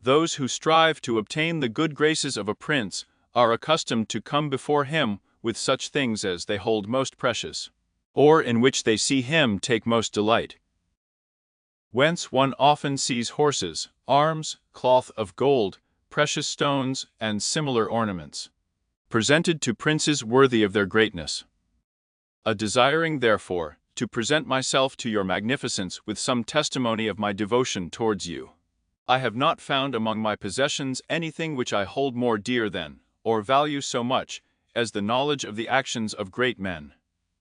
Those who strive to obtain the good graces of a prince are accustomed to come before him with such things as they hold most precious, or in which they see him take most delight. Whence one often sees horses, arms, cloth of gold, precious stones, and similar ornaments, presented to princes worthy of their greatness. A desiring, therefore, to present myself to your magnificence with some testimony of my devotion towards you, I have not found among my possessions anything which I hold more dear than, or value so much, as the knowledge of the actions of great men,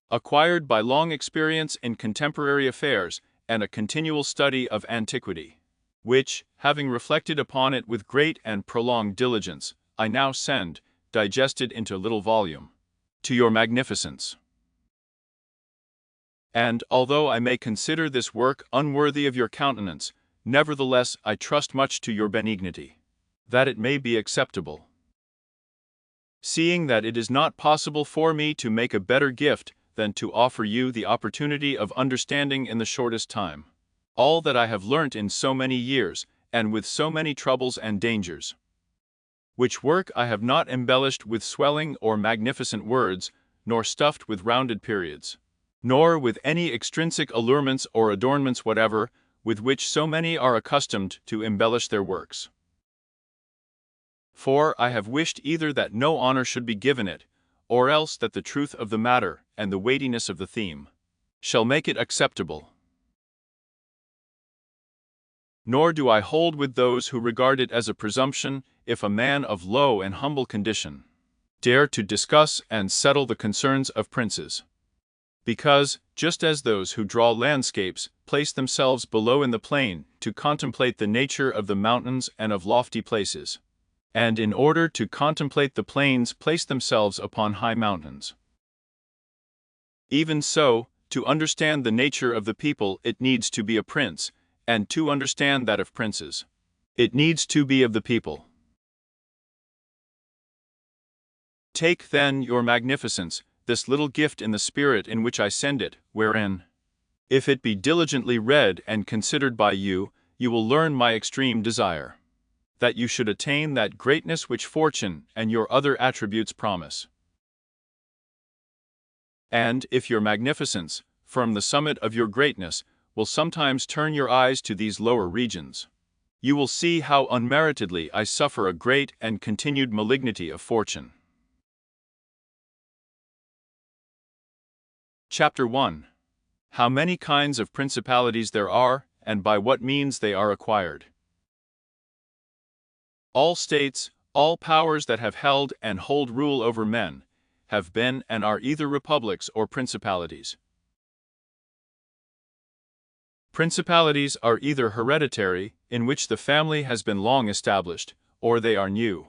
acquired by long experience in contemporary affairs and a continual study of antiquity, which, having reflected upon it with great and prolonged diligence, I now send, digested into little volume, to your magnificence. And, although I may consider this work unworthy of your countenance, nevertheless I trust much to your benignity, that it may be acceptable. Seeing that it is not possible for me to make a better gift than to offer you the opportunity of understanding in the shortest time all that I have learnt in so many years, and with so many troubles and dangers. Which work I have not embellished with swelling or magnificent words, nor stuffed with rounded periods, nor with any extrinsic allurements or adornments whatever, with which so many are accustomed to embellish their works. For I have wished either that no honor should be given it, or else that the truth of the matter, and the weightiness of the theme, shall make it acceptable. Nor do I hold with those who regard it as a presumption, if a man of low and humble condition dare to discuss and settle the concerns of princes. Because, just as those who draw landscapes place themselves below in the plain to contemplate the nature of the mountains and of lofty places, and in order to contemplate the plains place themselves upon high mountains, even so, to understand the nature of the people it needs to be a prince, and to understand that of princes, it needs to be of the people. Take then, your magnificence, this little gift in the spirit in which I send it, wherein, if it be diligently read and considered by you, you will learn my extreme desire, that you should attain that greatness which fortune and your other attributes promise. And if your magnificence, from the summit of your greatness, will sometimes turn your eyes to these lower regions, you will see how unmeritedly I suffer a great and continued malignity of fortune. Chapter 1. How many kinds of principalities there are, and by what means they are acquired. All states, all powers that have held and hold rule over men, have been and are either republics or principalities. Principalities are either hereditary, in which the family has been long established, or they are new.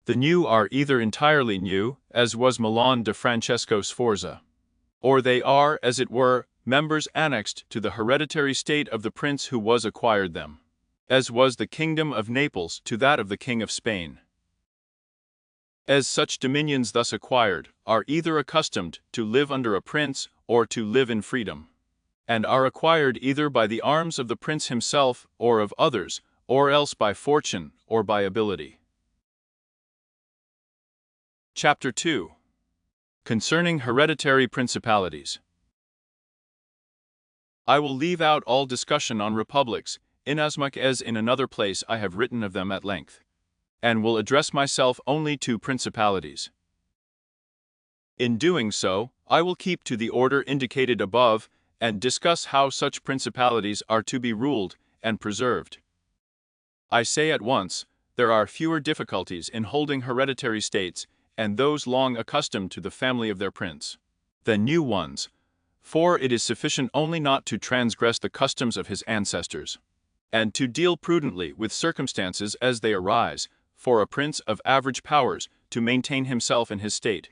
The new are either entirely new, as was Milan de Francesco Sforza, or they are, as it were, members annexed to the hereditary state of the prince who was acquired them, as was the kingdom of Naples to that of the king of Spain. As such dominions thus acquired are either accustomed to live under a prince or to live in freedom, and are acquired either by the arms of the prince himself or of others, or else by fortune or by ability. Chapter 2. Concerning hereditary principalities. I will leave out all discussion on republics, inasmuch as in another place I have written of them at length, and will address myself only to principalities. In doing so, I will keep to the order indicated above, and discuss how such principalities are to be ruled and preserved. I say at once, there are fewer difficulties in holding hereditary states, and those long accustomed to the family of their prince, than new ones, for it is sufficient only not to transgress the customs of his ancestors, and to deal prudently with circumstances as they arise, for a prince of average powers to maintain himself in his state,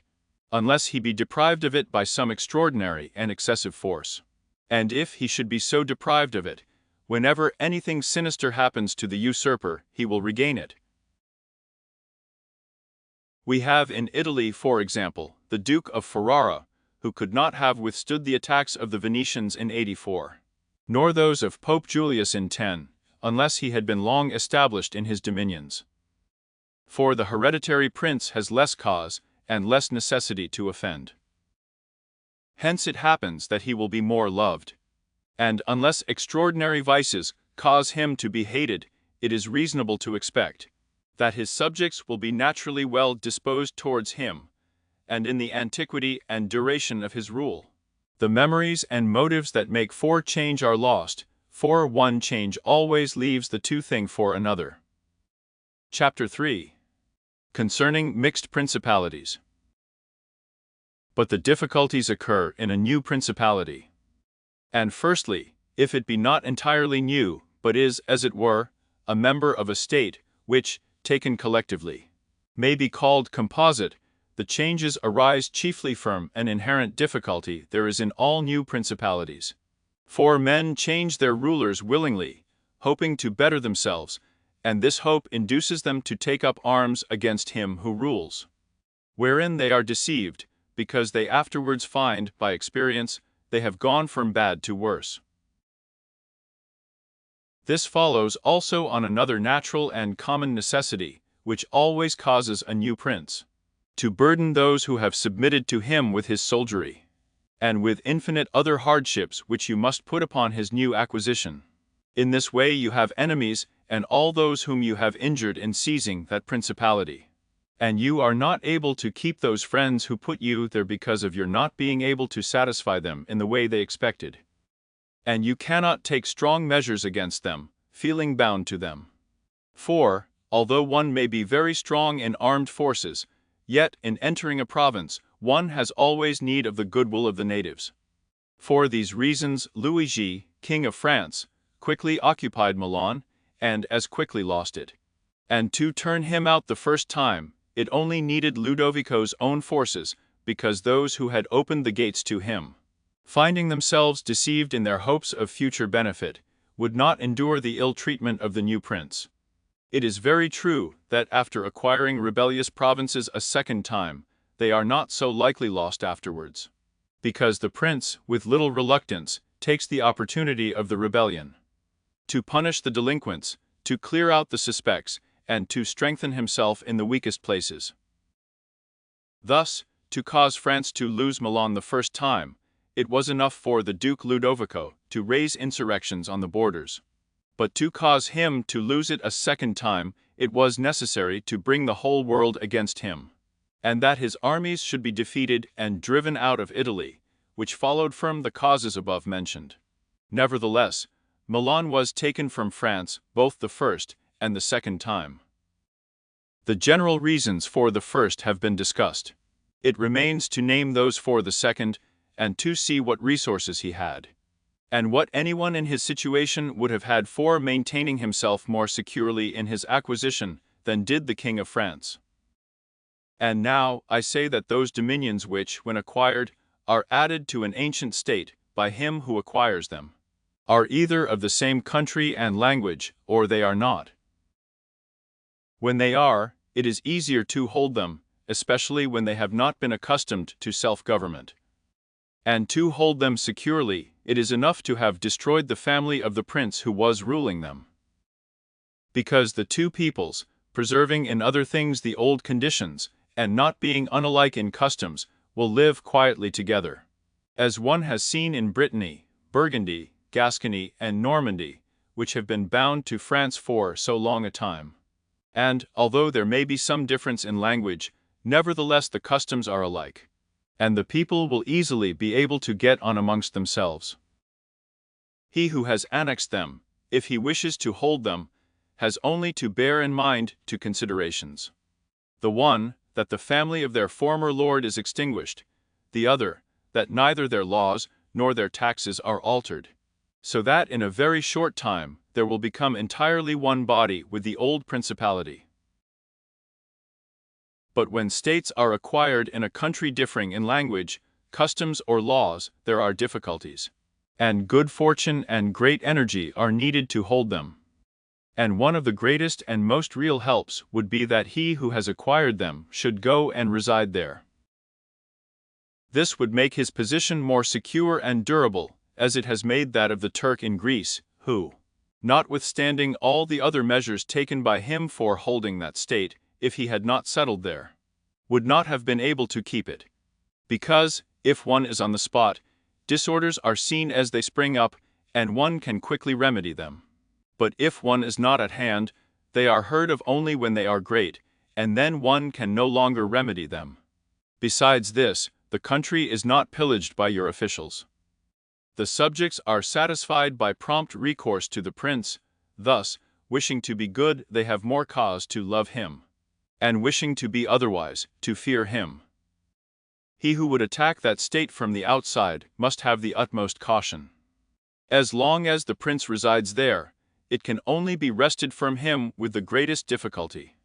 unless he be deprived of it by some extraordinary and excessive force. And if he should be so deprived of it, whenever anything sinister happens to the usurper, he will regain it. We have in Italy, for example, the Duke of Ferrara, who could not have withstood the attacks of the Venetians in 84, nor those of Pope Julius in 10, unless he had been long established in his dominions. For the hereditary prince has less cause and less necessity to offend. Hence it happens that he will be more loved. And unless extraordinary vices cause him to be hated, it is reasonable to expect that his subjects will be naturally well disposed towards him, and in the antiquity and duration of his rule, the memories and motives that make for change are lost, for one change always leaves the two thing for another. Chapter 3. Concerning mixed principalities. But the difficulties occur in a new principality. And firstly, if it be not entirely new, but is, as it were, a member of a state, which, taken collectively, may be called composite, the changes arise chiefly from an inherent difficulty there is in all new principalities. For men change their rulers willingly, hoping to better themselves, and this hope induces them to take up arms against him who rules. Wherein they are deceived, because they afterwards find, by experience, they have gone from bad to worse. This follows also on another natural and common necessity, which always causes a new prince to burden those who have submitted to him with his soldiery, and with infinite other hardships which you must put upon his new acquisition. In this way you have enemies, and all those whom you have injured in seizing that principality. And you are not able to keep those friends who put you there because of your not being able to satisfy them in the way they expected. And you cannot take strong measures against them, feeling bound to them. For, although one may be very strong in armed forces, yet in entering a province, one has always need of the goodwill of the natives. For these reasons Louis, King of France, quickly occupied Milan, and as quickly lost it. And to turn him out the first time, it only needed Ludovico's own forces, because those who had opened the gates to him, finding themselves deceived in their hopes of future benefit, would not endure the ill treatment of the new prince. It is very true that after acquiring rebellious provinces a second time, they are not so likely lost afterwards, because the prince, with little reluctance, takes the opportunity of the rebellion to punish the delinquents, to clear out the suspects, and to strengthen himself in the weakest places. Thus, to cause France to lose Milan the first time, it was enough for the Duke Ludovico to raise insurrections on the borders. But to cause him to lose it a second time, it was necessary to bring the whole world against him, and that his armies should be defeated and driven out of Italy, which followed from the causes above mentioned. Nevertheless, Milan was taken from France both the first and the second time. The general reasons for the first have been discussed. It remains to name those for the second, and to see what resources he had, and what anyone in his situation would have had for maintaining himself more securely in his acquisition than did the King of France. And now I say that those dominions which, when acquired, are added to an ancient state by him who acquires them, are either of the same country and language, or they are not. When they are, it is easier to hold them, especially when they have not been accustomed to self-government. And to hold them securely, it is enough to have destroyed the family of the prince who was ruling them. Because the two peoples, preserving in other things the old conditions, and not being unlike in customs, will live quietly together, as one has seen in Brittany, Burgundy, Gascony, and Normandy, which have been bound to France for so long a time. And, although there may be some difference in language, nevertheless the customs are alike, and the people will easily be able to get on amongst themselves. He who has annexed them, if he wishes to hold them, has only to bear in mind two considerations. The one, that the family of their former lord is extinguished, the other, that neither their laws nor their taxes are altered, so that in a very short time there will become entirely one body with the old principality. But when states are acquired in a country differing in language, customs, or laws, there are difficulties, and good fortune and great energy are needed to hold them. And one of the greatest and most real helps would be that he who has acquired them should go and reside there. This would make his position more secure and durable, as it has made that of the Turk in Greece, who, notwithstanding all the other measures taken by him for holding that state, if he had not settled there, would not have been able to keep it. Because, if one is on the spot, disorders are seen as they spring up, and one can quickly remedy them. But if one is not at hand, they are heard of only when they are great, and then one can no longer remedy them. Besides this, the country is not pillaged by your officials. The subjects are satisfied by prompt recourse to the prince. Thus, wishing to be good, they have more cause to love him, and wishing to be otherwise, to fear him. He who would attack that state from the outside must have the utmost caution. As long as the prince resides there, it can only be wrested from him with the greatest difficulty.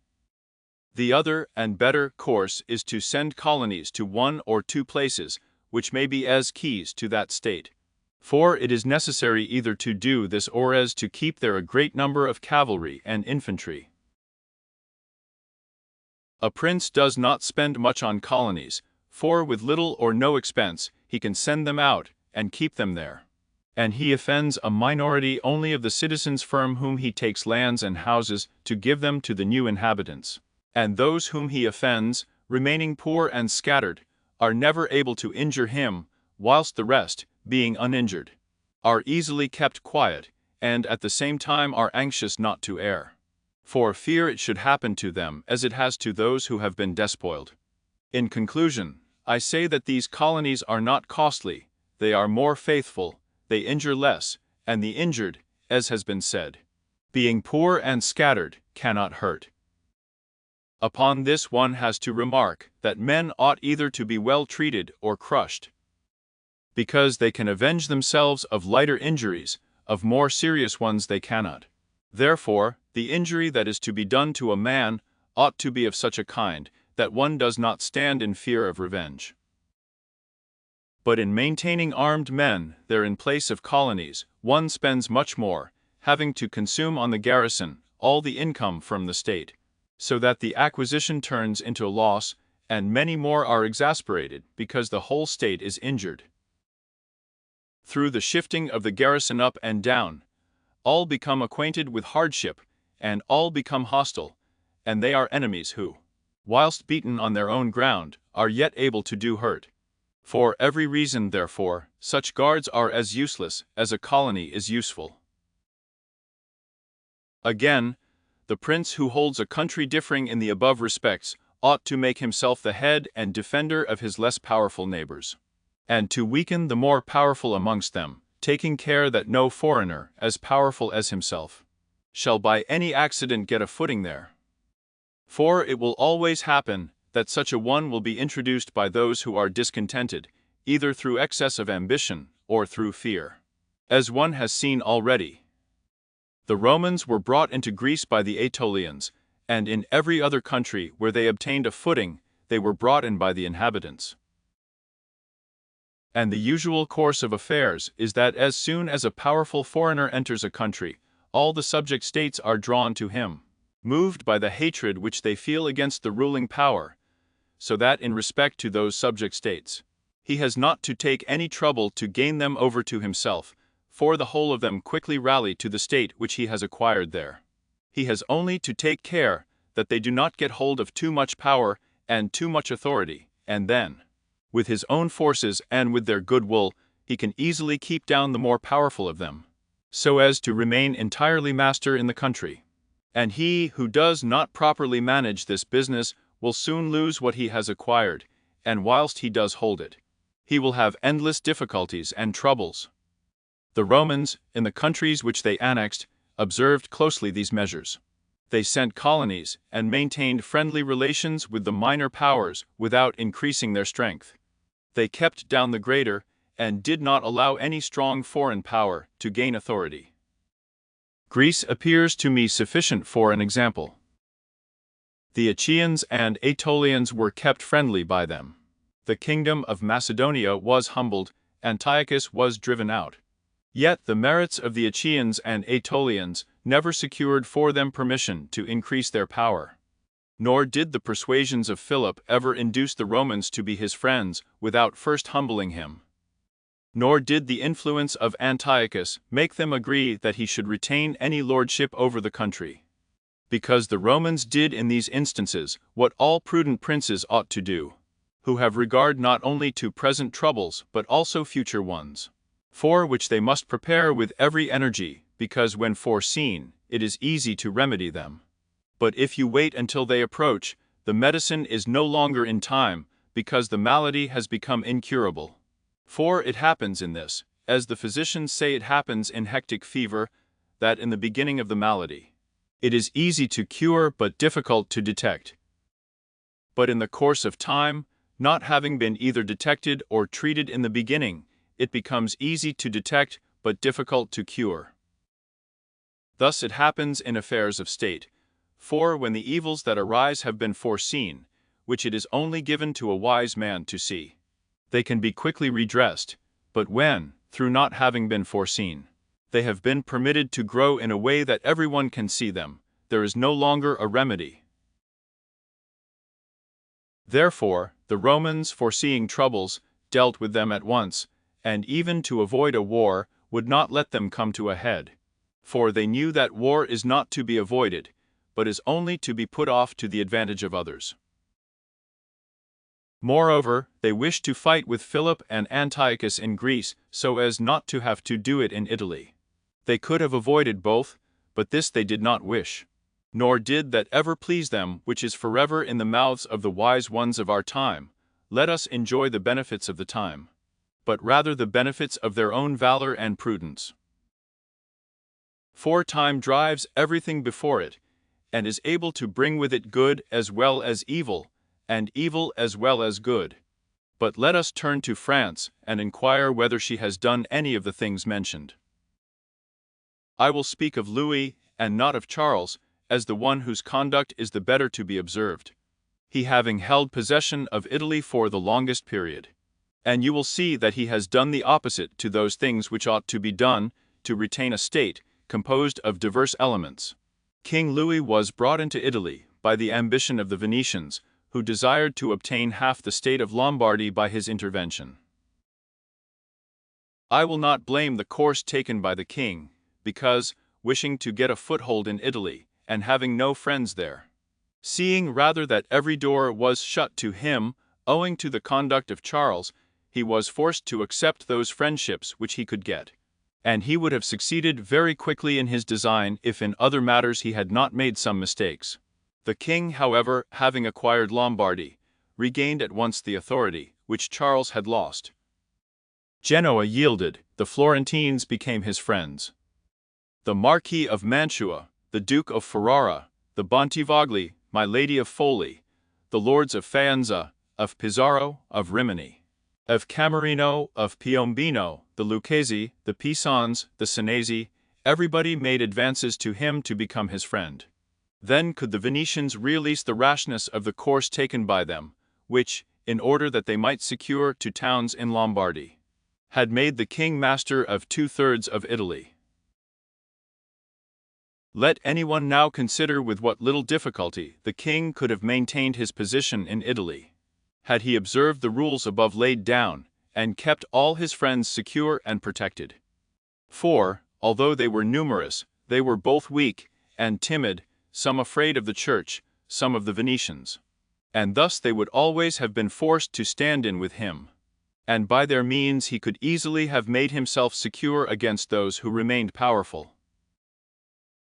The other and better course is to send colonies to one or two places, which may be as keys to that state. For it is necessary either to do this or as to keep there a great number of cavalry and infantry. A prince does not spend much on colonies, for with little or no expense he can send them out and keep them there. And he offends a minority only of the citizens from whom he takes lands and houses to give them to the new inhabitants. And those whom he offends, remaining poor and scattered, are never able to injure him, whilst the rest, being uninjured, are easily kept quiet, and at the same time are anxious not to err, for fear it should happen to them as it has to those who have been despoiled. In conclusion, I say that these colonies are not costly, they are more faithful, they injure less, and the injured, as has been said, being poor and scattered, cannot hurt. Upon this one has to remark that men ought either to be well treated or crushed, because they can avenge themselves of lighter injuries, of more serious ones they cannot. Therefore, the injury that is to be done to a man ought to be of such a kind that one does not stand in fear of revenge. But in maintaining armed men there in place of colonies, one spends much more, having to consume on the garrison all the income from the state, so that the acquisition turns into a loss, and many more are exasperated because the whole state is injured. Through the shifting of the garrison up and down, all become acquainted with hardship, and all become hostile, and they are enemies who, whilst beaten on their own ground, are yet able to do hurt. For every reason, therefore, such guards are as useless as a colony is useful. Again, the prince who holds a country differing in the above respects ought to make himself the head and defender of his less powerful neighbors, and to weaken the more powerful amongst them, taking care that no foreigner, as powerful as himself, shall by any accident get a footing there. For it will always happen that such a one will be introduced by those who are discontented, either through excess of ambition or through fear. As one has seen already, the Romans were brought into Greece by the Aetolians, and in every other country where they obtained a footing, they were brought in by the inhabitants. And the usual course of affairs is that as soon as a powerful foreigner enters a country, all the subject states are drawn to him, moved by the hatred which they feel against the ruling power, so that in respect to those subject states, he has not to take any trouble to gain them over to himself, for the whole of them quickly rally to the state which he has acquired there. He has only to take care that they do not get hold of too much power and too much authority, and then, with his own forces and with their goodwill, he can easily keep down the more powerful of them, so as to remain entirely master in the country. And he who does not properly manage this business will soon lose what he has acquired, and whilst he does hold it, he will have endless difficulties and troubles. The Romans, in the countries which they annexed, observed closely these measures. They sent colonies and maintained friendly relations with the minor powers without increasing their strength. They kept down the greater, and did not allow any strong foreign power to gain authority. Greece appears to me sufficient for an example. The Achaeans and Aetolians were kept friendly by them. The kingdom of Macedonia was humbled, Antiochus was driven out. Yet the merits of the Achaeans and Aetolians never secured for them permission to increase their power. Nor did the persuasions of Philip ever induce the Romans to be his friends without first humbling him. Nor did the influence of Antiochus make them agree that he should retain any lordship over the country. Because the Romans did in these instances what all prudent princes ought to do, who have regard not only to present troubles but also future ones, for which they must prepare with every energy, because when foreseen, it is easy to remedy them. But if you wait until they approach, the medicine is no longer in time, because the malady has become incurable. For it happens in this, as the physicians say it happens in hectic fever, that in the beginning of the malady, it is easy to cure but difficult to detect. But in the course of time, not having been either detected or treated in the beginning, it becomes easy to detect but difficult to cure. Thus it happens in affairs of state, for when the evils that arise have been foreseen, which it is only given to a wise man to see, they can be quickly redressed, but when, through not having been foreseen, they have been permitted to grow in a way that everyone can see them, there is no longer a remedy. Therefore, the Romans, foreseeing troubles, dealt with them at once, and even to avoid a war, would not let them come to a head. For they knew that war is not to be avoided, but is only to be put off to the advantage of others. Moreover, they wished to fight with Philip and Antiochus in Greece so as not to have to do it in Italy. They could have avoided both, but this they did not wish. Nor did that ever please them which is forever in the mouths of the wise ones of our time, let us enjoy the benefits of the time, but rather the benefits of their own valor and prudence. For time drives everything before it, and is able to bring with it good as well as evil, and evil as well as good. But let us turn to France and inquire whether she has done any of the things mentioned. I will speak of Louis, and not of Charles, as the one whose conduct is the better to be observed, he having held possession of Italy for the longest period. And you will see that he has done the opposite to those things which ought to be done, to retain a state composed of diverse elements. King Louis was brought into Italy by the ambition of the Venetians, who desired to obtain half the state of Lombardy by his intervention. I will not blame the course taken by the king, because, wishing to get a foothold in Italy, and having no friends there, seeing rather that every door was shut to him, owing to the conduct of Charles, he was forced to accept those friendships which he could get, and he would have succeeded very quickly in his design if in other matters he had not made some mistakes. The king, however, having acquired Lombardy, regained at once the authority which Charles had lost. Genoa yielded, the Florentines became his friends. The Marquis of Mantua, the Duke of Ferrara, the Bontivogli, my Lady of Foli, the lords of Faenza, of Pizarro, of Rimini, of Camerino, of Piombino, the Lucchesi, the Pisans, the Senesi, everybody made advances to him to become his friend. Then could the Venetians release the rashness of the course taken by them, which, in order that they might secure to towns in Lombardy, had made the king master of 2/3 of Italy. Let anyone now consider with what little difficulty the king could have maintained his position in Italy, had he observed the rules above laid down, and kept all his friends secure and protected. For, although they were numerous, they were both weak and timid, some afraid of the church, some of the Venetians. And thus they would always have been forced to stand in with him, and by their means he could easily have made himself secure against those who remained powerful.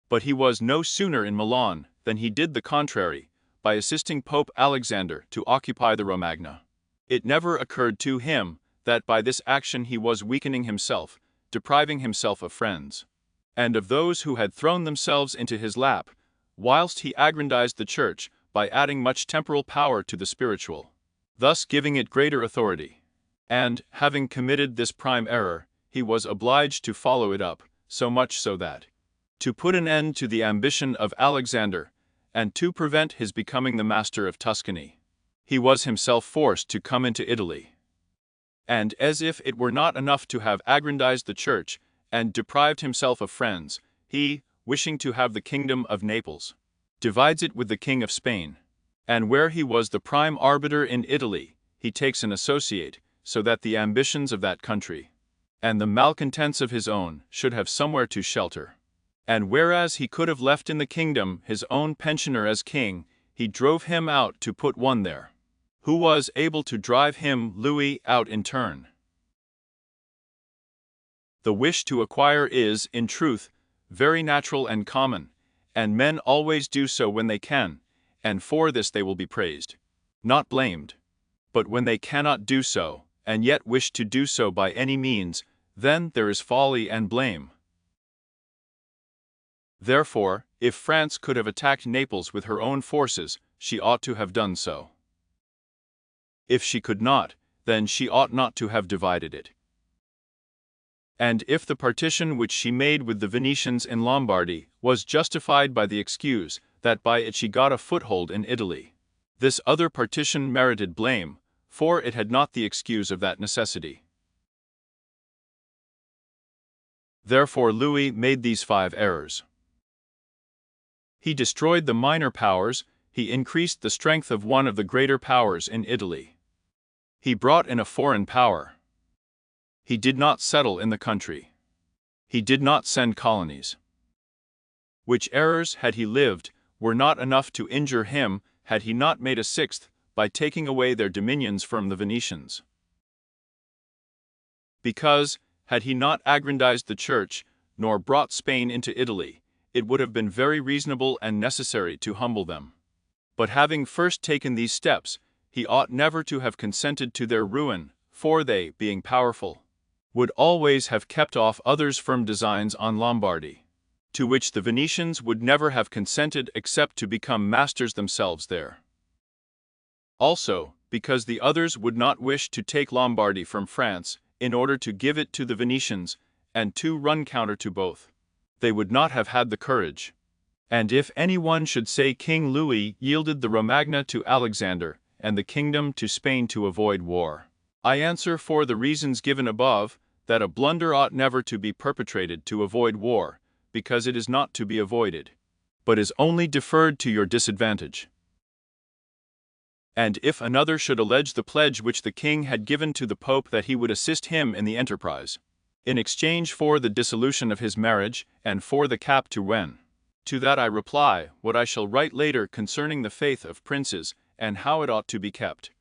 But he was no sooner in Milan than he did the contrary, by assisting Pope Alexander to occupy the Romagna. It never occurred to him that by this action he was weakening himself, depriving himself of friends, and of those who had thrown themselves into his lap, whilst he aggrandized the church by adding much temporal power to the spiritual, thus giving it greater authority. And, having committed this prime error, he was obliged to follow it up, so much so that, to put an end to the ambition of Alexander, and to prevent his becoming the master of Tuscany, he was himself forced to come into Italy. And as if it were not enough to have aggrandized the church, and deprived himself of friends, he, wishing to have the kingdom of Naples, divides it with the king of Spain. And where he was the prime arbiter in Italy, he takes an associate, so that the ambitions of that country and the malcontents of his own should have somewhere to shelter. And whereas he could have left in the kingdom his own pensioner as king, he drove him out to put one there, who was able to drive him, Louis, out in turn. The wish to acquire is, in truth, very natural and common, and men always do so when they can, and for this they will be praised, not blamed. But when they cannot do so, and yet wish to do so by any means, then there is folly and blame. Therefore, if France could have attacked Naples with her own forces, she ought to have done so. If she could not, then she ought not to have divided it. And if the partition which she made with the Venetians in Lombardy was justified by the excuse that by it she got a foothold in Italy, this other partition merited blame, for it had not the excuse of that necessity. Therefore Louis made these 5 errors. He destroyed the minor powers, he increased the strength of one of the greater powers in Italy. He brought in a foreign power. He did not settle in the country. He did not send colonies. Which errors, had he lived, were not enough to injure him, had he not made a 6th, by taking away their dominions from the Venetians. Because, had he not aggrandized the church, nor brought Spain into Italy, it would have been very reasonable and necessary to humble them. But having first taken these steps, he ought never to have consented to their ruin, for they, being powerful, would always have kept off others from designs on Lombardy, to which the Venetians would never have consented except to become masters themselves there. Also, because the others would not wish to take Lombardy from France, in order to give it to the Venetians, and to run counter to both. They would not have had the courage. And if any one should say King Louis yielded the Romagna to Alexander, and the kingdom to Spain to avoid war, I answer for the reasons given above, that a blunder ought never to be perpetrated to avoid war, because it is not to be avoided, but is only deferred to your disadvantage. And if another should allege the pledge which the king had given to the Pope that he would assist him in the enterprise, in exchange for the dissolution of his marriage, and for the cap to Rouen, to that I reply what I shall write later concerning the faith of princes, and how it ought to be kept.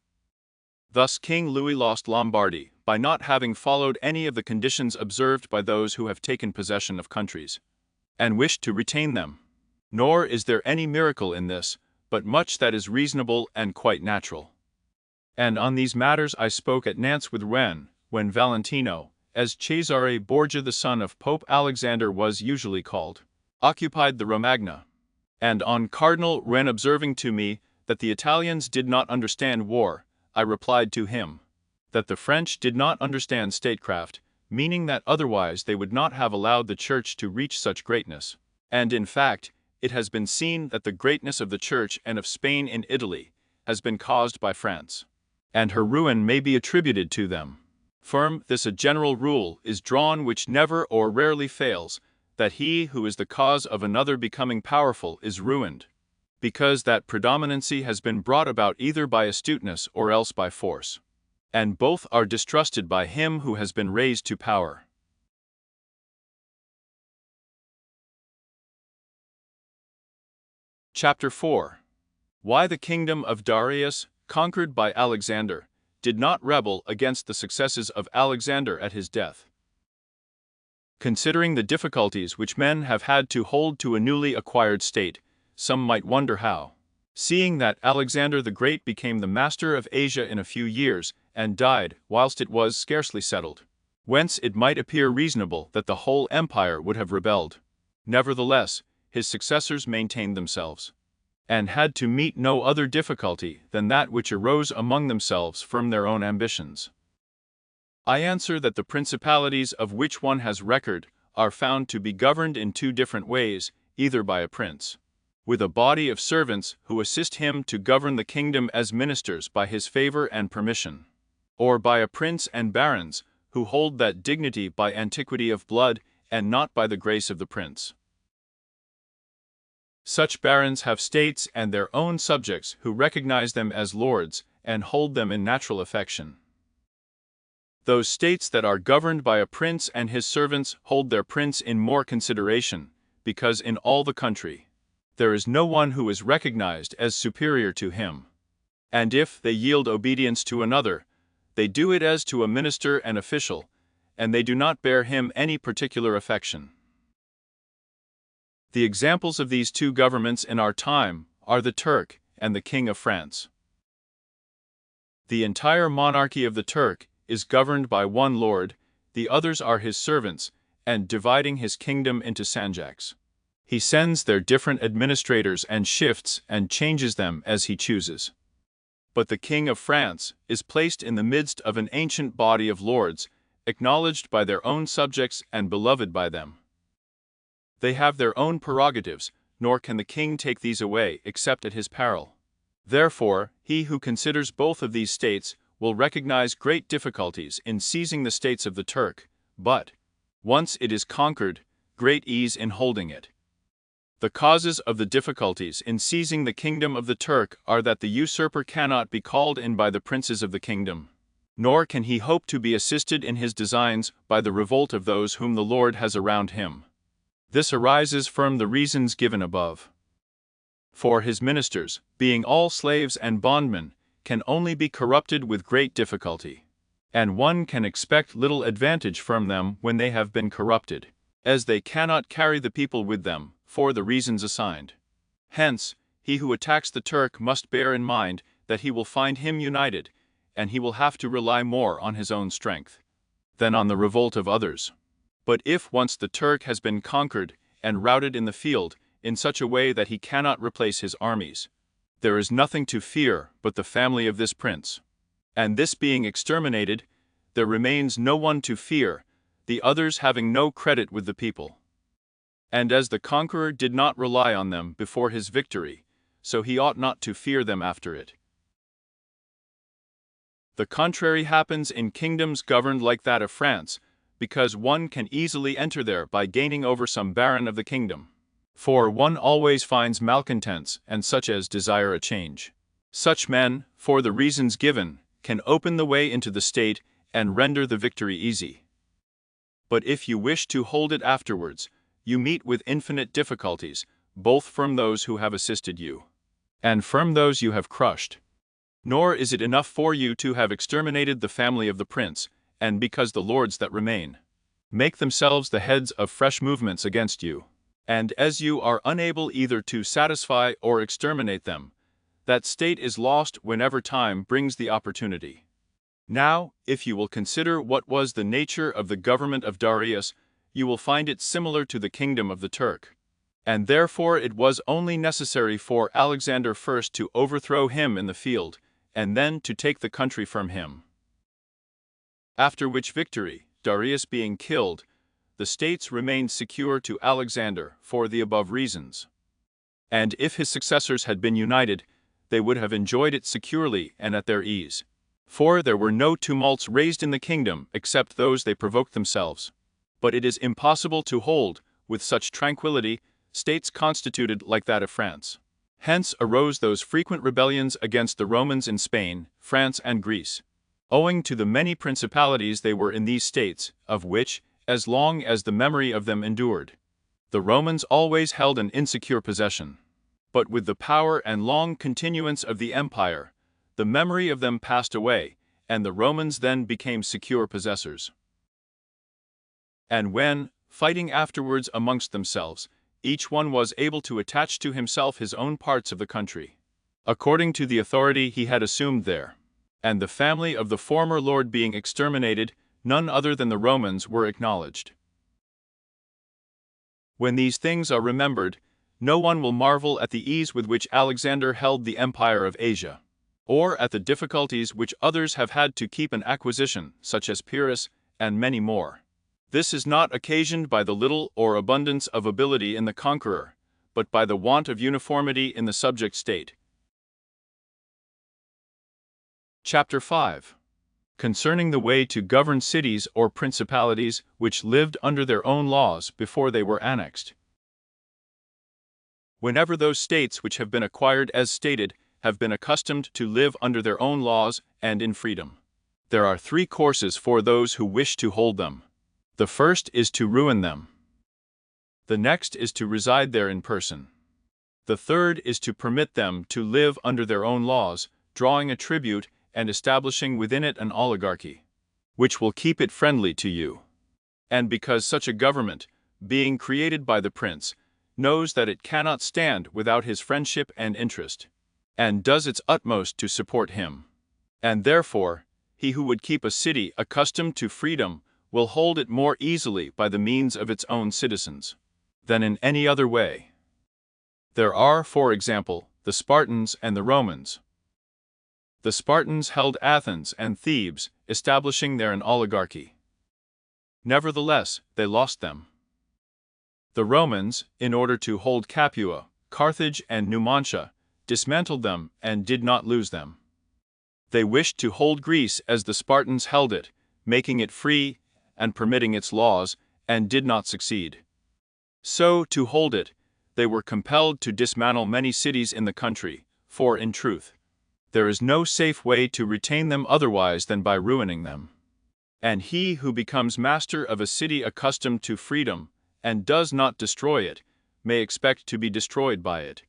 Thus King Louis lost Lombardy, by not having followed any of the conditions observed by those who have taken possession of countries, and wish to retain them. Nor is there any miracle in this, but much that is reasonable and quite natural. And on these matters I spoke at Nantes with Rouen, when Valentino, as Cesare Borgia the son of Pope Alexander was usually called, occupied the Romagna. And on Cardinal Rouen observing to me that the Italians did not understand war, I replied to him that the French did not understand statecraft, meaning that otherwise they would not have allowed the Church to reach such greatness. And in fact, it has been seen that the greatness of the Church and of Spain in Italy has been caused by France, and her ruin may be attributed to them. From this a general rule is drawn which never or rarely fails, that he who is the cause of another becoming powerful is ruined, because that predominancy has been brought about either by astuteness or else by force, and both are distrusted by him who has been raised to power. Chapter 4. Why the kingdom of Darius, conquered by Alexander, did not rebel against the successes of Alexander at his death. Considering the difficulties which men have had to hold to a newly acquired state, some might wonder how, seeing that Alexander the Great became the master of Asia in a few years, and died whilst it was scarcely settled, whence it might appear reasonable that the whole empire would have rebelled. Nevertheless, his successors maintained themselves, and had to meet no other difficulty than that which arose among themselves from their own ambitions. I answer that the principalities of which one has record are found to be governed in 2 different ways, either by a prince, with a body of servants who assist him to govern the kingdom as ministers by his favor and permission, or by a prince and barons who hold that dignity by antiquity of blood and not by the grace of the prince. Such barons have states and their own subjects who recognize them as lords and hold them in natural affection. Those states that are governed by a prince and his servants hold their prince in more consideration, because in all the country there is no one who is recognized as superior to him. And if they yield obedience to another, they do it as to a minister and official, and they do not bear him any particular affection. The examples of these two governments in our time are the Turk and the King of France. The entire monarchy of the Turk is governed by one lord, the others are his servants, and dividing his kingdom into sanjaks. He sends their different administrators and shifts and changes them as he chooses. But the King of France is placed in the midst of an ancient body of lords, acknowledged by their own subjects and beloved by them. They have their own prerogatives, nor can the king take these away except at his peril. Therefore, he who considers both of these states will recognize great difficulties in seizing the states of the Turk, but, once it is conquered, great ease in holding it. The causes of the difficulties in seizing the kingdom of the Turk are that the usurper cannot be called in by the princes of the kingdom, nor can he hope to be assisted in his designs by the revolt of those whom the Lord has around him. This arises from the reasons given above. For his ministers, being all slaves and bondmen, can only be corrupted with great difficulty, and one can expect little advantage from them when they have been corrupted, as they cannot carry the people with them, for the reasons assigned. Hence, he who attacks the Turk must bear in mind that he will find him united, and he will have to rely more on his own strength than on the revolt of others. But if once the Turk has been conquered and routed in the field in such a way that he cannot replace his armies, there is nothing to fear but the family of this prince. And this being exterminated, there remains no one to fear, the others having no credit with the people. And as the conqueror did not rely on them before his victory, so he ought not to fear them after it. The contrary happens in kingdoms governed like that of France, because one can easily enter there by gaining over some baron of the kingdom. For one always finds malcontents and such as desire a change. Such men, for the reasons given, can open the way into the state and render the victory easy. But if you wish to hold it afterwards, you meet with infinite difficulties, both from those who have assisted you, and from those you have crushed. Nor is it enough for you to have exterminated the family of the prince, and because the lords that remain make themselves the heads of fresh movements against you, and as you are unable either to satisfy or exterminate them, that state is lost whenever time brings the opportunity. Now, if you will consider what was the nature of the government of Darius, you will find it similar to the kingdom of the Turk. And therefore it was only necessary for Alexander first to overthrow him in the field, and then to take the country from him. After which victory, Darius being killed, the states remained secure to Alexander for the above reasons. And if his successors had been united, they would have enjoyed it securely and at their ease. For there were no tumults raised in the kingdom except those they provoked themselves. But it is impossible to hold, with such tranquility, states constituted like that of France. Hence arose those frequent rebellions against the Romans in Spain, France and Greece, owing to the many principalities they were in these states, of which, as long as the memory of them endured, the Romans always held an insecure possession. But with the power and long continuance of the empire, the memory of them passed away, and the Romans then became secure possessors. And when, fighting afterwards amongst themselves, each one was able to attach to himself his own parts of the country, according to the authority he had assumed there, and the family of the former lord being exterminated, none other than the Romans were acknowledged. When these things are remembered, no one will marvel at the ease with which Alexander held the empire of Asia, or at the difficulties which others have had to keep an acquisition, such as Pyrrhus, and many more. This is not occasioned by the little or abundance of ability in the conqueror, but by the want of uniformity in the subject state. Chapter 5. Concerning the way to govern cities or principalities which lived under their own laws before they were annexed. Whenever those states which have been acquired as stated have been accustomed to live under their own laws and in freedom, There are three courses for those who wish to hold them. The first is to ruin them. The next is to reside there in person. The third is to permit them to live under their own laws, drawing a tribute and establishing within it an oligarchy, which will keep it friendly to you. And because such a government, being created by the prince, knows that it cannot stand without his friendship and interest, and does its utmost to support him. And therefore, he who would keep a city accustomed to freedom will hold it more easily by the means of its own citizens than in any other way. There are, for example, the Spartans and the Romans. The Spartans held Athens and Thebes, establishing there an oligarchy. Nevertheless, they lost them. The Romans, in order to hold Capua, Carthage and Numantia, dismantled them and did not lose them. They wished to hold Greece as the Spartans held it, making it free and permitting its laws, and did not succeed. So, to hold it, they were compelled to dismantle many cities in the country, for in truth, there is no safe way to retain them otherwise than by ruining them. And he who becomes master of a city accustomed to freedom, and does not destroy it, may expect to be destroyed by it.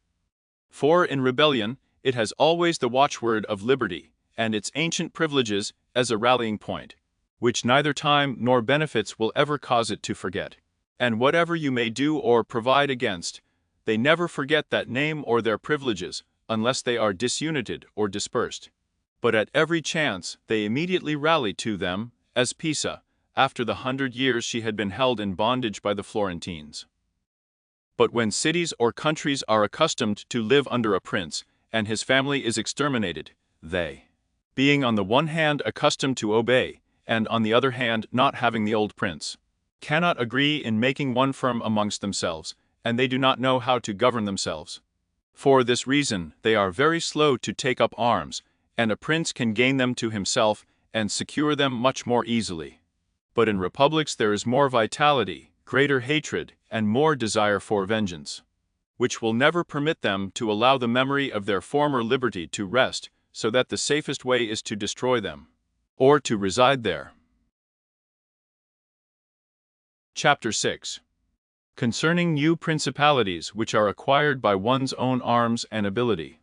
For in rebellion, it has always the watchword of liberty, and its ancient privileges as a rallying point, which neither time nor benefits will ever cause it to forget. And whatever you may do or provide against, they never forget that name or their privileges, unless they are disunited or dispersed. But at every chance they immediately rally to them, as Pisa, after the 100 years she had been held in bondage by the Florentines. But when cities or countries are accustomed to live under a prince, and his family is exterminated, they, being on the one hand accustomed to obey, and on the other hand not having the old prince, cannot agree in making one firm amongst themselves, and they do not know how to govern themselves. For this reason they are very slow to take up arms, and a prince can gain them to himself and secure them much more easily. But in republics there is more vitality, greater hatred, and more desire for vengeance, which will never permit them to allow the memory of their former liberty to rest, so that the safest way is to destroy them, or to reside there. Chapter 6. Concerning new principalities which are acquired by one's own arms and ability.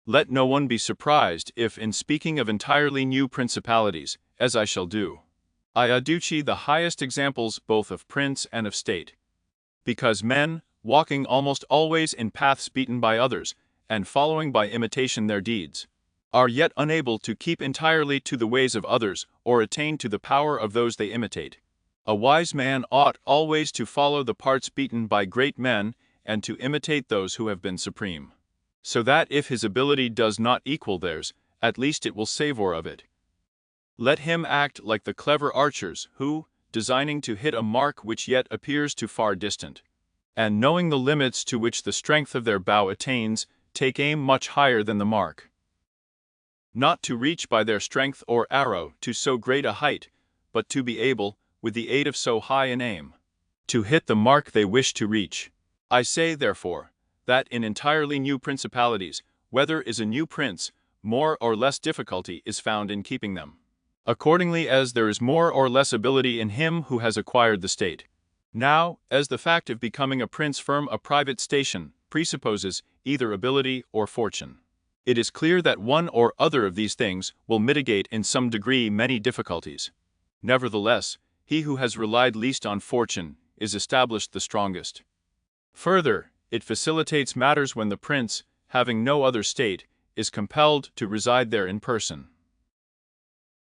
Let no one be surprised if, in speaking of entirely new principalities, as I shall do, I adduce the highest examples both of prince and of state. Because men, walking almost always in paths beaten by others, and following by imitation their deeds, are yet unable to keep entirely to the ways of others or attain to the power of those they imitate. A wise man ought always to follow the parts beaten by great men and to imitate those who have been supreme, so that if his ability does not equal theirs, at least it will savour of it. Let him act like the clever archers who, designing to hit a mark which yet appears too far distant, and knowing the limits to which the strength of their bow attains, take aim much higher than the mark. Not to reach by their strength or arrow to so great a height, but to be able, with the aid of so high an aim, to hit the mark they wish to reach. I say, therefore, that in entirely new principalities, whether is a new prince, more or less difficulty is found in keeping them, accordingly as there is more or less ability in him who has acquired the state. Now, as the fact of becoming a prince from a private station presupposes either ability or fortune, it is clear that one or other of these things will mitigate in some degree many difficulties. Nevertheless, he who has relied least on fortune is established the strongest. Further, it facilitates matters when the prince, having no other state, is compelled to reside there in person.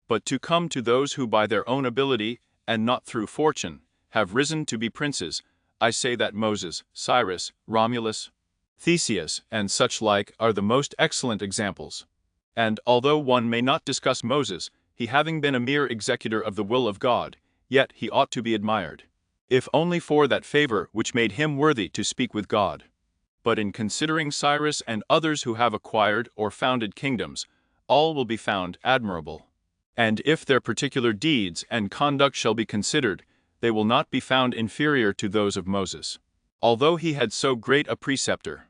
But to come to those who by their own ability, and not through fortune, have risen to be princes, I say that Moses, Cyrus, Romulus, Theseus, and such like are the most excellent examples. And although one may not discuss Moses, he having been a mere executor of the will of God, yet he ought to be admired, if only for that favor which made him worthy to speak with God. But in considering Cyrus and others who have acquired or founded kingdoms, all will be found admirable. And if their particular deeds and conduct shall be considered, they will not be found inferior to those of Moses, although he had so great a preceptor.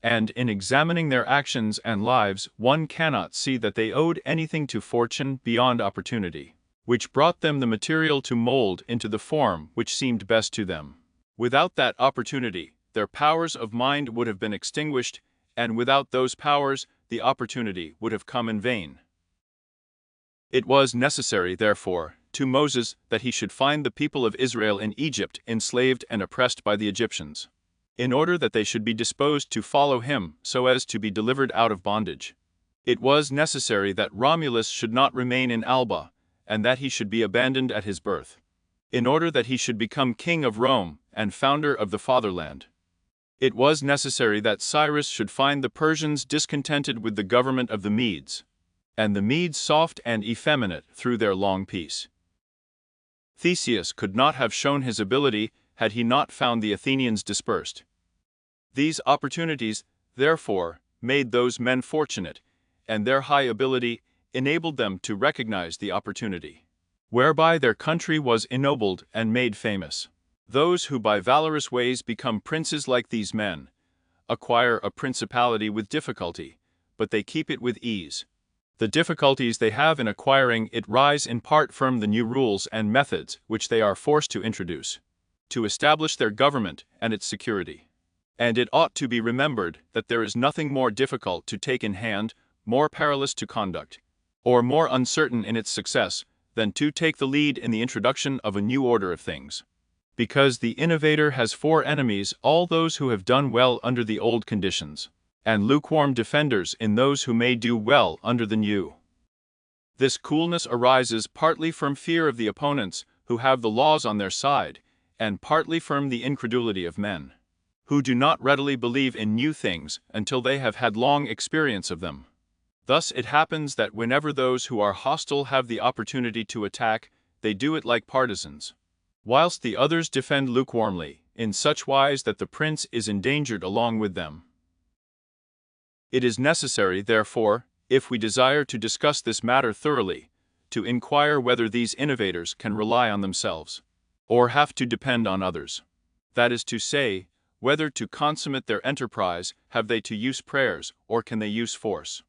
And in examining their actions and lives, one cannot see that they owed anything to fortune beyond opportunity, which brought them the material to mold into the form which seemed best to them. Without that opportunity, their powers of mind would have been extinguished, and without those powers, the opportunity would have come in vain. It was necessary, therefore, to Moses that he should find the people of Israel in Egypt enslaved and oppressed by the Egyptians, in order that they should be disposed to follow him so as to be delivered out of bondage. It was necessary that Romulus should not remain in Alba, and that he should be abandoned at his birth, in order that he should become king of Rome and founder of the fatherland. It was necessary that Cyrus should find the Persians discontented with the government of the Medes, and the Medes soft and effeminate through their long peace. Theseus could not have shown his ability had he not found the Athenians dispersed. These opportunities, therefore, made those men fortunate, and their high ability enabled them to recognize the opportunity, whereby their country was ennobled and made famous. Those who by valorous ways become princes like these men, acquire a principality with difficulty, but they keep it with ease. The difficulties they have in acquiring it rise in part from the new rules and methods which they are forced to introduce, to establish their government and its security. And it ought to be remembered that there is nothing more difficult to take in hand, more perilous to conduct, or more uncertain in its success, than to take the lead in the introduction of a new order of things. Because the innovator has for enemies all those who have done well under the old conditions, and lukewarm defenders in those who may do well under the new. This coolness arises partly from fear of the opponents who have the laws on their side, and partly from the incredulity of men, who do not readily believe in new things until they have had long experience of them. Thus it happens that whenever those who are hostile have the opportunity to attack, they do it like partisans, whilst the others defend lukewarmly, in such wise that the prince is endangered along with them. It is necessary, therefore, if we desire to discuss this matter thoroughly, to inquire whether these innovators can rely on themselves, or have to depend on others. That is to say, whether to consummate their enterprise have they to use prayers, or can they use force.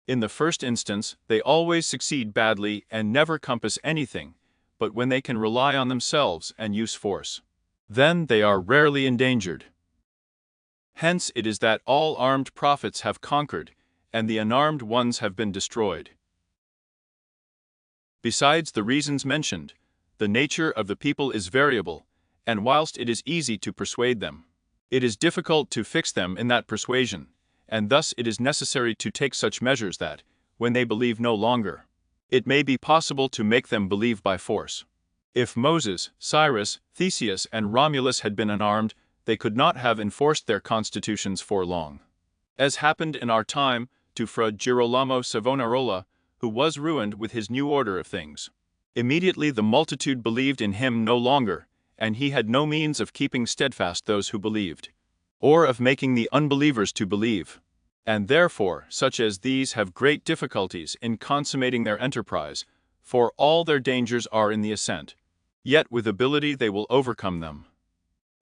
In the first instance, they always succeed badly and never compass anything, but when they can rely on themselves and use force, then they are rarely endangered. Hence it is that all armed prophets have conquered, and the unarmed ones have been destroyed. Besides the reasons mentioned, the nature of the people is variable, and whilst it is easy to persuade them, it is difficult to fix them in that persuasion, and thus it is necessary to take such measures that, when they believe no longer, it may be possible to make them believe by force. If Moses, Cyrus, Theseus, and Romulus had been unarmed, they could not have enforced their constitutions for long, as happened in our time to Fra Girolamo Savonarola, who was ruined with his new order of things. Immediately the multitude believed in him no longer, and he had no means of keeping steadfast those who believed, or of making the unbelievers to believe. And therefore such as these have great difficulties in consummating their enterprise, for all their dangers are in the ascent. Yet with ability they will overcome them.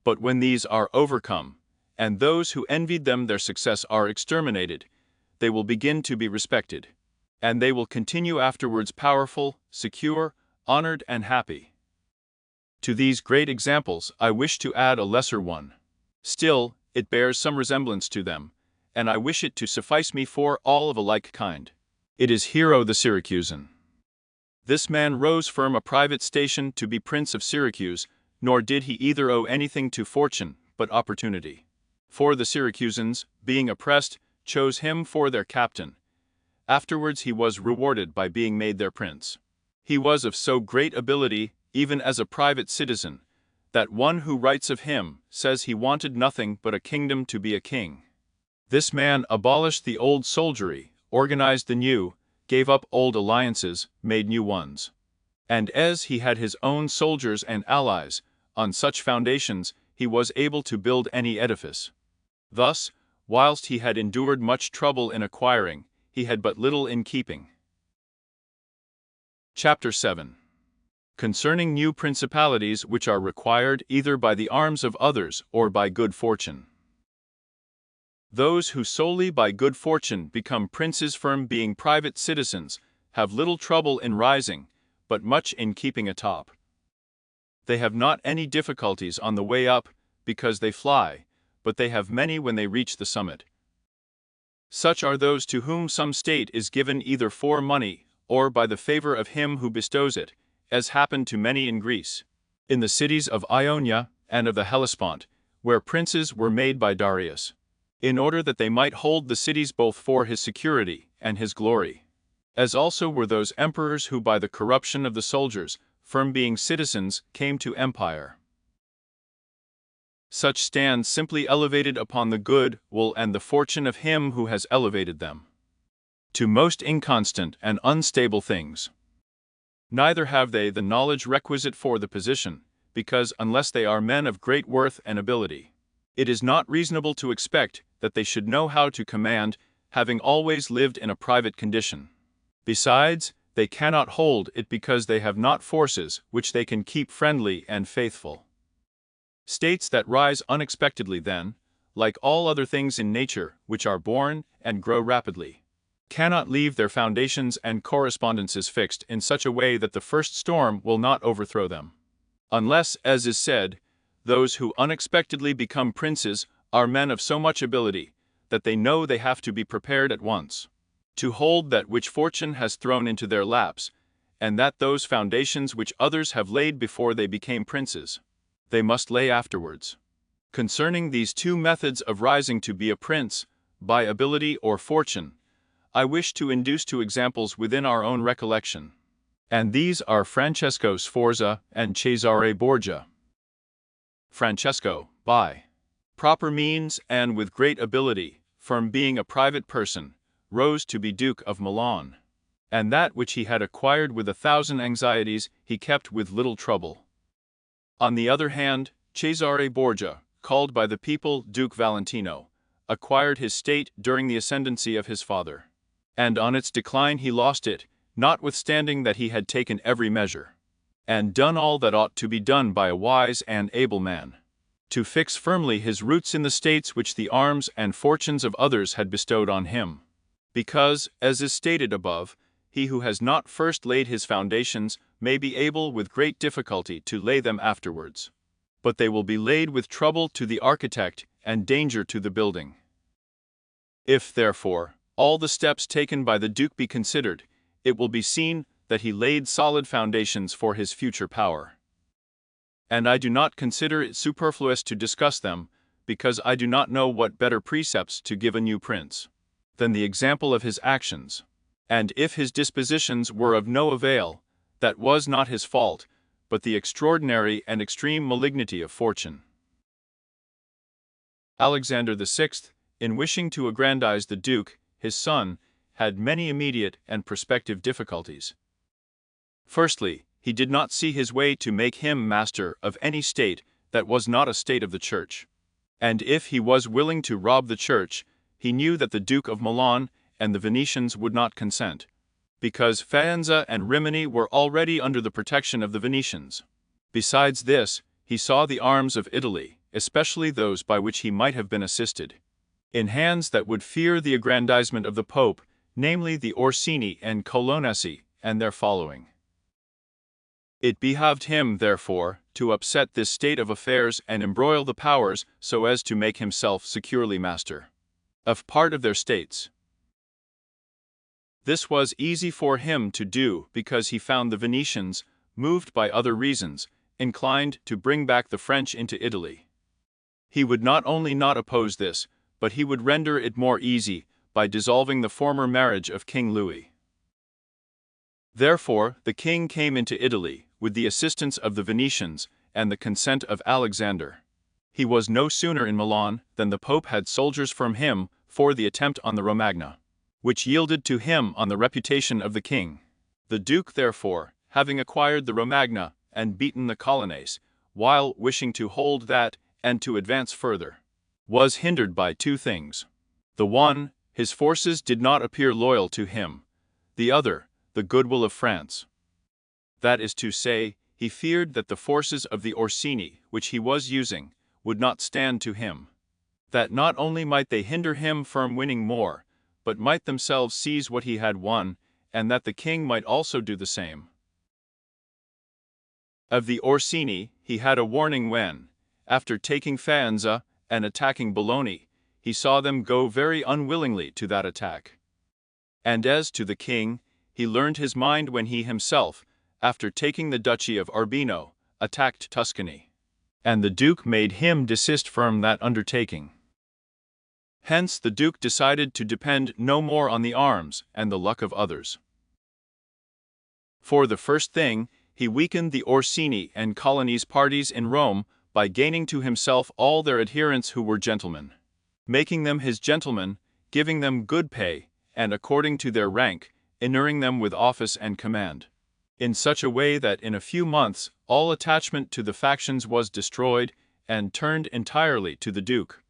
But when these are overcome, and those who envied them their success are exterminated, they will begin to be respected, and they will continue afterwards powerful, secure, honored, and happy. To these great examples I wish to add a lesser one. Still, it bears some resemblance to them, and I wish it to suffice me for all of a like kind. It is Hero the Syracusan. This man rose from a private station to be Prince of Syracuse, nor did he either owe anything to fortune, but opportunity. For the Syracusans, being oppressed, chose him for their captain. Afterwards he was rewarded by being made their prince. He was of so great ability, even as a private citizen, that one who writes of him says he wanted nothing but a kingdom to be a king. This man abolished the old soldiery, organized the new, gave up old alliances, made new ones. And as he had his own soldiers and allies, on such foundations he was able to build any edifice. Thus, whilst he had endured much trouble in acquiring, he had but little in keeping. Chapter 7. Concerning new principalities which are required either by the arms of others or by good fortune. Those who solely by good fortune become princes from being private citizens have little trouble in rising, but much in keeping atop. They have not any difficulties on the way up, because they fly, but they have many when they reach the summit. Such are those to whom some state is given either for money, or by the favor of him who bestows it, as happened to many in Greece, in the cities of Ionia and of the Hellespont, where princes were made by Darius, in order that they might hold the cities both for his security and his glory. As also were those emperors who by the corruption of the soldiers, from being citizens, came to empire. Such stand simply elevated upon the good will and the fortune of him who has elevated them to most inconstant and unstable things. Neither have they the knowledge requisite for the position, because unless they are men of great worth and ability, it is not reasonable to expect that they should know how to command, having always lived in a private condition. Besides, they cannot hold it because they have not forces which they can keep friendly and faithful. States that rise unexpectedly then, like all other things in nature which are born and grow rapidly, cannot leave their foundations and correspondences fixed in such a way that the first storm will not overthrow them. Unless, as is said, those who unexpectedly become princes are men of so much ability that they know they have to be prepared at once to hold that which fortune has thrown into their laps, and that those foundations which others have laid before they became princes, they must lay afterwards. Concerning these two methods of rising to be a prince, by ability or fortune, I wish to induce two examples within our own recollection, and these are Francesco Sforza and Cesare Borgia. Francesco, by proper means and with great ability, from being a private person, rose to be Duke of Milan, and that which he had acquired with 1,000 anxieties he kept with little trouble. On the other hand, Cesare Borgia, called by the people Duke Valentino, acquired his state during the ascendancy of his father, and on its decline he lost it, notwithstanding that he had taken every measure, and done all that ought to be done by a wise and able man, to fix firmly his roots in the states which the arms and fortunes of others had bestowed on him. Because, as is stated above, he who has not first laid his foundations may be able with great difficulty to lay them afterwards, but they will be laid with trouble to the architect and danger to the building. If, therefore, all the steps taken by the Duke be considered, it will be seen that he laid solid foundations for his future power. And I do not consider it superfluous to discuss them, because I do not know what better precepts to give a new prince than the example of his actions. And if his dispositions were of no avail, that was not his fault, but the extraordinary and extreme malignity of fortune. Alexander VI, in wishing to aggrandize the Duke, his son, had many immediate and prospective difficulties. Firstly, he did not see his way to make him master of any state that was not a state of the Church. And if he was willing to rob the Church, he knew that the Duke of Milan and the Venetians would not consent, because Faenza and Rimini were already under the protection of the Venetians. Besides this, he saw the arms of Italy, especially those by which he might have been assisted, in hands that would fear the aggrandizement of the Pope, namely the Orsini and Colonnesi and their following. It behoved him, therefore, to upset this state of affairs and embroil the powers so as to make himself securely master of part of their states. This was easy for him to do because he found the Venetians, moved by other reasons, inclined to bring back the French into Italy. He would not only not oppose this, but he would render it more easy by dissolving the former marriage of King Louis. Therefore, the king came into Italy, with the assistance of the Venetians and the consent of Alexander. He was no sooner in Milan than the Pope had soldiers from him for the attempt on the Romagna, which yielded to him on the reputation of the king. The Duke, therefore, having acquired the Romagna and beaten the Colonnese, while wishing to hold that and to advance further, was hindered by two things. The one, his forces did not appear loyal to him. The other, the goodwill of France. That is to say, he feared that the forces of the Orsini, which he was using, would not stand to him. that not only might they hinder him from winning more, but might themselves seize what he had won, and that the king might also do the same. Of the Orsini, he had a warning when, after taking Faenza and attacking Bologna, he saw them go very unwillingly to that attack. And as to the king, he learned his mind when he himself, after taking the duchy of Urbino, attacked Tuscany. And the duke made him desist from that undertaking. Hence the duke decided to depend no more on the arms and the luck of others. For the first thing, he weakened the Orsini and Colonnese parties in Rome by gaining to himself all their adherents who were gentlemen, making them his gentlemen, giving them good pay, and according to their rank, inuring them with office and command, in such a way that in a few months all attachment to the factions was destroyed and turned entirely to the duke.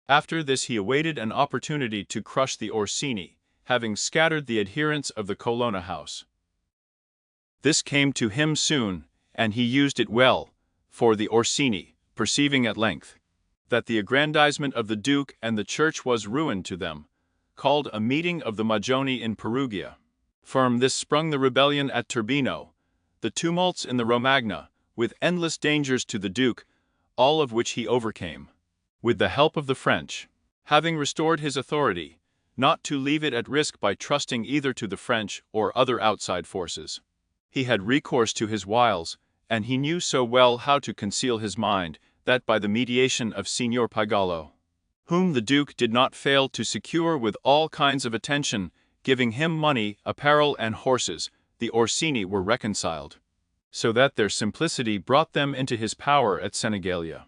After this he awaited an opportunity to crush the Orsini, having scattered the adherents of the Colonna house. This came to him soon, and he used it well, for the Orsini, perceiving at length that the aggrandizement of the duke and the church was ruin to them, called a meeting of the Magioni in Perugia. From this sprung the rebellion at Turbino, the tumults in the Romagna, with endless dangers to the duke, all of which he overcame, with the help of the French, having restored his authority, not to leave it at risk by trusting either to the French or other outside forces. He had recourse to his wiles, and he knew so well how to conceal his mind, that by the mediation of Signor Pagolo, whom the duke did not fail to secure with all kinds of attention, giving him money, apparel, and horses, the Orsini were reconciled, so that their simplicity brought them into his power at Senigallia.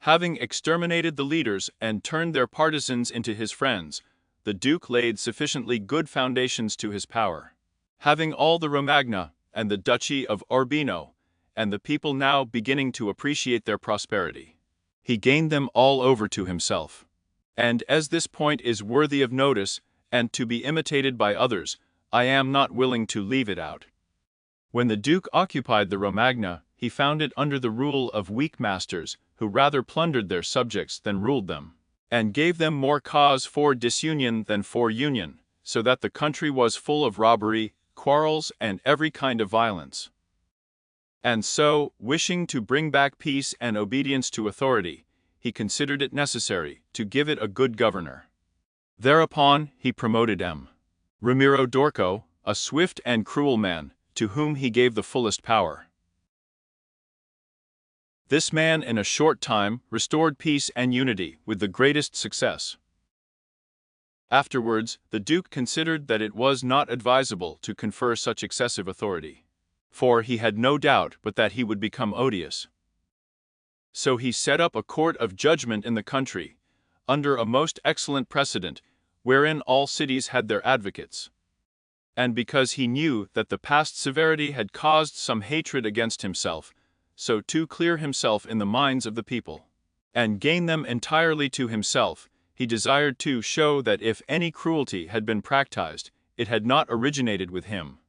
Having exterminated the leaders and turned their partisans into his friends, the duke laid sufficiently good foundations to his power. Having all the Romagna and the duchy of Urbino, and the people now beginning to appreciate their prosperity, he gained them all over to himself. And as this point is worthy of notice, and to be imitated by others, I am not willing to leave it out. When the duke occupied the Romagna, he found it under the rule of weak masters, who rather plundered their subjects than ruled them, and gave them more cause for disunion than for union, so that the country was full of robbery, quarrels, and every kind of violence. And so, wishing to bring back peace and obedience to authority, he considered it necessary to give it a good governor. Thereupon he promoted M. Ramiro d'Orco, a swift and cruel man, to whom he gave the fullest power. This man in a short time restored peace and unity with the greatest success. Afterwards, the duke considered that it was not advisable to confer such excessive authority, for he had no doubt but that he would become odious. So he set up a court of judgment in the country, under a most excellent precedent, wherein all cities had their advocates. And because he knew that the past severity had caused some hatred against himself, so to clear himself in the minds of the people, and gain them entirely to himself, he desired to show that if any cruelty had been practiced, it had not originated with him,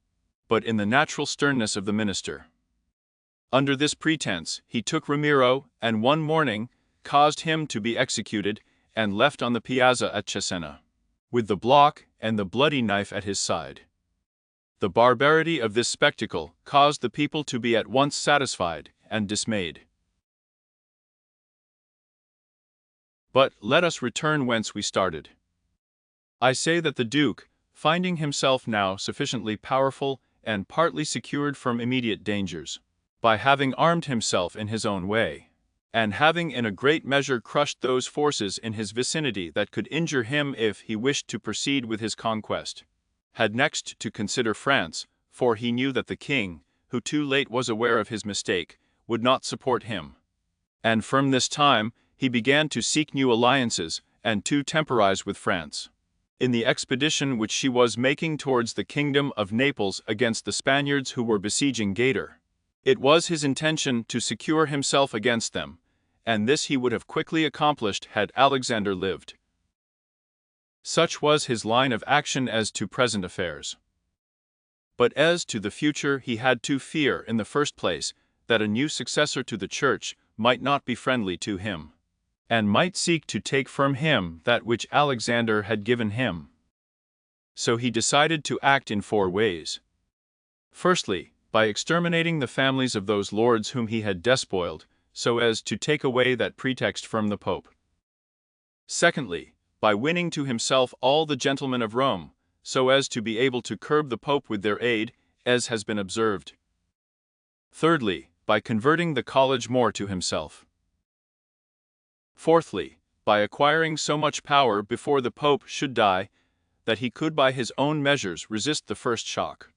but in the natural sternness of the minister. Under this pretense, he took Ramiro, and one morning caused him to be executed, and left on the piazza at Cesena, with the block and the bloody knife at his side. The barbarity of this spectacle caused the people to be at once satisfied and dismayed. But let us return whence we started. I say that the duke, finding himself now sufficiently powerful and partly secured from immediate dangers, by having armed himself in his own way, and having in a great measure crushed those forces in his vicinity that could injure him if he wished to proceed with his conquest, had next to consider France, for he knew that the king, who too late was aware of his mistake, would not support him. And from this time he began to seek new alliances and to temporize with France in the expedition which she was making towards the kingdom of Naples against the Spaniards who were besieging Gaeta. It was his intention to secure himself against them, and this he would have quickly accomplished had Alexander lived. Such was his line of action as to present affairs. But as to the future he had to fear in the first place that a new successor to the church might not be friendly to him, and might seek to take from him that which Alexander had given him. So he decided to act in 4 ways. Firstly, by exterminating the families of those lords whom he had despoiled, so as to take away that pretext from the Pope. Secondly, by winning to himself all the gentlemen of Rome, so as to be able to curb the Pope with their aid, as has been observed. Thirdly, by converting the college more to himself. Fourthly, by acquiring so much power before the Pope should die, that he could by his own measures resist the first shock.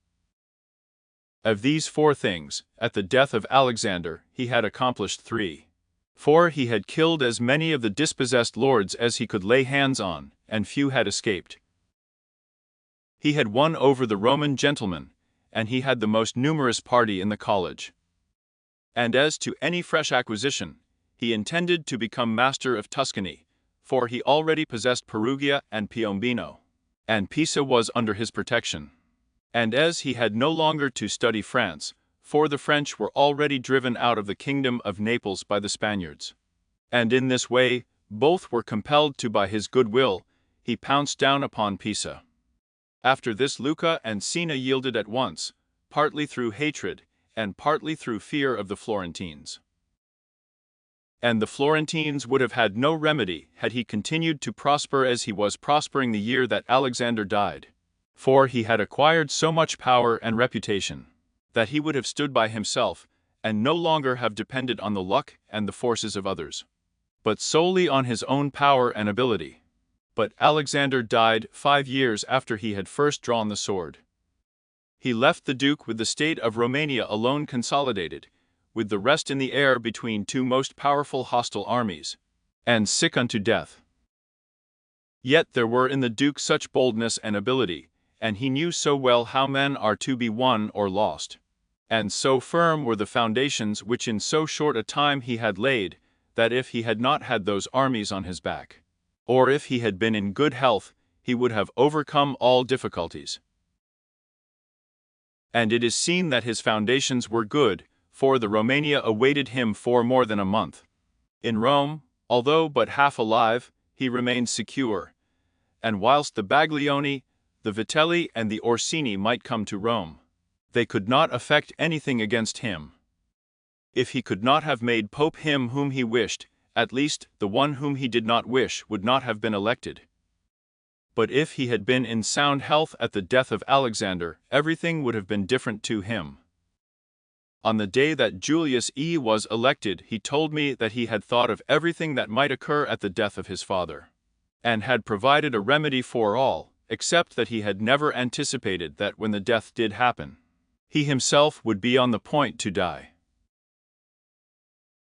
Of these 4 things, at the death of Alexander, he had accomplished 3. For he had killed as many of the dispossessed lords as he could lay hands on, and few had escaped. He had won over the Roman gentlemen, and he had the most numerous party in the college. And as to any fresh acquisition, he intended to become master of Tuscany, for he already possessed Perugia and Piombino, and Pisa was under his protection. And as he had no longer to study France, for the French were already driven out of the kingdom of Naples by the Spaniards. And in this way, both were compelled to by his good will, he pounced down upon Pisa. After this Lucca and Siena yielded at once, partly through hatred, and partly through fear of the Florentines. And the Florentines would have had no remedy had he continued to prosper as he was prospering the year that Alexander died. For he had acquired so much power and reputation, that he would have stood by himself, and no longer have depended on the luck and the forces of others, but solely on his own power and ability. But Alexander died 5 years after he had first drawn the sword. He left the Duke with the state of Romania alone consolidated, with the rest in the air between 2 most powerful hostile armies, and sick unto death. Yet there were in the Duke such boldness and ability, and he knew so well how men are to be won or lost, and so firm were the foundations which in so short a time he had laid, that if he had not had those armies on his back, or if he had been in good health, he would have overcome all difficulties. And it is seen that his foundations were good, for the Romania awaited him for more than a month. In Rome, although but half alive, he remained secure, and whilst the Baglioni, the Vitelli and the Orsini might come to Rome, they could not effect anything against him. If he could not have made Pope him whom he wished, at least the one whom he did not wish would not have been elected. But if he had been in sound health at the death of Alexander, everything would have been different to him. On the day that Julius E was elected, he told me that he had thought of everything that might occur at the death of his father, and had provided a remedy for all, except that he had never anticipated that when the death did happen, he himself would be on the point to die.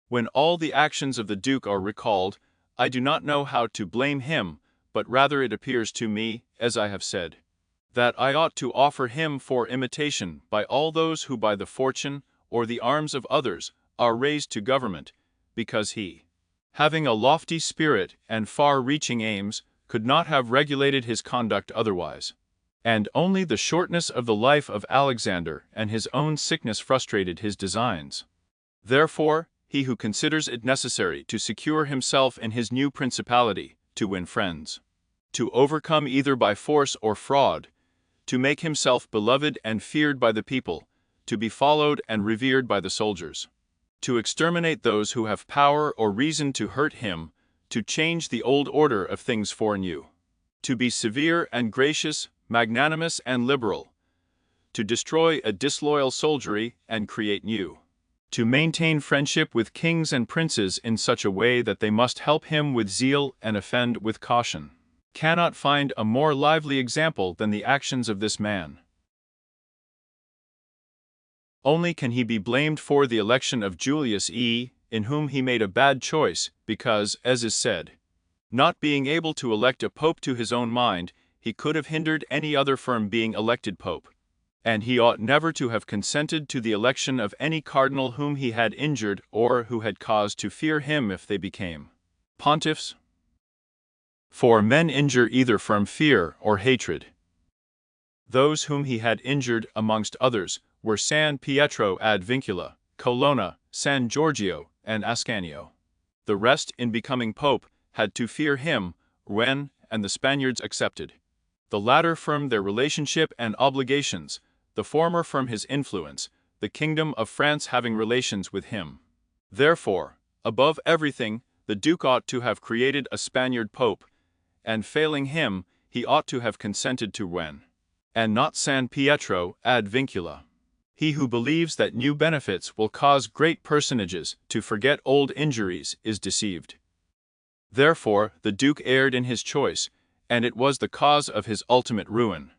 When all the actions of the Duke are recalled, I do not know how to blame him, but rather it appears to me, as I have said, that I ought to offer him for imitation by all those who by the fortune or the arms of others are raised to government, because he, having a lofty spirit and far-reaching aims, could not have regulated his conduct otherwise, and only the shortness of the life of Alexander and his own sickness frustrated his designs. Therefore, he who considers it necessary to secure himself in his new principality, to win friends, to overcome either by force or fraud, to make himself beloved and feared by the people, to be followed and revered by the soldiers, to exterminate those who have power or reason to hurt him, to change the old order of things for new, to be severe and gracious, magnanimous and liberal, to destroy a disloyal soldiery and create new, to maintain friendship with kings and princes in such a way that they must help him with zeal and offend with caution, cannot find a more lively example than the actions of this man. Only can he be blamed for the election of Julius E, in whom he made a bad choice, because, as is said, not being able to elect a pope to his own mind, he could have hindered any other from being elected pope, and he ought never to have consented to the election of any cardinal whom he had injured or who had cause to fear him if they became pontiffs. For men injure either from fear or hatred. Those whom he had injured, amongst others, were San Pietro ad Vincula, Colonna, San Giorgio, and Ascanio. The rest, in becoming pope, had to fear him, when, and the Spaniards accepted. The latter from their relationship and obligations, the former from his influence, the kingdom of France having relations with him. Therefore, above everything, the Duke ought to have created a Spaniard pope, and failing him, he ought to have consented to when, and not San Pietro ad vincula. He who believes that new benefits will cause great personages to forget old injuries is deceived. Therefore, the Duke erred in his choice, and it was the cause of his ultimate ruin.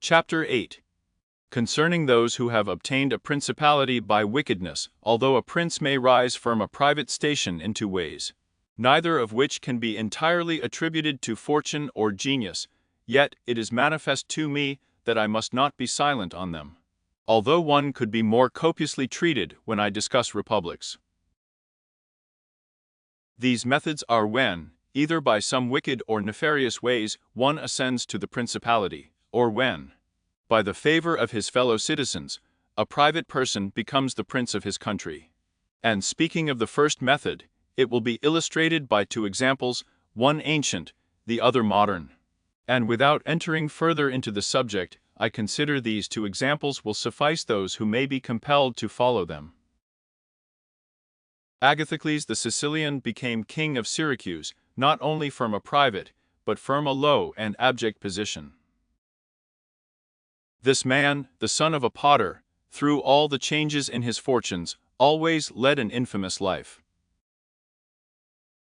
Chapter 8. Concerning those who have obtained a principality by wickedness, although a prince may rise from a private station in two ways, neither of which can be entirely attributed to fortune or genius, yet it is manifest to me that I must not be silent on them, although one could be more copiously treated when I discuss republics. These methods are when, either by some wicked or nefarious ways, one ascends to the principality, or when, by the favor of his fellow citizens, a private person becomes the prince of his country. And speaking of the first method, it will be illustrated by two examples, one ancient, the other modern. And without entering further into the subject, I consider these two examples will suffice those who may be compelled to follow them. Agathocles the Sicilian became king of Syracuse, not only from a private, but from a low and abject position. This man, the son of a potter, through all the changes in his fortunes, always led an infamous life.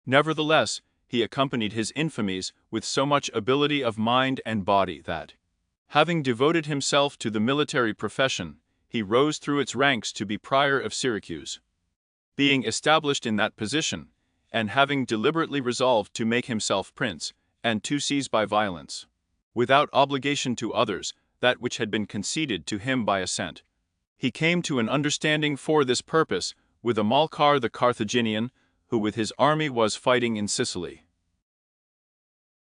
Nevertheless, he accompanied his infamies with so much ability of mind and body that, having devoted himself to the military profession, he rose through its ranks to be prior of Syracuse. Being established in that position, and having deliberately resolved to make himself prince, and to seize by violence, without obligation to others, that which had been conceded to him by assent, he came to an understanding for this purpose with Amilcar the Carthaginian, who with his army was fighting in Sicily.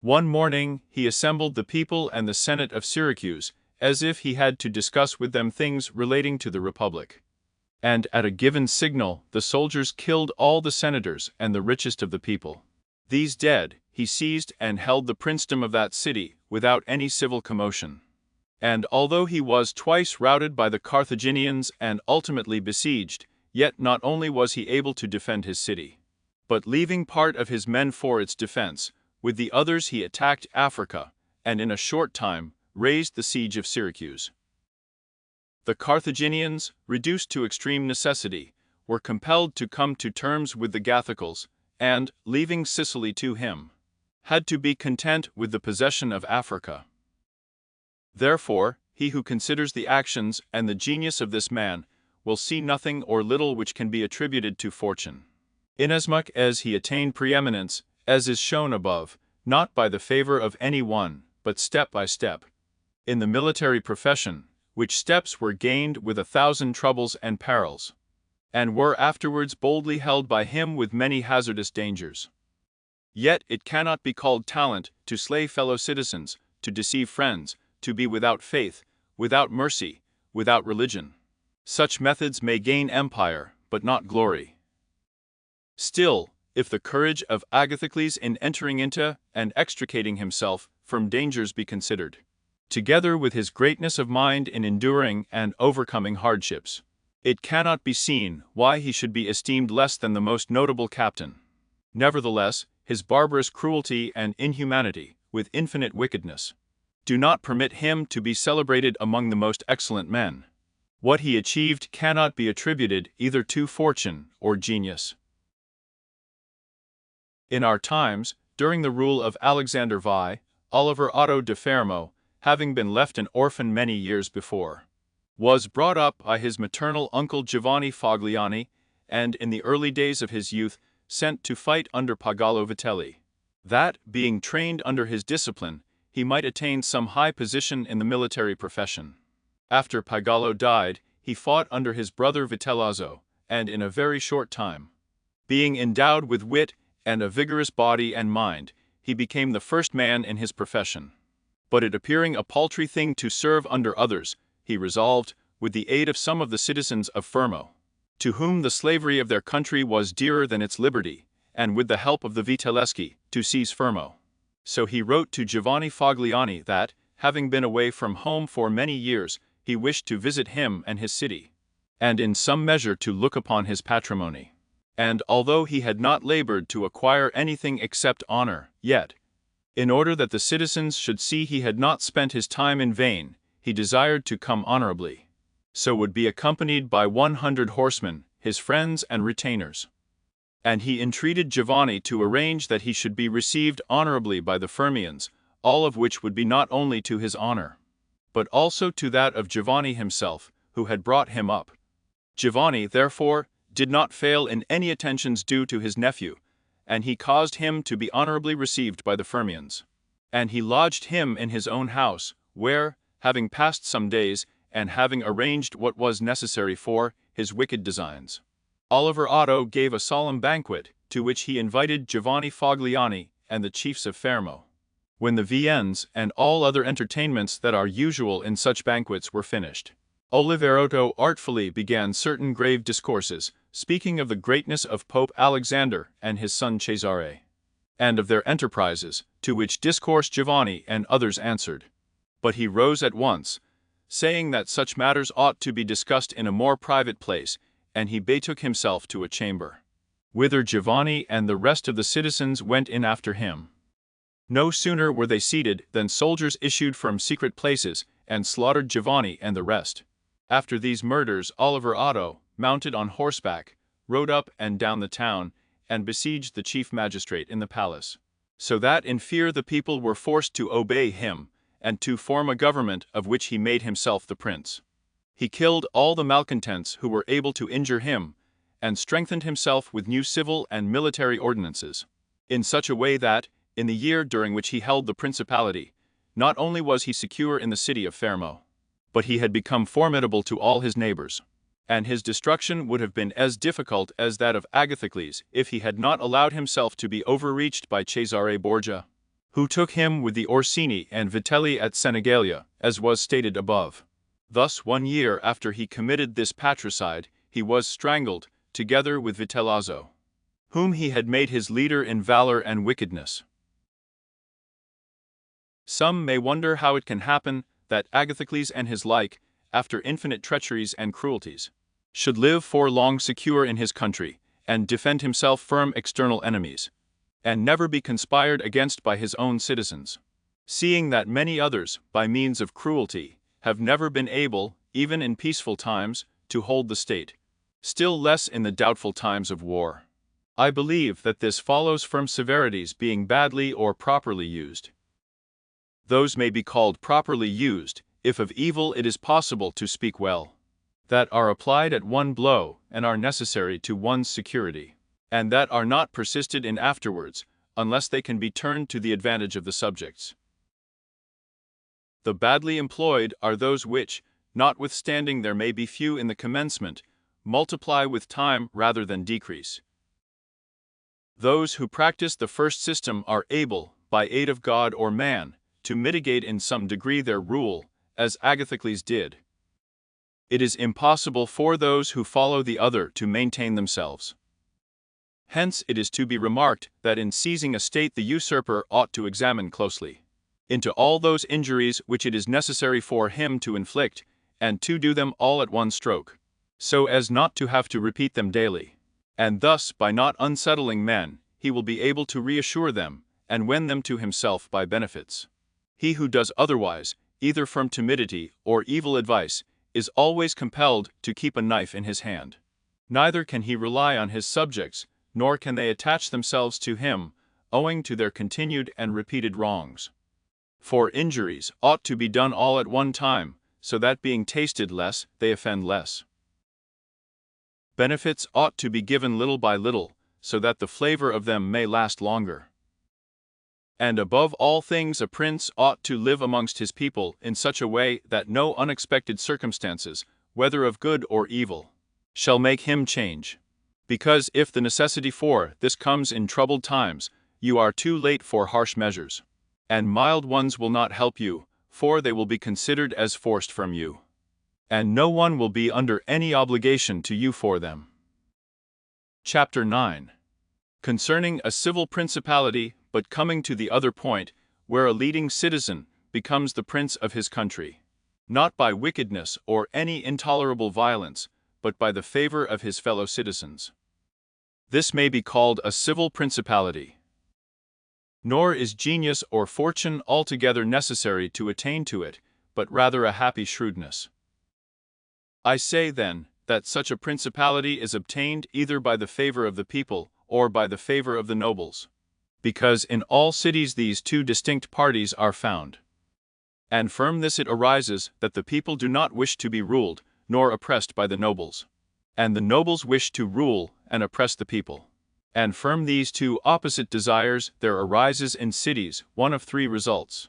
One morning he assembled the people and the Senate of Syracuse, as if he had to discuss with them things relating to the Republic. And at a given signal the soldiers killed all the senators and the richest of the people. These dead, he seized and held the princedom of that city without any civil commotion. And although he was twice routed by the Carthaginians and ultimately besieged, yet not only was he able to defend his city, but leaving part of his men for its defense, with the others he attacked Africa, and in a short time raised the siege of Syracuse. The Carthaginians, reduced to extreme necessity, were compelled to come to terms with the Gathicals, and, leaving Sicily to him, had to be content with the possession of Africa. Therefore, he who considers the actions and the genius of this man will see nothing or little which can be attributed to fortune, inasmuch as he attained preeminence, as is shown above, not by the favor of any one, but step by step, in the military profession, which steps were gained with 1,000 troubles and perils, and were afterwards boldly held by him with many hazardous dangers. Yet it cannot be called talent to slay fellow citizens, to deceive friends, to be without faith, without mercy, without religion. Such methods may gain empire, but not glory. Still, if the courage of Agathocles in entering into and extricating himself from dangers be considered, together with his greatness of mind in enduring and overcoming hardships, it cannot be seen why he should be esteemed less than the most notable captain. Nevertheless, his barbarous cruelty and inhumanity, with infinite wickedness, do not permit him to be celebrated among the most excellent men. What he achieved cannot be attributed either to fortune or genius. In our times, during the rule of Alexander VI, Oliver Otto de Fermo, having been left an orphan many years before, was brought up by his maternal uncle Giovanni Fogliani, and in the early days of his youth sent to fight under Pagallo Vitelli, that, being trained under his discipline, he might attain some high position in the military profession. After Pagallo died, he fought under his brother Vitellozzo, and in a very short time, being endowed with wit and a vigorous body and mind, he became the first man in his profession. But it appearing a paltry thing to serve under others, he resolved, with the aid of some of the citizens of Fermo, to whom the slavery of their country was dearer than its liberty, and with the help of the Vitelleschi, to seize Fermo. So he wrote to Giovanni Fogliani that, having been away from home for many years, he wished to visit him and his city, and in some measure to look upon his patrimony. And although he had not labored to acquire anything except honor, yet, in order that the citizens should see he had not spent his time in vain, he desired to come honorably. So would be accompanied by 100 horsemen, his friends and retainers. And he entreated Giovanni to arrange that he should be received honorably by the Fermians, all of which would be not only to his honor, but also to that of Giovanni himself, who had brought him up. Giovanni, therefore, did not fail in any attentions due to his nephew, and he caused him to be honorably received by the Fermians. And he lodged him in his own house, where, having passed some days, and having arranged what was necessary for his wicked designs, Oliver Otto gave a solemn banquet, to which he invited Giovanni Fogliani and the chiefs of Fermo. When the viands and all other entertainments that are usual in such banquets were finished, Oliverotto artfully began certain grave discourses, speaking of the greatness of Pope Alexander and his son Cesare, and of their enterprises, to which discourse Giovanni and others answered. But he rose at once, saying that such matters ought to be discussed in a more private place, and he betook himself to a chamber, whither Giovanni and the rest of the citizens went in after him. No sooner were they seated than soldiers issued from secret places and slaughtered Giovanni and the rest. After these murders, Oliver Otto, mounted on horseback, rode up and down the town, and besieged the chief magistrate in the palace, so that in fear the people were forced to obey him, and to form a government of which he made himself the prince. He killed all the malcontents who were able to injure him, and strengthened himself with new civil and military ordinances, in such a way that, in the year during which he held the principality, not only was he secure in the city of Fermo, but he had become formidable to all his neighbors, and his destruction would have been as difficult as that of Agathocles if he had not allowed himself to be overreached by Cesare Borgia, who took him with the Orsini and Vitelli at Senigallia, as was stated above. Thus 1 year after he committed this patricide, he was strangled, together with Vitellazzo, whom he had made his leader in valor and wickedness. Some may wonder how it can happen that Agathocles and his like, after infinite treacheries and cruelties, should live for long secure in his country, and defend himself from external enemies, and never be conspired against by his own citizens, seeing that many others, by means of cruelty, have never been able, even in peaceful times, to hold the state, still less in the doubtful times of war. I believe that this follows from severities being badly or properly used. Those may be called properly used, if of evil it is possible to speak well, that are applied at one blow and are necessary to one's security, and that are not persisted in afterwards, unless they can be turned to the advantage of the subjects. The badly employed are those which, notwithstanding there may be few in the commencement, multiply with time rather than decrease. Those who practice the first system are able, by aid of God or man, to mitigate in some degree their rule, as Agathocles did. It is impossible for those who follow the other to maintain themselves. Hence it is to be remarked that in seizing a state the usurper ought to examine closely into all those injuries which it is necessary for him to inflict, and to do them all at one stroke, so as not to have to repeat them daily. And thus, by not unsettling men, he will be able to reassure them, and win them to himself by benefits. He who does otherwise, either from timidity or evil advice, is always compelled to keep a knife in his hand. Neither can he rely on his subjects, nor can they attach themselves to him, owing to their continued and repeated wrongs. For injuries ought to be done all at one time, so that being tasted less, they offend less. Benefits ought to be given little by little, so that the flavor of them may last longer. And above all things a prince ought to live amongst his people in such a way that no unexpected circumstances, whether of good or evil, shall make him change. Because if the necessity for this comes in troubled times, you are too late for harsh measures, and mild ones will not help you, for they will be considered as forced from you, and no one will be under any obligation to you for them. Chapter 9. Concerning a civil principality, but coming to the other point, where a leading citizen becomes the prince of his country, not by wickedness or any intolerable violence, but by the favor of his fellow citizens. This may be called a civil principality. Nor is genius or fortune altogether necessary to attain to it, but rather a happy shrewdness. I say, then, that such a principality is obtained either by the favor of the people or by the favor of the nobles, because in all cities these two distinct parties are found. And from this it arises that the people do not wish to be ruled nor oppressed by the nobles, and the nobles wish to rule and oppress the people. And from these two opposite desires there arises in cities one of three results: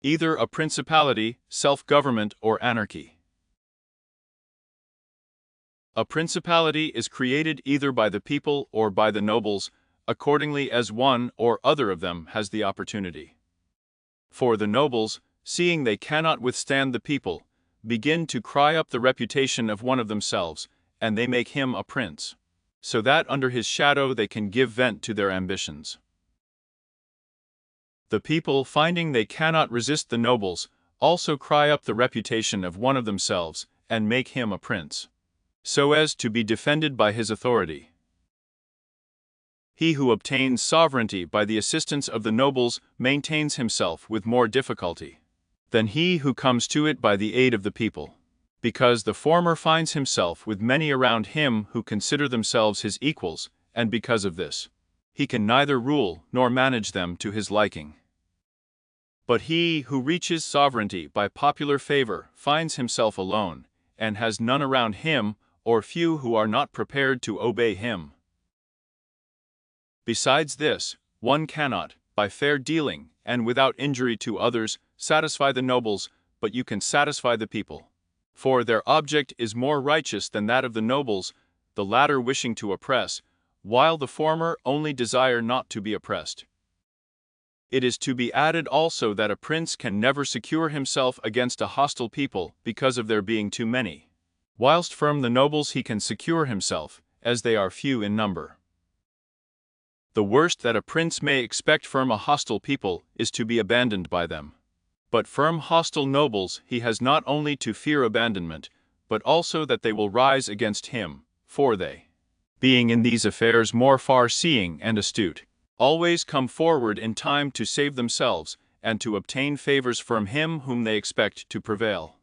either a principality, self-government, or anarchy. A principality is created either by the people or by the nobles, accordingly as one or other of them has the opportunity. For the nobles, seeing they cannot withstand the people, begin to cry up the reputation of one of themselves, and they make him a prince, so that under his shadow they can give vent to their ambitions. The people, finding they cannot resist the nobles, also cry up the reputation of one of themselves, and make him a prince, so as to be defended by his authority. He who obtains sovereignty by the assistance of the nobles maintains himself with more difficulty than he who comes to it by the aid of the people, because the former finds himself with many around him who consider themselves his equals, and because of this, he can neither rule nor manage them to his liking. But he who reaches sovereignty by popular favor finds himself alone, and has none around him, or few who are not prepared to obey him. Besides this, one cannot, by fair dealing, and without injury to others, satisfy the nobles, but you can satisfy the people. For their object is more righteous than that of the nobles, the latter wishing to oppress, while the former only desire not to be oppressed. It is to be added also that a prince can never secure himself against a hostile people because of there being too many, whilst from the nobles he can secure himself, as they are few in number. The worst that a prince may expect from a hostile people is to be abandoned by them. But from hostile nobles he has not only to fear abandonment, but also that they will rise against him, for they, being in these affairs more far-seeing and astute, always come forward in time to save themselves, and to obtain favors from him whom they expect to prevail.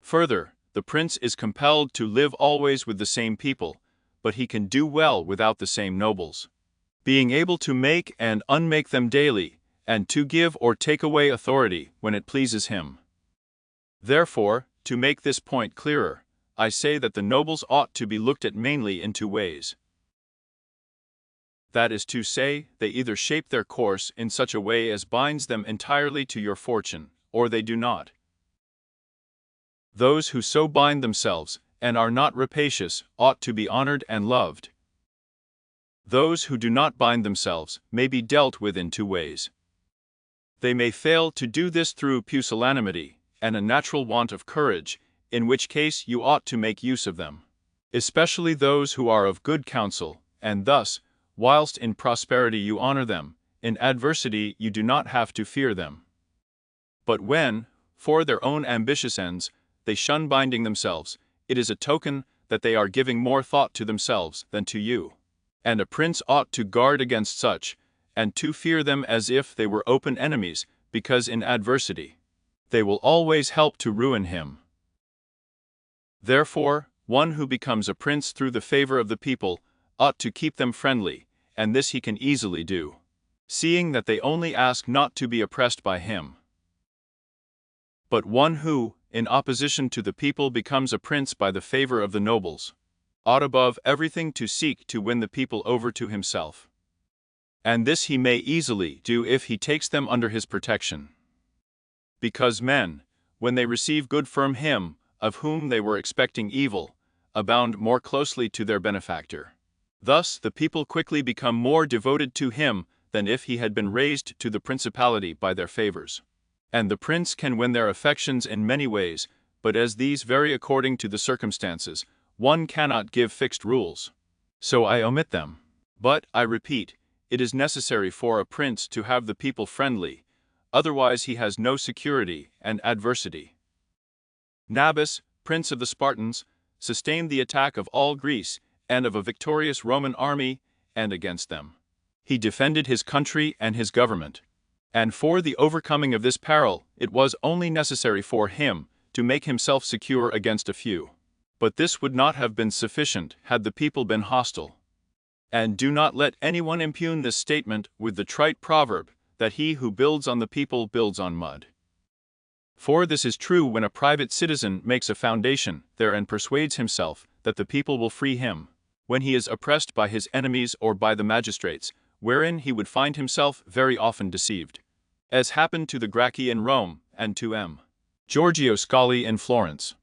Further, the prince is compelled to live always with the same people, but he can do well without the same nobles, being able to make and unmake them daily, and to give or take away authority when it pleases him. Therefore, to make this point clearer, I say that the nobles ought to be looked at mainly in two ways. That is to say, they either shape their course in such a way as binds them entirely to your fortune, or they do not. Those who so bind themselves, and are not rapacious, ought to be honored and loved. Those who do not bind themselves may be dealt with in two ways. They may fail to do this through pusillanimity, and a natural want of courage, in which case you ought to make use of them, especially those who are of good counsel, and thus, whilst in prosperity you honor them, in adversity you do not have to fear them. But when, for their own ambitious ends, they shun binding themselves, it is a token that they are giving more thought to themselves than to you. And a prince ought to guard against such, and to fear them as if they were open enemies, because in adversity they will always help to ruin him. Therefore, one who becomes a prince through the favor of the people ought to keep them friendly, and this he can easily do, seeing that they only ask not to be oppressed by him. But one who, in opposition to the people, becomes a prince by the favor of the nobles, ought above everything to seek to win the people over to himself. And this he may easily do if he takes them under his protection. Because men, when they receive good from him, of whom they were expecting evil, abound more closely to their benefactor. Thus the people quickly become more devoted to him than if he had been raised to the principality by their favors. And the prince can win their affections in many ways, but as these vary according to the circumstances, one cannot give fixed rules. so I omit them. But, I repeat, it is necessary for a prince to have the people friendly, otherwise he has no security and adversity. Nabis, prince of the Spartans, sustained the attack of all Greece and of a victorious Roman army, and against them he defended his country and his government. And for the overcoming of this peril it was only necessary for him to make himself secure against a few. But this would not have been sufficient had the people been hostile. And do not let anyone impugn this statement with the trite proverb that he who builds on the people builds on mud. For this is true when a private citizen makes a foundation there and persuades himself that the people will free him, when he is oppressed by his enemies or by the magistrates, wherein he would find himself very often deceived, as happened to the Gracchi in Rome and to M. Giorgio Scali in Florence.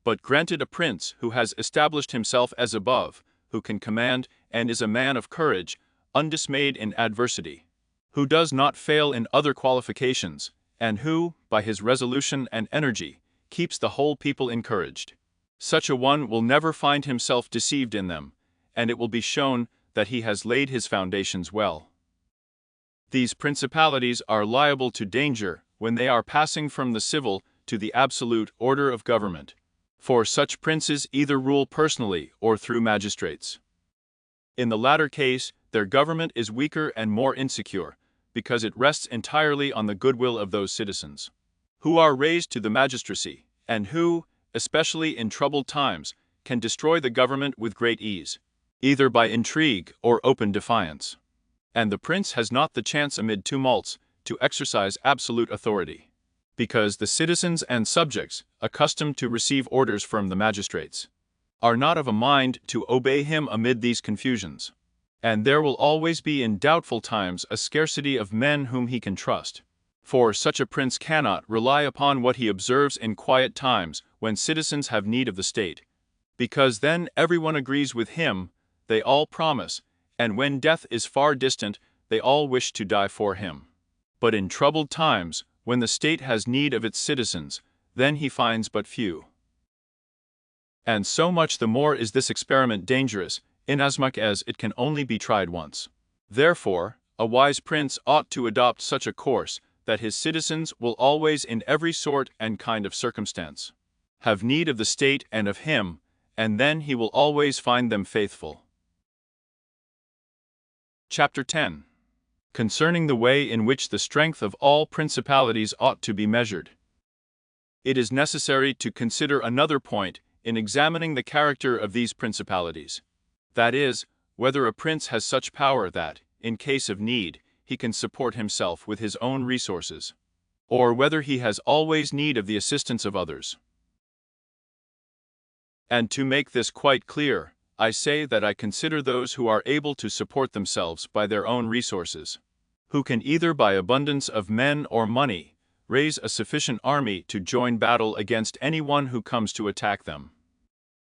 But granted a prince who has established himself as above, who can command and is a man of courage, undismayed in adversity, who does not fail in other qualifications, and who, by his resolution and energy, keeps the whole people encouraged. Such a one will never find himself deceived in them, and it will be shown that he has laid his foundations well. These principalities are liable to danger when they are passing from the civil to the absolute order of government, for such princes either rule personally or through magistrates. In the latter case, their government is weaker and more insecure, because it rests entirely on the goodwill of those citizens who are raised to the magistracy, and who, especially in troubled times, can destroy the government with great ease, either by intrigue or open defiance. And the prince has not the chance amid tumults to exercise absolute authority, because the citizens and subjects, accustomed to receive orders from the magistrates, are not of a mind to obey him amid these confusions. And there will always be in doubtful times a scarcity of men whom he can trust. For such a prince cannot rely upon what he observes in quiet times when citizens have need of the state, because then everyone agrees with him, they all promise, and when death is far distant, they all wish to die for him. But in troubled times, when the state has need of its citizens, then he finds but few. And so much the more is this experiment dangerous, inasmuch as it can only be tried once. Therefore, a wise prince ought to adopt such a course that his citizens will always in every sort and kind of circumstance have need of the state and of him, and then he will always find them faithful. Chapter 10. Concerning the way in which the strength of all principalities ought to be measured. It is necessary to consider another point in examining the character of these principalities. That is, whether a prince has such power that, in case of need, he can support himself with his own resources, or whether he has always need of the assistance of others. And to make this quite clear, I say that I consider those who are able to support themselves by their own resources, who can either by abundance of men or money raise a sufficient army to join battle against anyone who comes to attack them.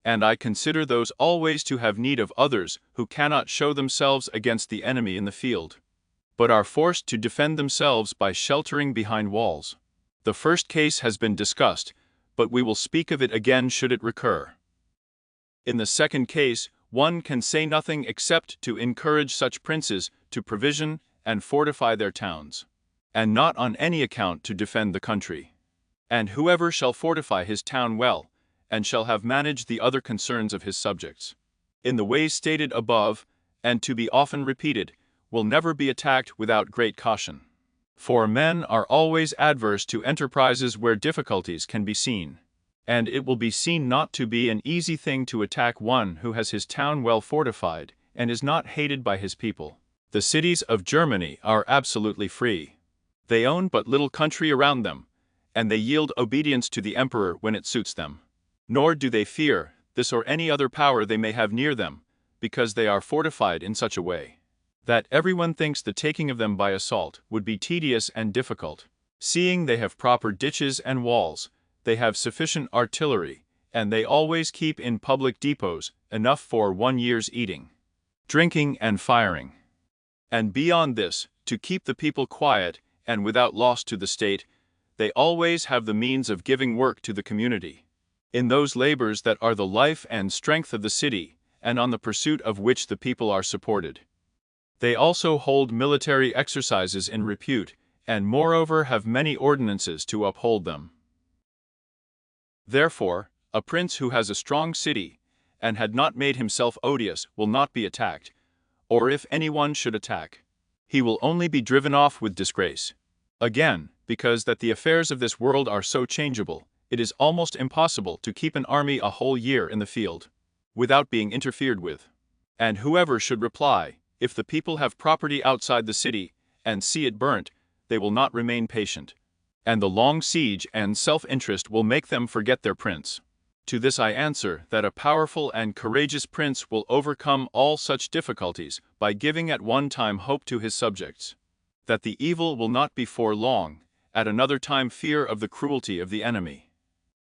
And I consider those always to have need of others who cannot show themselves against the enemy in the field, but are forced to defend themselves by sheltering behind walls. The first case has been discussed, but we will speak of it again should it recur. In the second case, one can say nothing except to encourage such princes to provision and fortify their towns, and not on any account to defend the country. And whoever shall fortify his town well, and shall have managed the other concerns of his subjects, in the ways stated above, and to be often repeated, will never be attacked without great caution. For men are always adverse to enterprises where difficulties can be seen, and it will be seen not to be an easy thing to attack one who has his town well fortified and is not hated by his people. The cities of Germany are absolutely free. They own but little country around them, and they yield obedience to the emperor when it suits them. Nor do they fear this or any other power they may have near them, because they are fortified in such a way that everyone thinks the taking of them by assault would be tedious and difficult. Seeing they have proper ditches and walls, they have sufficient artillery, and they always keep in public depots enough for 1 year's eating, drinking, and firing. And beyond this, to keep the people quiet and without loss to the state, they always have the means of giving work to the community in those labors that are the life and strength of the city, and on the pursuit of which the people are supported. They also hold military exercises in repute, and moreover have many ordinances to uphold them. Therefore, a prince who has a strong city, and had not made himself odious, will not be attacked, or if anyone should attack, he will only be driven off with disgrace. Again, because that the affairs of this world are so changeable, it is almost impossible to keep an army a whole year in the field, without being interfered with. And whoever should reply, if the people have property outside the city, and see it burnt, they will not remain patient, and the long siege and self-interest will make them forget their prince. To this I answer that a powerful and courageous prince will overcome all such difficulties by giving at one time hope to his subjects, that the evil will not be for long, at another time fear of the cruelty of the enemy,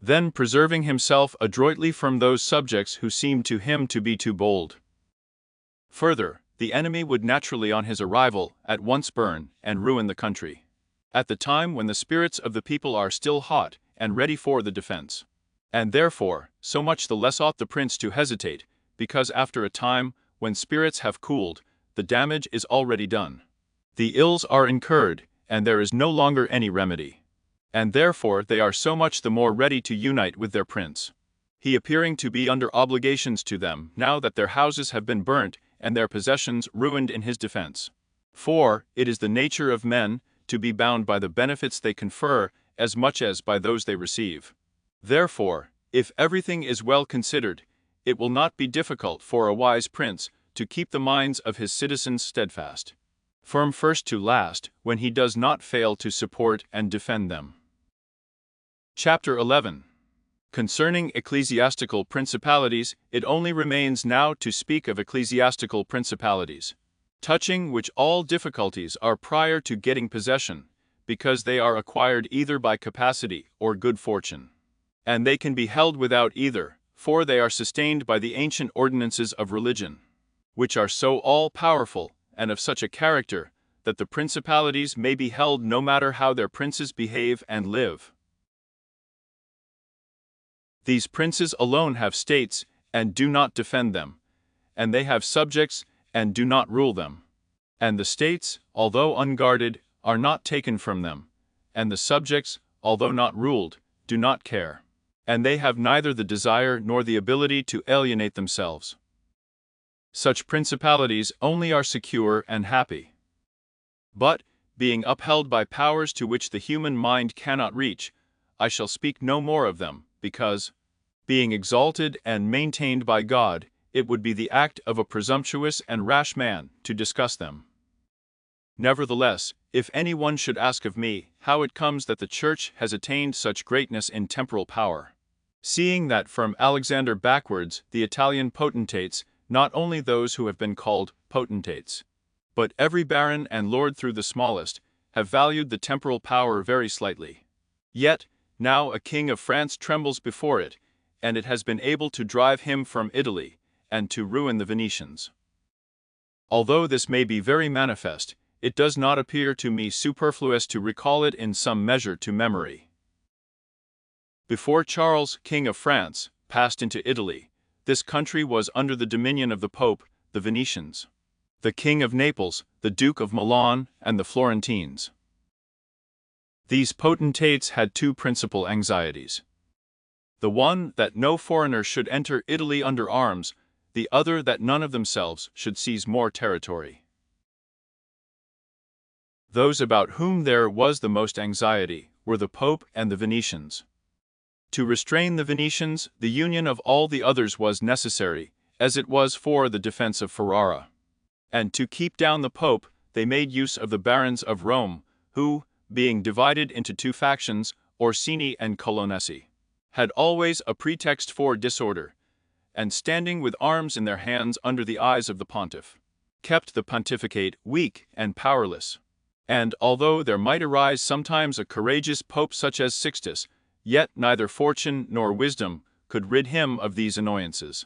then preserving himself adroitly from those subjects who seem to him to be too bold. Further, the enemy would naturally on his arrival at once burn and ruin the country, at the time when the spirits of the people are still hot and ready for the defense. And therefore, so much the less ought the prince to hesitate, because after a time, when spirits have cooled, the damage is already done. The ills are incurred, and there is no longer any remedy. And therefore they are so much the more ready to unite with their prince, he appearing to be under obligations to them now that their houses have been burnt and their possessions ruined in his defense. For it is the nature of men to be bound by the benefits they confer as much as by those they receive. Therefore, if everything is well considered, it will not be difficult for a wise prince to keep the minds of his citizens steadfast, firm first to last, when he does not fail to support and defend them. Chapter 11. Concerning ecclesiastical principalities, it only remains now to speak of ecclesiastical principalities, touching which all difficulties are prior to getting possession, because they are acquired either by capacity or good fortune. And they can be held without either, for they are sustained by the ancient ordinances of religion, which are so all-powerful and of such a character that the principalities may be held no matter how their princes behave and live. These princes alone have states and do not defend them, and they have subjects and do not rule them. And the states, although unguarded, are not taken from them, and the subjects, although not ruled, do not care. And they have neither the desire nor the ability to alienate themselves. Such principalities only are secure and happy. But, being upheld by powers to which the human mind cannot reach, I shall speak no more of them, because, being exalted and maintained by God, it would be the act of a presumptuous and rash man to discuss them. Nevertheless, if any one should ask of me how it comes that the Church has attained such greatness in temporal power, seeing that from Alexander backwards the Italian potentates, not only those who have been called potentates, but every baron and lord through the smallest, have valued the temporal power very slightly. Yet, now a king of France trembles before it, and it has been able to drive him from Italy, and to ruin the Venetians. Although this may be very manifest, it does not appear to me superfluous to recall it in some measure to memory. Before Charles, King of France, passed into Italy, this country was under the dominion of the Pope, the Venetians, the King of Naples, the Duke of Milan, and the Florentines. These potentates had two principal anxieties. The one, that no foreigner should enter Italy under arms, the other, that none of themselves should seize more territory. Those about whom there was the most anxiety were the Pope and the Venetians. To restrain the Venetians, the union of all the others was necessary, as it was for the defense of Ferrara. And to keep down the Pope, they made use of the barons of Rome, who, being divided into two factions, Orsini and Colonnesi, had always a pretext for disorder, and standing with arms in their hands under the eyes of the pontiff, kept the pontificate weak and powerless. And although there might arise sometimes a courageous pope such as Sixtus, yet neither fortune nor wisdom could rid him of these annoyances.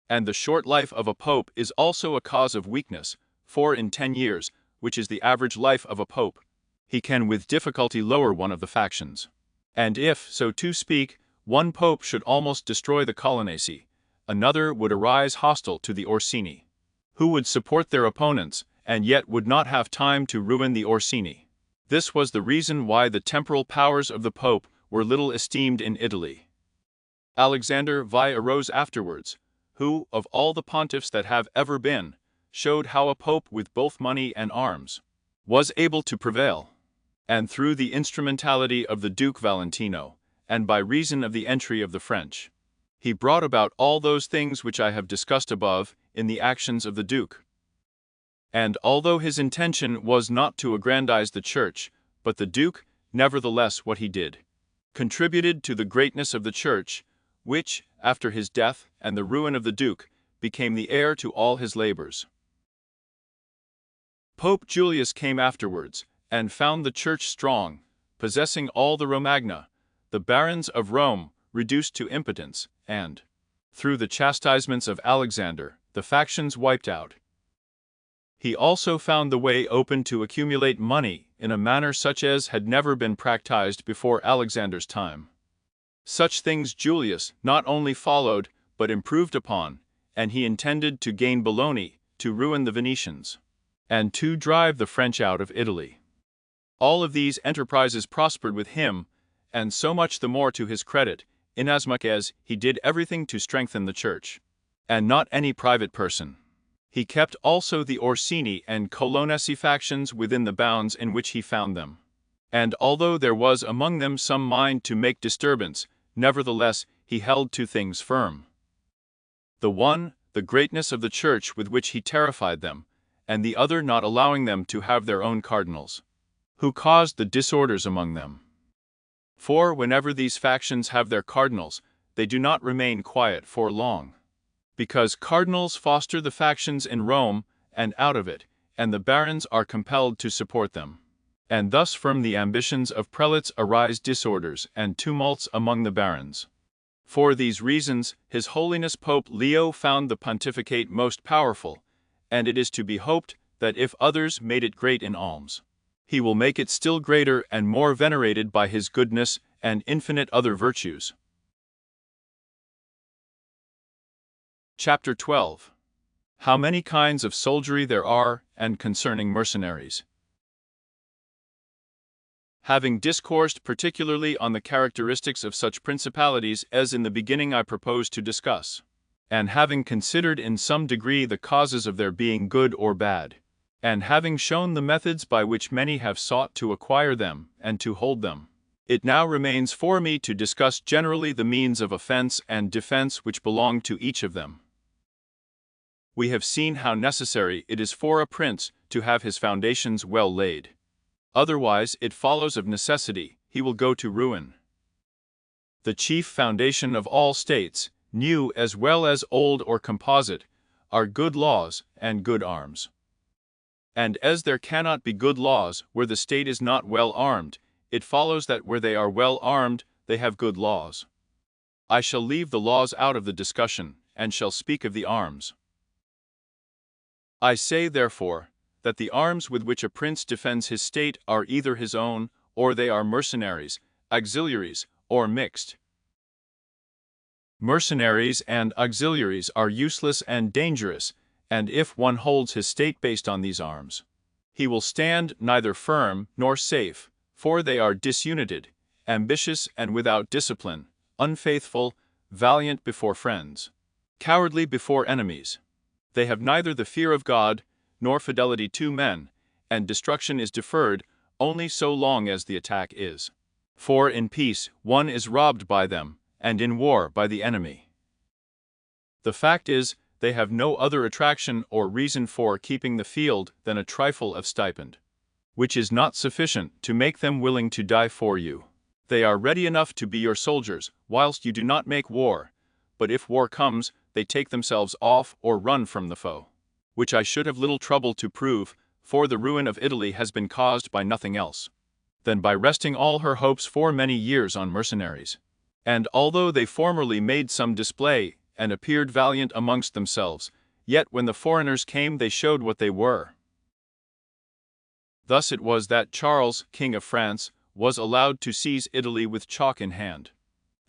And the short life of a pope is also a cause of weakness, for in 10 years, which is the average life of a pope, he can with difficulty lower one of the factions. And if, so to speak, one pope should almost destroy the Colonnesi, another would arise hostile to the Orsini, who would support their opponents, and yet would not have time to ruin the Orsini. This was the reason why the temporal powers of the Pope were little esteemed in Italy. Alexander VI arose afterwards, who, of all the pontiffs that have ever been, showed how a pope with both money and arms was able to prevail. And through the instrumentality of the Duke Valentino, and by reason of the entry of the French, he brought about all those things which I have discussed above in the actions of the Duke. And although his intention was not to aggrandize the Church, but the Duke, nevertheless what he did contributed to the greatness of the Church, which, after his death and the ruin of the Duke, became the heir to all his labors. Pope Julius came afterwards, and found the Church strong, possessing all the Romagna, the barons of Rome reduced to impotence, and, through the chastisements of Alexander, the factions wiped out. He also found the way open to accumulate money in a manner such as had never been practiced before Alexander's time. Such things Julius not only followed, but improved upon, and he intended to gain Bologna, to ruin the Venetians, and to drive the French out of Italy. All of these enterprises prospered with him, and so much the more to his credit, inasmuch as he did everything to strengthen the Church, and not any private person. He kept also the Orsini and Colonnesi factions within the bounds in which he found them. And although there was among them some mind to make disturbance, nevertheless he held two things firm. The one, the greatness of the Church with which he terrified them, and the other not allowing them to have their own cardinals, who caused the disorders among them. For whenever these factions have their cardinals, they do not remain quiet for long, because cardinals foster the factions in Rome and out of it, and the barons are compelled to support them. And thus from the ambitions of prelates arise disorders and tumults among the barons. For these reasons, His Holiness Pope Leo found the pontificate most powerful, and it is to be hoped that if others made it great in alms, he will make it still greater and more venerated by his goodness and infinite other virtues. Chapter 12. How many kinds of soldiery there are, and concerning mercenaries. Having discoursed particularly on the characteristics of such principalities as in the beginning I propose to discuss, and having considered in some degree the causes of their being good or bad, and having shown the methods by which many have sought to acquire them and to hold them, it now remains for me to discuss generally the means of offense and defense which belong to each of them. We have seen how necessary it is for a prince to have his foundations well laid. Otherwise, it follows of necessity, he will go to ruin. The chief foundation of all states, new as well as old or composite, are good laws and good arms. And as there cannot be good laws where the state is not well armed, it follows that where they are well armed, they have good laws. I shall leave the laws out of the discussion, and shall speak of the arms. I say, therefore, that the arms with which a prince defends his state are either his own, or they are mercenaries, auxiliaries, or mixed. Mercenaries and auxiliaries are useless and dangerous, and if one holds his state based on these arms, he will stand neither firm nor safe, for they are disunited, ambitious and without discipline, unfaithful, valiant before friends, cowardly before enemies. They have neither the fear of God nor fidelity to men, and destruction is deferred only so long as the attack is. For in peace one is robbed by them, and in war by the enemy. The fact is, they have no other attraction or reason for keeping the field than a trifle of stipend, which is not sufficient to make them willing to die for you. They are ready enough to be your soldiers, whilst you do not make war, but if war comes, they take themselves off or run from the foe, which I should have little trouble to prove, for the ruin of Italy has been caused by nothing else than by resting all her hopes for many years on mercenaries. And although they formerly made some display, and appeared valiant amongst themselves, yet when the foreigners came they showed what they were. Thus it was that Charles, King of France, was allowed to seize Italy with chalk in hand,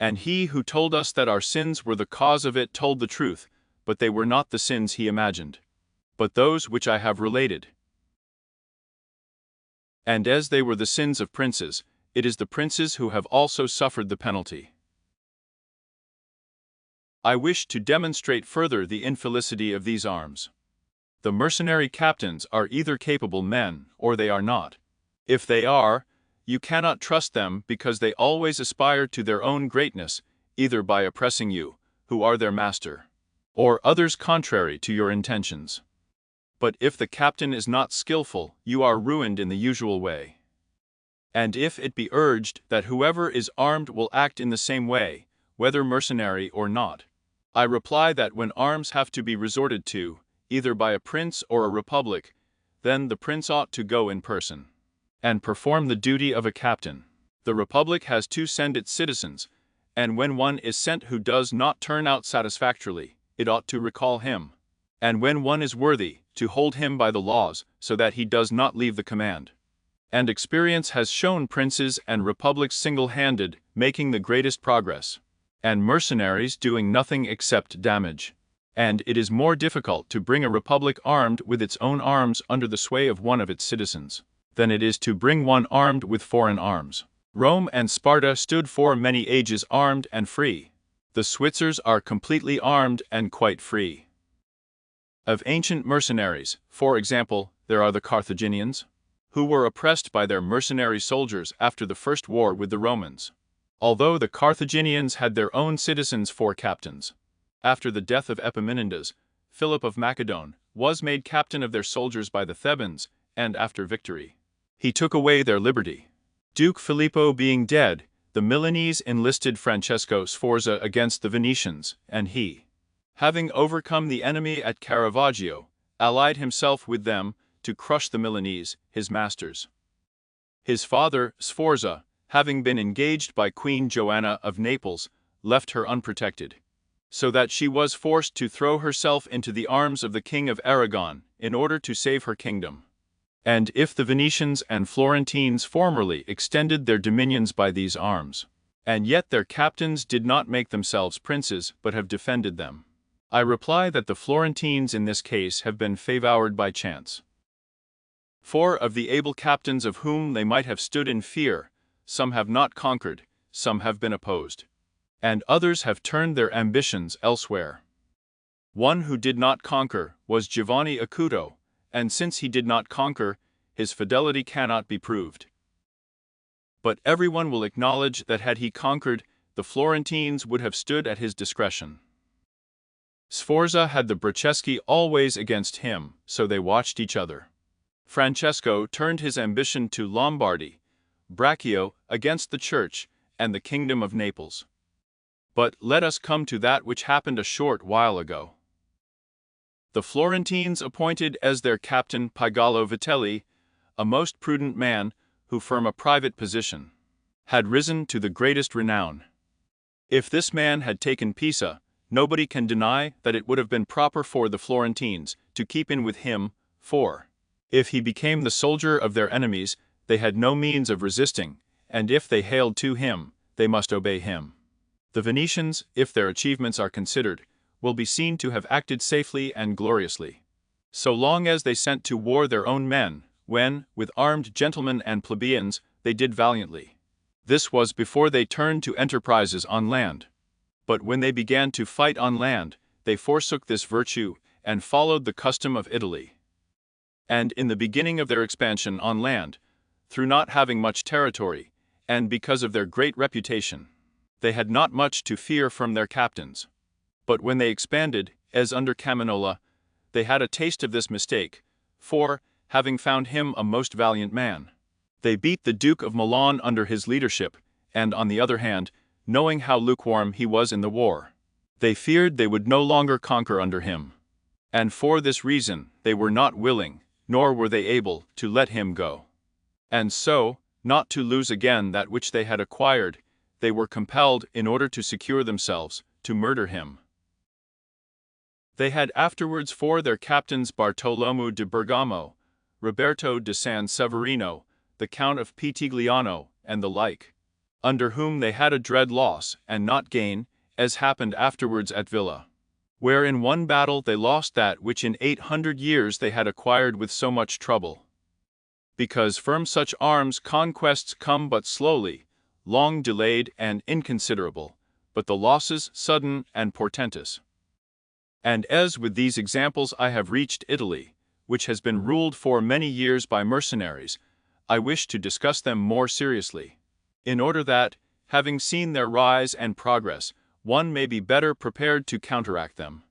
And he who told us that our sins were the cause of it told the truth, but they were not the sins he imagined, but those which I have related. And as they were the sins of princes, it is the princes who have also suffered the penalty. I wish to demonstrate further the infelicity of these arms. The mercenary captains are either capable men, or they are not. If they are, you cannot trust them because they always aspire to their own greatness, either by oppressing you, who are their master, or others contrary to your intentions. But if the captain is not skillful, you are ruined in the usual way. And if it be urged that whoever is armed will act in the same way, whether mercenary or not, I reply that when arms have to be resorted to, either by a prince or a republic, then the prince ought to go in person and perform the duty of a captain. The republic has to send its citizens, and when one is sent who does not turn out satisfactorily, it ought to recall him. And when one is worthy, to hold him by the laws, so that he does not leave the command. And experience has shown princes and republics single-handed making the greatest progress, and mercenaries doing nothing except damage. And it is more difficult to bring a republic armed with its own arms under the sway of one of its citizens, than it is to bring one armed with foreign arms. Rome and Sparta stood for many ages armed and free. The Switzers are completely armed and quite free. Of ancient mercenaries, for example, there are the Carthaginians, who were oppressed by their mercenary soldiers after the first war with the Romans. Although the Carthaginians had their own citizens for captains, after the death of Epaminondas, Philip of Macedon was made captain of their soldiers by the Thebans, and after victory, he took away their liberty. Duke Filippo being dead, the Milanese enlisted Francesco Sforza against the Venetians, and he, having overcome the enemy at Caravaggio, allied himself with them to crush the Milanese, his masters. His father, Sforza, having been engaged by Queen Joanna of Naples, left her unprotected, so that she was forced to throw herself into the arms of the King of Aragon in order to save her kingdom. And if the Venetians and Florentines formerly extended their dominions by these arms, and yet their captains did not make themselves princes but have defended them, I reply that the Florentines in this case have been favoured by chance. For of the able captains of whom they might have stood in fear, some have not conquered, some have been opposed, and others have turned their ambitions elsewhere. One who did not conquer was Giovanni Acuto, and since he did not conquer, his fidelity cannot be proved. But everyone will acknowledge that had he conquered, the Florentines would have stood at his discretion. Sforza had the Bracceschi always against him, so they watched each other. Francesco turned his ambition to Lombardy, Braccio against the Church, and the Kingdom of Naples. But let us come to that which happened a short while ago. The Florentines appointed as their captain Pigalo Vitelli, a most prudent man, who from a private position had risen to the greatest renown. If this man had taken Pisa, nobody can deny that it would have been proper for the Florentines to keep in with him, for if he became the soldier of their enemies, they had no means of resisting, and if they hailed to him, they must obey him. The Venetians, if their achievements are considered, will be seen to have acted safely and gloriously, so long as they sent to war their own men, when, with armed gentlemen and plebeians, they did valiantly. This was before they turned to enterprises on land. But when they began to fight on land, they forsook this virtue, and followed the custom of Italy. And in the beginning of their expansion on land, through not having much territory, and because of their great reputation, they had not much to fear from their captains. But when they expanded, as under Caminola, they had a taste of this mistake, for, having found him a most valiant man, they beat the Duke of Milan under his leadership, and on the other hand, knowing how lukewarm he was in the war, they feared they would no longer conquer under him. And for this reason they were not willing, nor were they able, to let him go. And so, not to lose again that which they had acquired, they were compelled, in order to secure themselves, to murder him. They had afterwards for their captains Bartolomeo de Bergamo, Roberto de San Severino, the Count of Pitigliano, and the like. under whom they had a dread loss and not gain, as happened afterwards at Villa, where in one battle they lost that which in 800 years they had acquired with so much trouble. Because from such arms conquests come but slowly, long delayed and inconsiderable, but the losses sudden and portentous. And as with these examples I have reached Italy, which has been ruled for many years by mercenaries, I wish to discuss them more seriously, in order that, having seen their rise and progress, one may be better prepared to counteract them.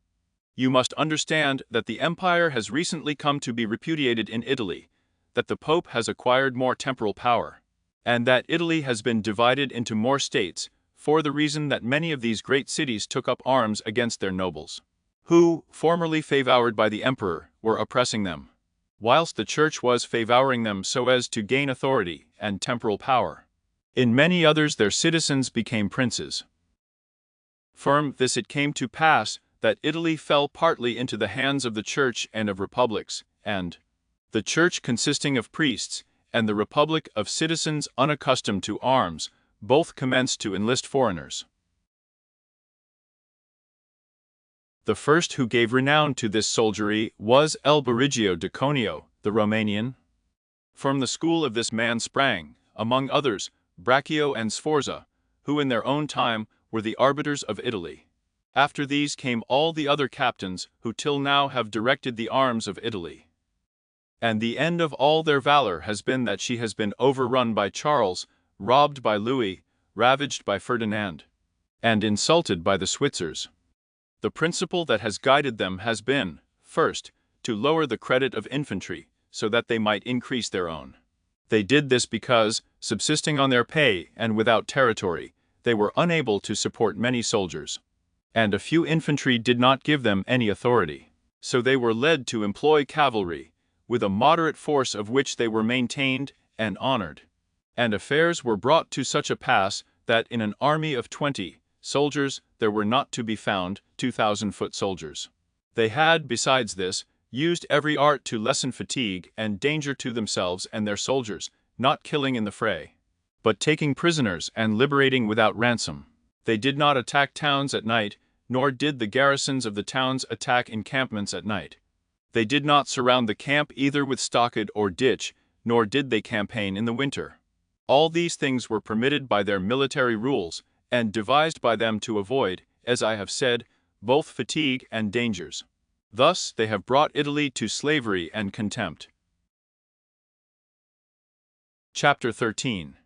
You must understand that the empire has recently come to be repudiated in Italy, that the Pope has acquired more temporal power, and that Italy has been divided into more states, for the reason that many of these great cities took up arms against their nobles, who, formerly favoured by the emperor, were oppressing them, whilst the church was favouring them so as to gain authority and temporal power. In many others their citizens became princes. From this it came to pass that Italy fell partly into the hands of the church and of republics, and the church consisting of priests, and the republic of citizens unaccustomed to arms, both commenced to enlist foreigners. The first who gave renown to this soldiery was Elborigio de Conio, the Romanian. From the school of this man sprang, among others, Braccio and Sforza, who in their own time were the arbiters of Italy. After these came all the other captains who till now have directed the arms of Italy. And the end of all their valor has been that she has been overrun by Charles, robbed by Louis, ravaged by Ferdinand, and insulted by the Switzers. The principle that has guided them has been, first, to lower the credit of infantry, so that they might increase their own. They did this because, subsisting on their pay and without territory, they were unable to support many soldiers, and a few infantry did not give them any authority. So they were led to employ cavalry, with a moderate force of which they were maintained and honored. And affairs were brought to such a pass that in an army of 20 soldiers there were not to be found 2,000 foot soldiers. They had, besides this, used every art to lessen fatigue and danger to themselves and their soldiers, not killing in the fray, but taking prisoners and liberating without ransom. They did not attack towns at night, nor did the garrisons of the towns attack encampments at night. They did not surround the camp either with stockade or ditch, nor did they campaign in the winter. All these things were permitted by their military rules, and devised by them to avoid, as I have said, both fatigue and dangers. Thus they have brought Italy to slavery and contempt. Chapter 13.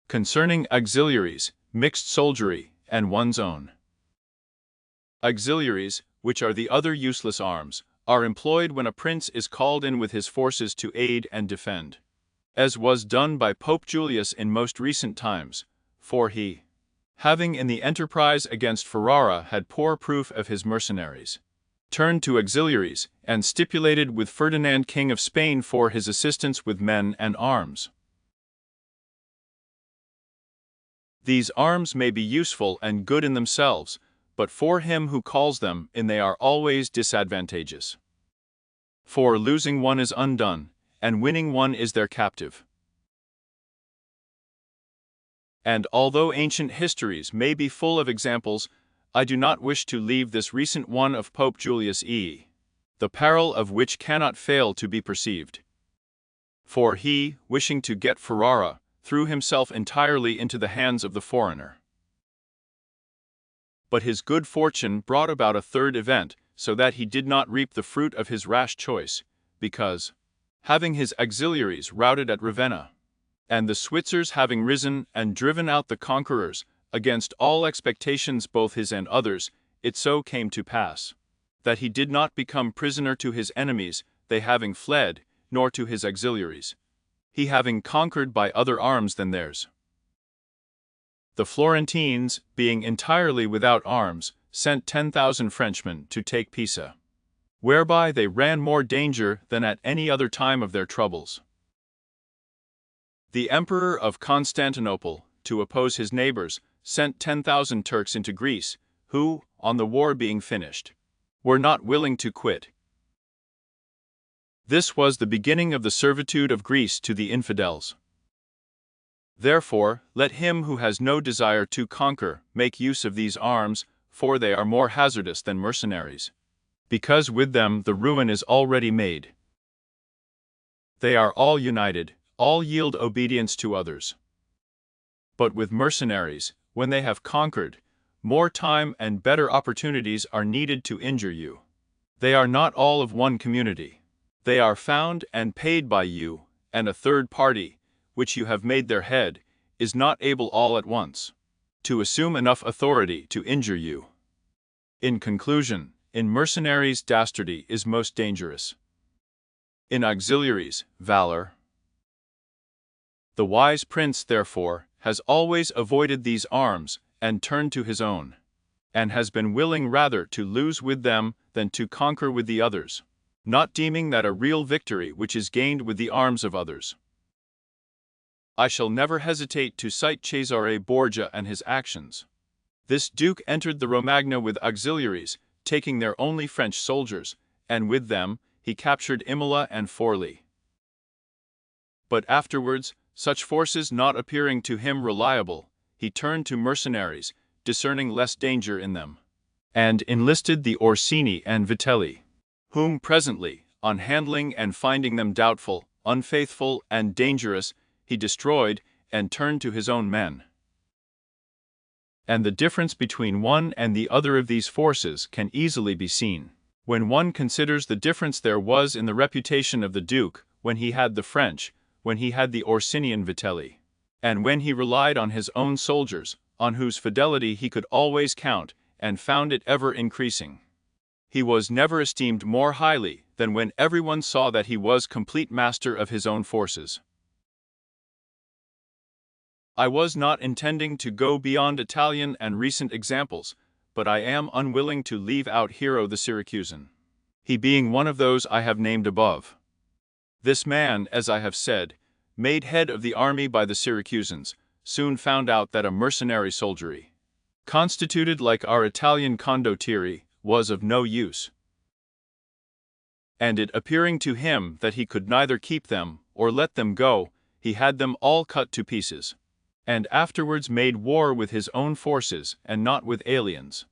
Concerning auxiliaries, mixed soldiery, and one's own. Auxiliaries, which are the other useless arms, are employed when a prince is called in with his forces to aid and defend, as was done by Pope Julius in most recent times, for he, having in the enterprise against Ferrara had poor proof of his mercenaries, turned to auxiliaries, and stipulated with Ferdinand King of Spain for his assistance with men and arms. These arms may be useful and good in themselves, but for him who calls them in they are always disadvantageous. For losing one is undone, and winning one is their captive. And although ancient histories may be full of examples, I do not wish to leave this recent one of Pope Julius the peril of which cannot fail to be perceived. For he, wishing to get Ferrara, threw himself entirely into the hands of the foreigner. But his good fortune brought about a third event, so that he did not reap the fruit of his rash choice, because, having his auxiliaries routed at Ravenna, and the Switzers having risen and driven out the conquerors, against all expectations both his and others, it so came to pass, that he did not become prisoner to his enemies, they having fled, nor to his auxiliaries, he having conquered by other arms than theirs. The Florentines, being entirely without arms, sent 10,000 Frenchmen to take Pisa, whereby they ran more danger than at any other time of their troubles. The Emperor of Constantinople, to oppose his neighbors, sent 10,000 Turks into Greece, who, on the war being finished, were not willing to quit. This was the beginning of the servitude of Greece to the infidels. Therefore, let him who has no desire to conquer make use of these arms, for they are more hazardous than mercenaries, because with them the ruin is already made. They are all united, all yield obedience to others. But with mercenaries, when they have conquered, more time and better opportunities are needed to injure you. They are not all of one community. They are found and paid by you, and a third party, which you have made their head, is not able all at once to assume enough authority to injure you. In conclusion, in mercenaries dastardy is most dangerous. In auxiliaries, valor. The wise prince, therefore, has always avoided these arms, and turned to his own, and has been willing rather to lose with them than to conquer with the others, not deeming that a real victory which is gained with the arms of others. I shall never hesitate to cite Cesare Borgia and his actions. This duke entered the Romagna with auxiliaries, taking their only French soldiers, and with them he captured Imola and Forli. But afterwards, such forces not appearing to him reliable, he turned to mercenaries, discerning less danger in them, and enlisted the Orsini and Vitelli, whom presently, on handling and finding them doubtful, unfaithful, and dangerous, he destroyed, and turned to his own men. And the difference between one and the other of these forces can easily be seen, when one considers the difference there was in the reputation of the Duke, when he had the French, when he had the Orsinian Vitelli, and when he relied on his own soldiers, on whose fidelity he could always count, and found it ever increasing. He was never esteemed more highly than when everyone saw that he was complete master of his own forces. I was not intending to go beyond Italian and recent examples, but I am unwilling to leave out Hero the Syracusan, he being one of those I have named above. This man, as I have said, made head of the army by the Syracusans, soon found out that a mercenary soldiery, constituted like our Italian condottieri, was of no use. And it appearing to him that he could neither keep them or let them go, he had them all cut to pieces, and afterwards made war with his own forces and not with aliens.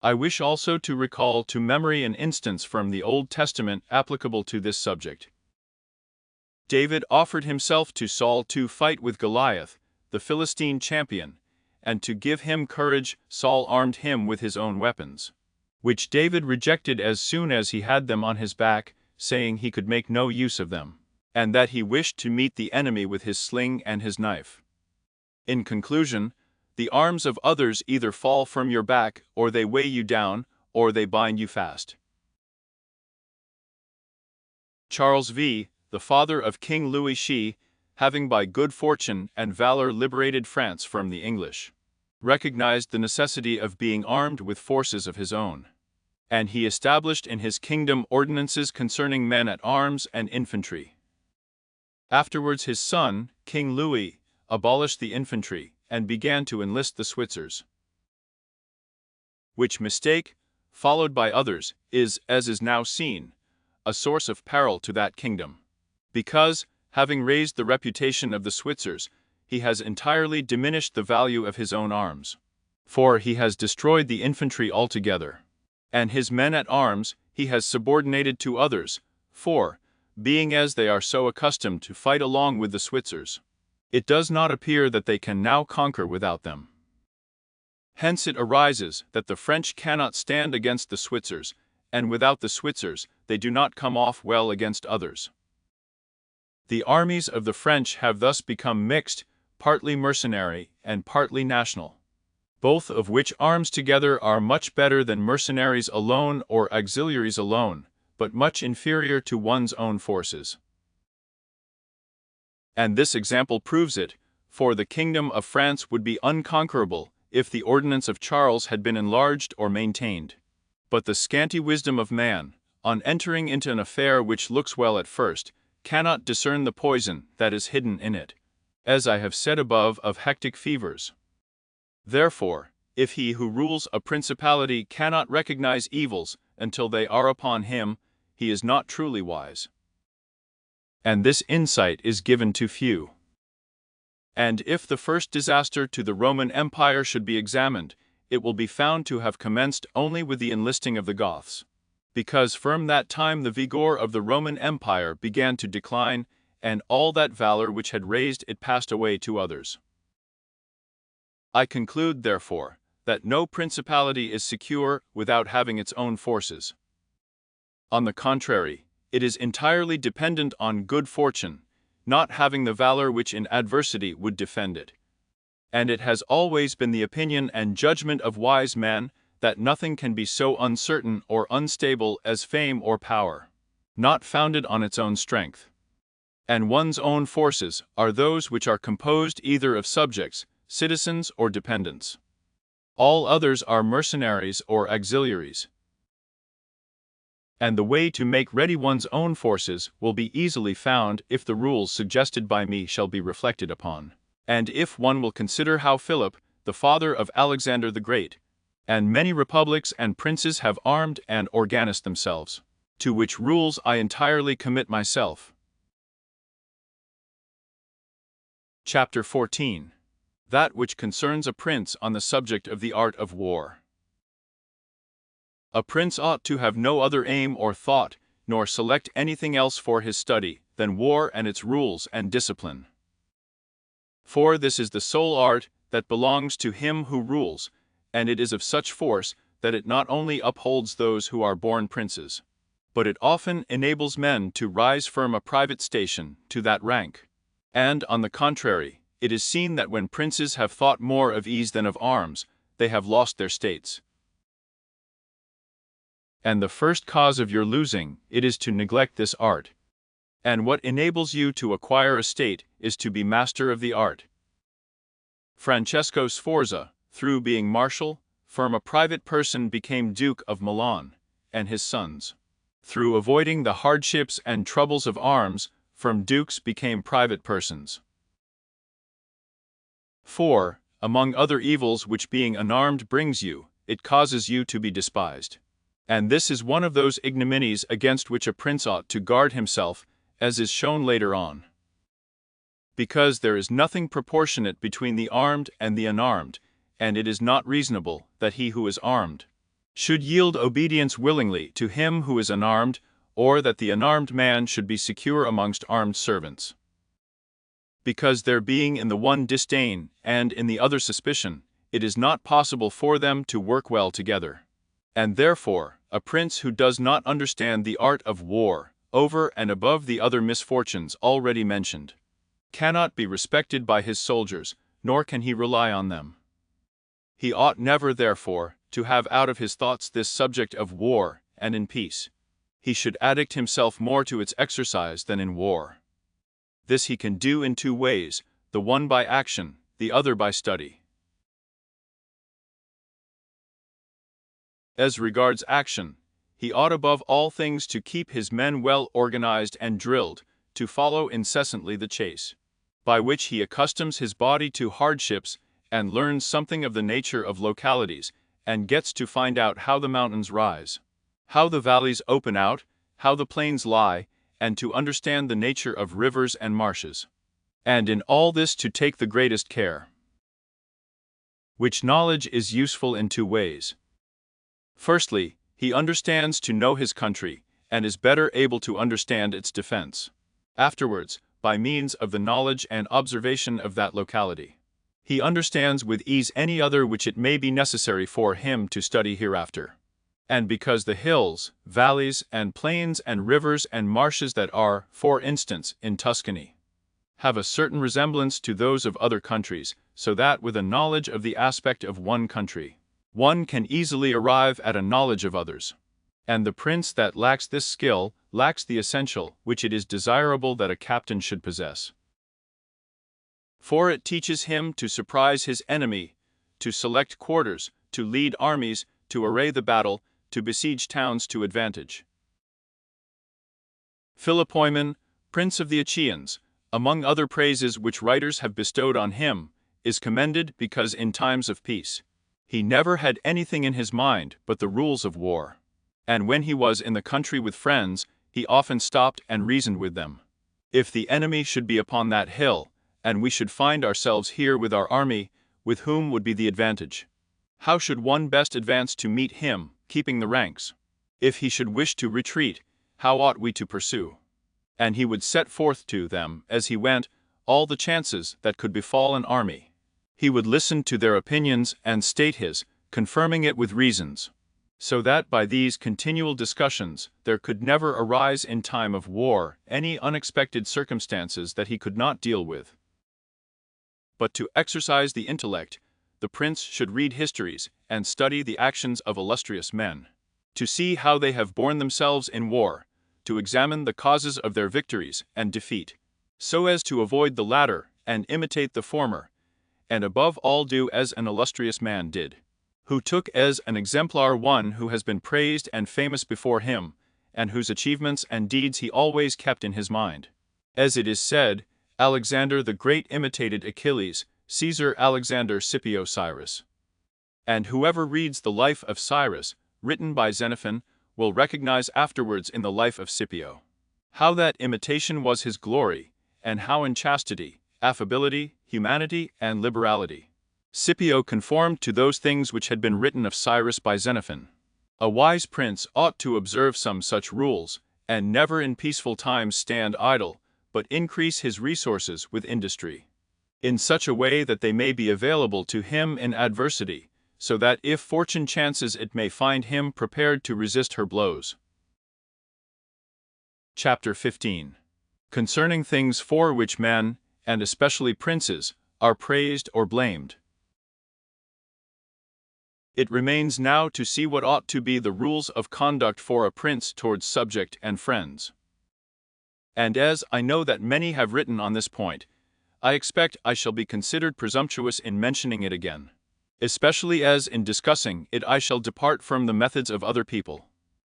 I wish also to recall to memory an instance from the Old Testament applicable to this subject. David offered himself to Saul to fight with Goliath, the Philistine champion, and to give him courage Saul armed him with his own weapons, which David rejected as soon as he had them on his back, saying he could make no use of them, and that he wished to meet the enemy with his sling and his knife. In conclusion, the arms of others either fall from your back, or they weigh you down, or they bind you fast. Charles V., the father of King Louis Xi, having by good fortune and valor liberated France from the English, recognized the necessity of being armed with forces of his own, and he established in his kingdom ordinances concerning men at arms and infantry. Afterwards his son, King Louis, abolished the infantry, and began to enlist the Switzers. Which mistake, followed by others, is, as is now seen, a source of peril to that kingdom, because, having raised the reputation of the Switzers, he has entirely diminished the value of his own arms. For he has destroyed the infantry altogether, and his men at arms he has subordinated to others, for, being as they are so accustomed to fight along with the Switzers, it does not appear that they can now conquer without them. Hence it arises that the French cannot stand against the Switzers, and without the Switzers they do not come off well against others. The armies of the French have thus become mixed, partly mercenary and partly national, both of which arms together are much better than mercenaries alone or auxiliaries alone, but much inferior to one's own forces. And this example proves it, for the kingdom of France would be unconquerable if the ordinance of Charles had been enlarged or maintained. But the scanty wisdom of man, on entering into an affair which looks well at first, cannot discern the poison that is hidden in it, as I have said above of hectic fevers. Therefore, if he who rules a principality cannot recognize evils until they are upon him, he is not truly wise. And this insight is given to few. And if the first disaster to the Roman Empire should be examined, it will be found to have commenced only with the enlisting of the Goths. Because from that time the vigor of the Roman Empire began to decline, and all that valor which had raised it passed away to others. I conclude, therefore, that no principality is secure without having its own forces. On the contrary, it is entirely dependent on good fortune, not having the valor which in adversity would defend it. And it has always been the opinion and judgment of wise men that nothing can be so uncertain or unstable as fame or power, not founded on its own strength. And one's own forces are those which are composed either of subjects, citizens, or dependents. All others are mercenaries or auxiliaries. And the way to make ready one's own forces will be easily found if the rules suggested by me shall be reflected upon, and if one will consider how Philip, the father of Alexander the Great, and many republics and princes have armed and organized themselves, to which rules I entirely commit myself. Chapter 14. That which concerns a prince on the subject of the art of war. A prince ought to have no other aim or thought, nor select anything else for his study, than war and its rules and discipline. For this is the sole art that belongs to him who rules, and it is of such force that it not only upholds those who are born princes, but it often enables men to rise from a private station to that rank. And, on the contrary, it is seen that when princes have thought more of ease than of arms, they have lost their states. And the first cause of your losing it is to neglect this art. And what enables you to acquire a state is to be master of the art. Francesco Sforza, through being marshal, from a private person became Duke of Milan, and his sons, through avoiding the hardships and troubles of arms, from dukes became private persons. For, among other evils which being unarmed brings you, it causes you to be despised. And this is one of those ignominies against which a prince ought to guard himself, as is shown later on. Because there is nothing proportionate between the armed and the unarmed, and it is not reasonable that he who is armed should yield obedience willingly to him who is unarmed, or that the unarmed man should be secure amongst armed servants. Because there being in the one disdain and in the other suspicion, it is not possible for them to work well together. And therefore, a prince who does not understand the art of war, over and above the other misfortunes already mentioned, cannot be respected by his soldiers, nor can he rely on them. He ought never, therefore, to have out of his thoughts this subject of war, and in peace he should addict himself more to its exercise than in war. This he can do in two ways, the one by action, the other by study. As regards action, he ought above all things to keep his men well organized and drilled, to follow incessantly the chase, by which he accustoms his body to hardships and learns something of the nature of localities, and gets to find out how the mountains rise, how the valleys open out, how the plains lie, and to understand the nature of rivers and marshes. And in all this to take the greatest care. Which knowledge is useful in two ways. Firstly, he understands to know his country, and is better able to understand its defense. Afterwards, by means of the knowledge and observation of that locality, he understands with ease any other which it may be necessary for him to study hereafter. And because the hills, valleys, and plains and rivers and marshes that are, for instance, in Tuscany, have a certain resemblance to those of other countries, so that with a knowledge of the aspect of one country, one can easily arrive at a knowledge of others. And the prince that lacks this skill lacks the essential which it is desirable that a captain should possess. For it teaches him to surprise his enemy, to select quarters, to lead armies, to array the battle, to besiege towns to advantage. Philopoemen, prince of the Achaeans, among other praises which writers have bestowed on him, is commended because in times of peace he never had anything in his mind but the rules of war. And when he was in the country with friends, he often stopped and reasoned with them. If the enemy should be upon that hill, and we should find ourselves here with our army, with whom would be the advantage? How should one best advance to meet him, keeping the ranks? If he should wish to retreat, how ought we to pursue? And he would set forth to them, as he went, all the chances that could befall an army. He would listen to their opinions and state his, confirming it with reasons, so that by these continual discussions there could never arise in time of war any unexpected circumstances that he could not deal with. But to exercise the intellect, the prince should read histories and study the actions of illustrious men, to see how they have borne themselves in war, to examine the causes of their victories and defeat, so as to avoid the latter and imitate the former, and above all do as an illustrious man did, who took as an exemplar one who has been praised and famous before him, and whose achievements and deeds he always kept in his mind. As it is said, Alexander the Great imitated Achilles, Caesar Alexander Scipio Cyrus. And whoever reads the life of Cyrus, written by Xenophon, will recognize afterwards in the life of Scipio how that imitation was his glory, and how in chastity, affability, humanity, and liberality Scipio conformed to those things which had been written of Cyrus by Xenophon. A wise prince ought to observe some such rules, and never in peaceful times stand idle, but increase his resources with industry, in such a way that they may be available to him in adversity, so that if fortune chances it may find him prepared to resist her blows. Chapter 15. Concerning things for which men, and especially princes, are praised or blamed. It remains now to see what ought to be the rules of conduct for a prince towards subject and friends. And as I know that many have written on this point, I expect I shall be considered presumptuous in mentioning it again, especially as in discussing it I shall depart from the methods of other people.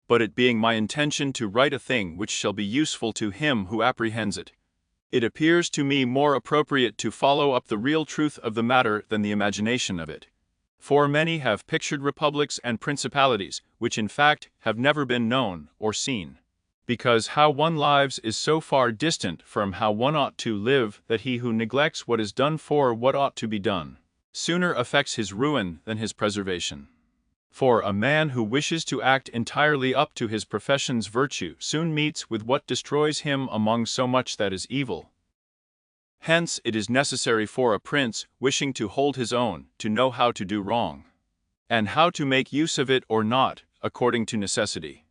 But it being my intention to write a thing which shall be useful to him who apprehends it, it appears to me more appropriate to follow up the real truth of the matter than the imagination of it. For many have pictured republics and principalities, which in fact have never been known or seen, because how one lives is so far distant from how one ought to live that he who neglects what is done for what ought to be done, sooner affects his ruin than his preservation. For a man who wishes to act entirely up to his profession's virtue soon meets with what destroys him among so much that is evil. Hence it is necessary for a prince wishing to hold his own to know how to do wrong, and how to make use of it or not, according to necessity.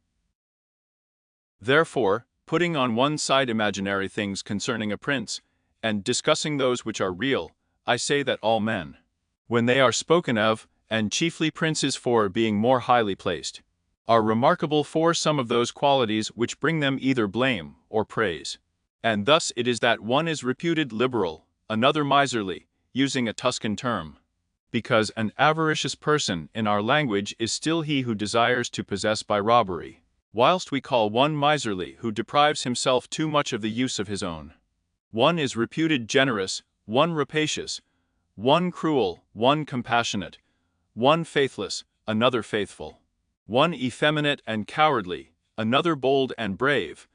Therefore, putting on one side imaginary things concerning a prince, and discussing those which are real, I say that all men, when they are spoken of, and chiefly princes for being more highly placed, are remarkable for some of those qualities which bring them either blame or praise. And thus it is that one is reputed liberal, another miserly, using a Tuscan term, because an avaricious person in our language is still he who desires to possess by robbery, whilst we call one miserly who deprives himself too much of the use of his own. One is reputed generous, one rapacious, one cruel, one compassionate, one faithless, another faithful, one effeminate and cowardly, another bold and brave,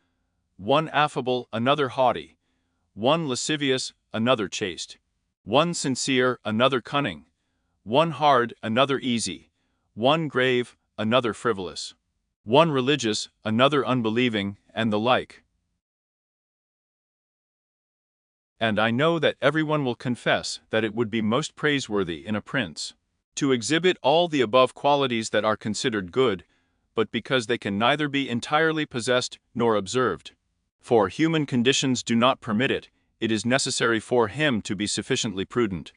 one affable, another haughty, one lascivious, another chaste, one sincere, another cunning, one hard, another easy, one grave, another frivolous, one religious, another unbelieving, and the like. And I know that everyone will confess that it would be most praiseworthy in a prince to exhibit all the above qualities that are considered good, but because they can neither be entirely possessed nor observed, for human conditions do not permit it, it is necessary for him to be sufficiently prudent,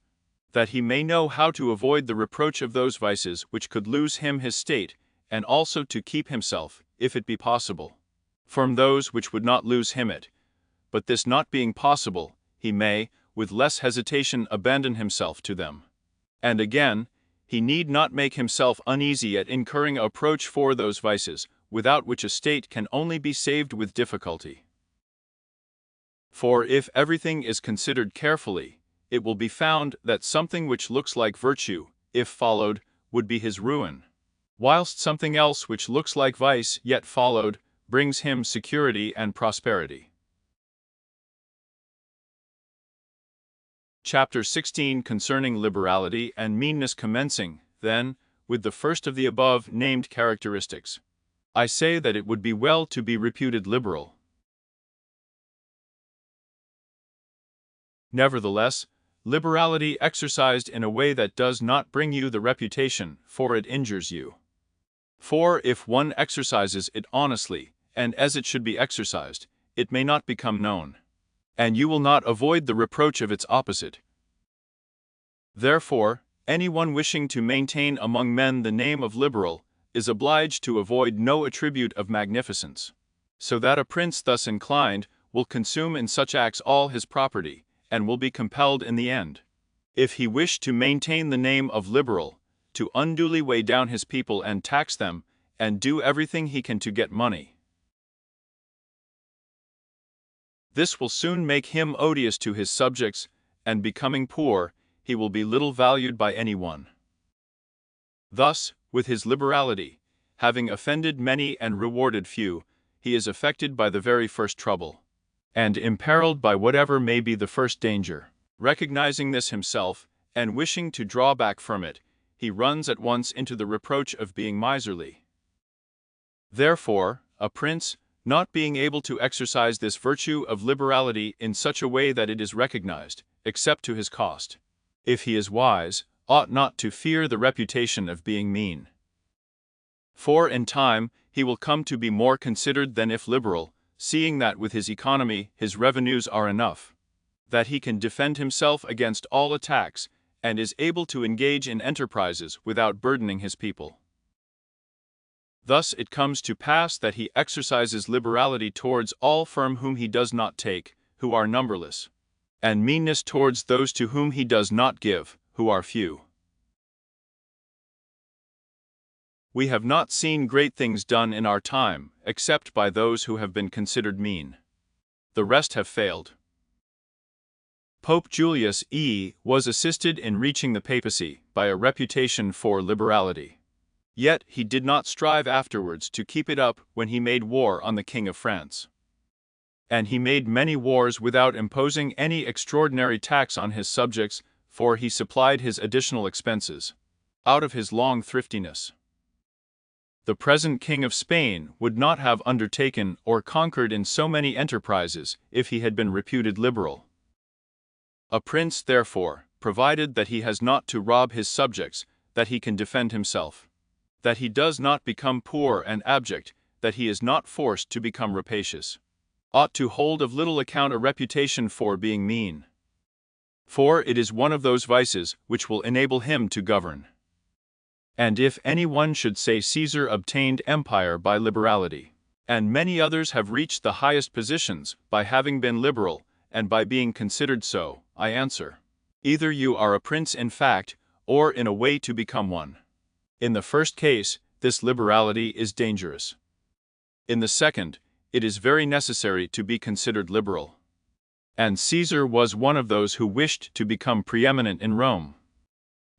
that he may know how to avoid the reproach of those vices which could lose him his state, and also to keep himself, if it be possible, from those which would not lose him it. But this not being possible, he may, with less hesitation, abandon himself to them. And again, he need not make himself uneasy at incurring a reproach for those vices, without which a state can only be saved with difficulty. For if everything is considered carefully, it will be found that something which looks like virtue, if followed, would be his ruin, whilst something else which looks like vice, yet followed, brings him security and prosperity. Chapter 16 concerning liberality and meanness, commencing, then, with the first of the above named characteristics. I say that it would be well to be reputed liberal. Nevertheless, liberality exercised in a way that does not bring you the reputation, for it injures you. For if one exercises it honestly, and as it should be exercised, it may not become known, and you will not avoid the reproach of its opposite. Therefore, anyone wishing to maintain among men the name of liberal is obliged to avoid no attribute of magnificence, so that a prince thus inclined will consume in such acts all his property, and will be compelled in the end, if he wish to maintain the name of liberal, to unduly weigh down his people and tax them, and do everything he can to get money. This will soon make him odious to his subjects, and becoming poor, he will be little valued by anyone. Thus, with his liberality, having offended many and rewarded few, he is affected by the very first trouble, and imperiled by whatever may be the first danger. Recognizing this himself, and wishing to draw back from it, he runs at once into the reproach of being miserly. Therefore, a prince, not being able to exercise this virtue of liberality in such a way that it is recognized, except to his cost, if he is wise, ought not to fear the reputation of being mean. For in time he will come to be more considered than if liberal, seeing that with his economy his revenues are enough, that he can defend himself against all attacks, and is able to engage in enterprises without burdening his people. Thus it comes to pass that he exercises liberality towards all from whom he does not take, who are numberless, and meanness towards those to whom he does not give, who are few. We have not seen great things done in our time, except by those who have been considered mean. The rest have failed. Pope Julius was assisted in reaching the papacy by a reputation for liberality. Yet he did not strive afterwards to keep it up when he made war on the King of France. And he made many wars without imposing any extraordinary tax on his subjects, for he supplied his additional expenses out of his long thriftiness. The present King of Spain would not have undertaken or conquered in so many enterprises if he had been reputed liberal. A prince, therefore, provided that he has not to rob his subjects, that he can defend himself, that he does not become poor and abject, that he is not forced to become rapacious, ought to hold of little account a reputation for being mean. For it is one of those vices which will enable him to govern. And if any one should say Caesar obtained empire by liberality, and many others have reached the highest positions by having been liberal, and by being considered so, I answer, either you are a prince in fact, or in a way to become one. In the first case, this liberality is dangerous. In the second, it is very necessary to be considered liberal. And Caesar was one of those who wished to become preeminent in Rome.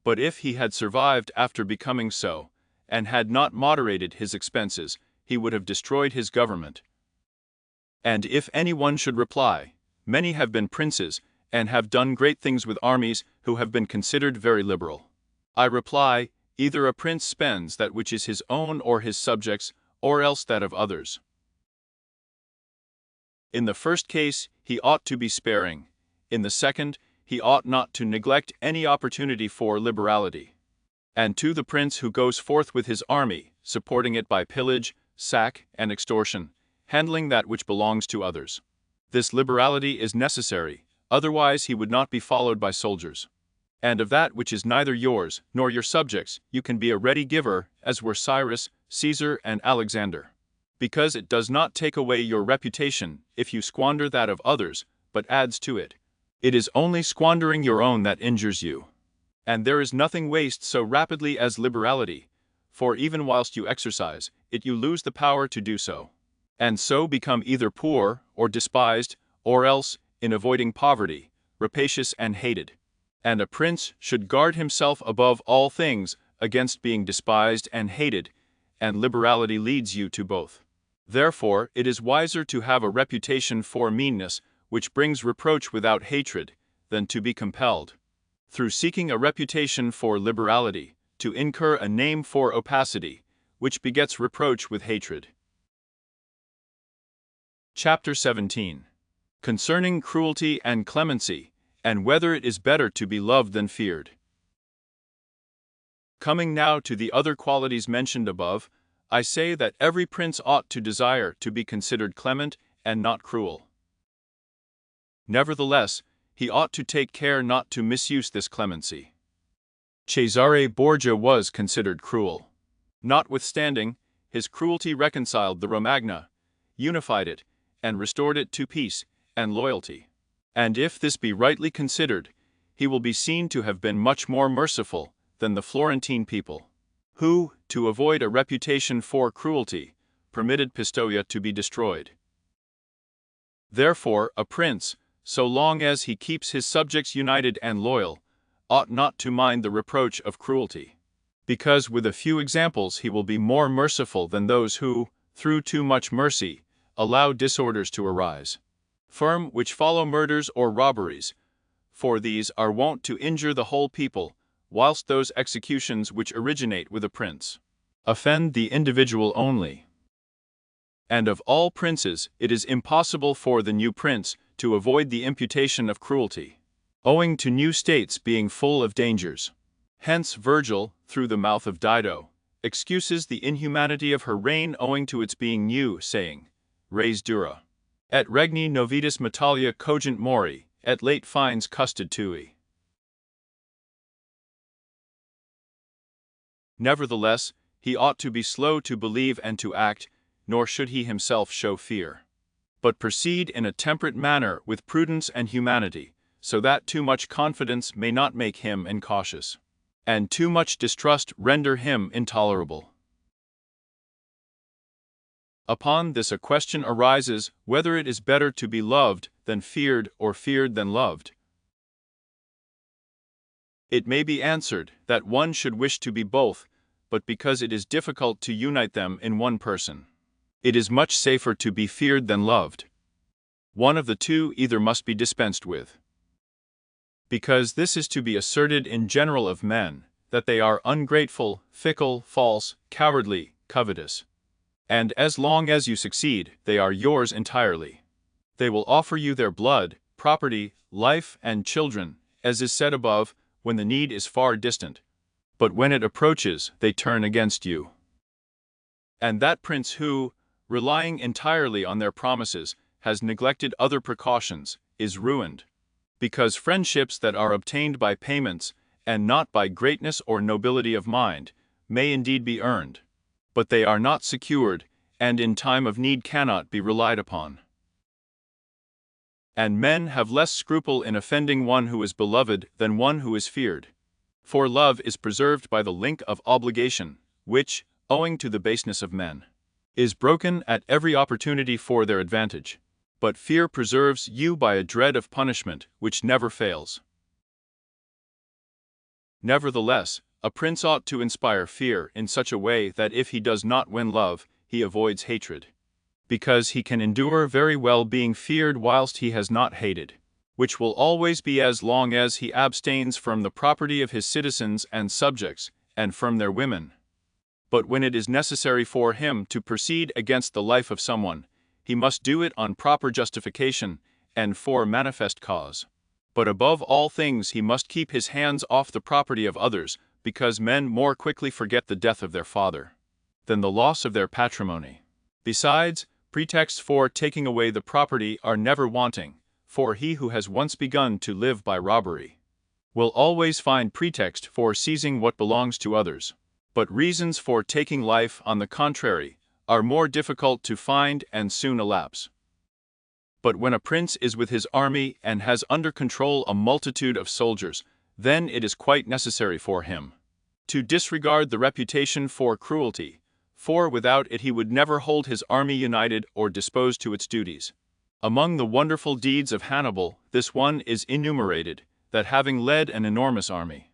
But if he had survived after becoming so, and had not moderated his expenses, he would have destroyed his government. And if any one should reply, many have been princes, and have done great things with armies, who have been considered very liberal, I reply, either a prince spends that which is his own or his subjects, or else that of others. In the first case, he ought to be sparing. In the second, he ought not to neglect any opportunity for liberality. And to the prince who goes forth with his army, supporting it by pillage, sack, and extortion, handling that which belongs to others, this liberality is necessary, otherwise he would not be followed by soldiers. And of that which is neither yours nor your subjects, you can be a ready giver, as were Cyrus, Caesar, and Alexander. Because it does not take away your reputation if you squander that of others, but adds to it. It is only squandering your own that injures you. And there is nothing waste so rapidly as liberality, for even whilst you exercise it you lose the power to do so, and so become either poor or despised, or else, in avoiding poverty, rapacious and hated. And a prince should guard himself above all things against being despised and hated, and liberality leads you to both. Therefore it is wiser to have a reputation for meanness, which brings reproach without hatred, than to be compelled, through seeking a reputation for liberality, to incur a name for opacity, which begets reproach with hatred. Chapter 17. Concerning cruelty and clemency, and whether it is better to be loved than feared. Coming now to the other qualities mentioned above, I say that every prince ought to desire to be considered clement and not cruel. Nevertheless, he ought to take care not to misuse this clemency. Cesare Borgia was considered cruel. Notwithstanding, his cruelty reconciled the Romagna, unified it, and restored it to peace and loyalty. And if this be rightly considered, he will be seen to have been much more merciful than the Florentine people, who, to avoid a reputation for cruelty, permitted Pistoia to be destroyed. Therefore, a prince, so long as he keeps his subjects united and loyal, ought not to mind the reproach of cruelty, because with a few examples he will be more merciful than those who, through too much mercy, allow disorders to arise, which follow murders or robberies, for these are wont to injure the whole people, whilst those executions which originate with a prince offend the individual only. And of all princes it is impossible for the new prince to avoid the imputation of cruelty, owing to new states being full of dangers. Hence Virgil, through the mouth of Dido, excuses the inhumanity of her reign owing to its being new, saying, Res dura, et regni novitus Metalia cogent mori, et late fines custod tui. Nevertheless, he ought to be slow to believe and to act, nor should he himself show fear, but proceed in a temperate manner with prudence and humanity, so that too much confidence may not make him incautious, and too much distrust render him intolerable. Upon this a question arises whether it is better to be loved than feared or feared than loved. It may be answered that one should wish to be both, but because it is difficult to unite them in one person, it is much safer to be feared than loved. One of the two either must be dispensed with. Because this is to be asserted in general of men, that they are ungrateful, fickle, false, cowardly, covetous. And as long as you succeed, they are yours entirely. They will offer you their blood, property, life, and children, as is said above, when the need is far distant. But when it approaches, they turn against you. And that prince who, relying entirely on their promises, has neglected other precautions, is ruined. Because friendships that are obtained by payments, and not by greatness or nobility of mind, may indeed be earned, but they are not secured, and in time of need cannot be relied upon. And men have less scruple in offending one who is beloved than one who is feared. For love is preserved by the link of obligation, which, owing to the baseness of men, is broken at every opportunity for their advantage. But fear preserves you by a dread of punishment which never fails. Nevertheless, a prince ought to inspire fear in such a way that if he does not win love, he avoids hatred, because he can endure very well being feared whilst he has not hated, which will always be as long as he abstains from the property of his citizens and subjects, and from their women. But when it is necessary for him to proceed against the life of someone, he must do it on proper justification, and for manifest cause. But above all things he must keep his hands off the property of others, because men more quickly forget the death of their father than the loss of their patrimony. Besides, pretexts for taking away the property are never wanting, for he who has once begun to live by robbery will always find pretext for seizing what belongs to others. But reasons for taking life, on the contrary, are more difficult to find and soon elapse. But when a prince is with his army and has under control a multitude of soldiers, then it is quite necessary for him to disregard the reputation for cruelty, for without it he would never hold his army united or disposed to its duties. Among the wonderful deeds of Hannibal, this one is enumerated, that having led an enormous army,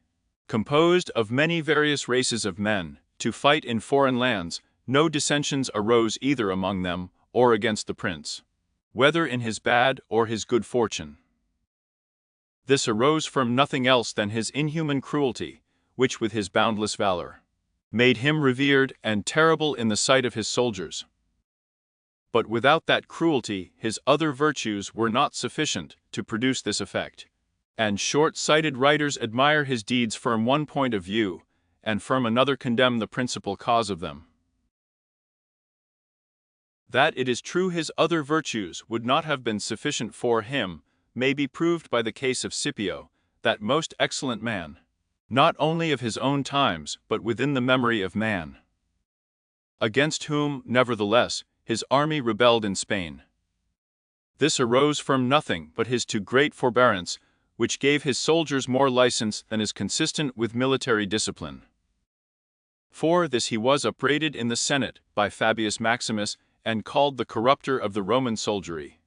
composed of many various races of men, to fight in foreign lands, no dissensions arose either among them or against the prince, whether in his bad or his good fortune. This arose from nothing else than his inhuman cruelty, which with his boundless valor made him revered and terrible in the sight of his soldiers. But without that cruelty his other virtues were not sufficient to produce this effect. And short-sighted writers admire his deeds from one point of view, and from another condemn the principal cause of them. That it is true his other virtues would not have been sufficient for him may be proved by the case of Scipio, that most excellent man, not only of his own times but within the memory of man, against whom, nevertheless, his army rebelled in Spain. This arose from nothing but his too great forbearance, which gave his soldiers more license than is consistent with military discipline. For this he was upbraided in the Senate by Fabius Maximus, and called the corrupter of the Roman soldiery.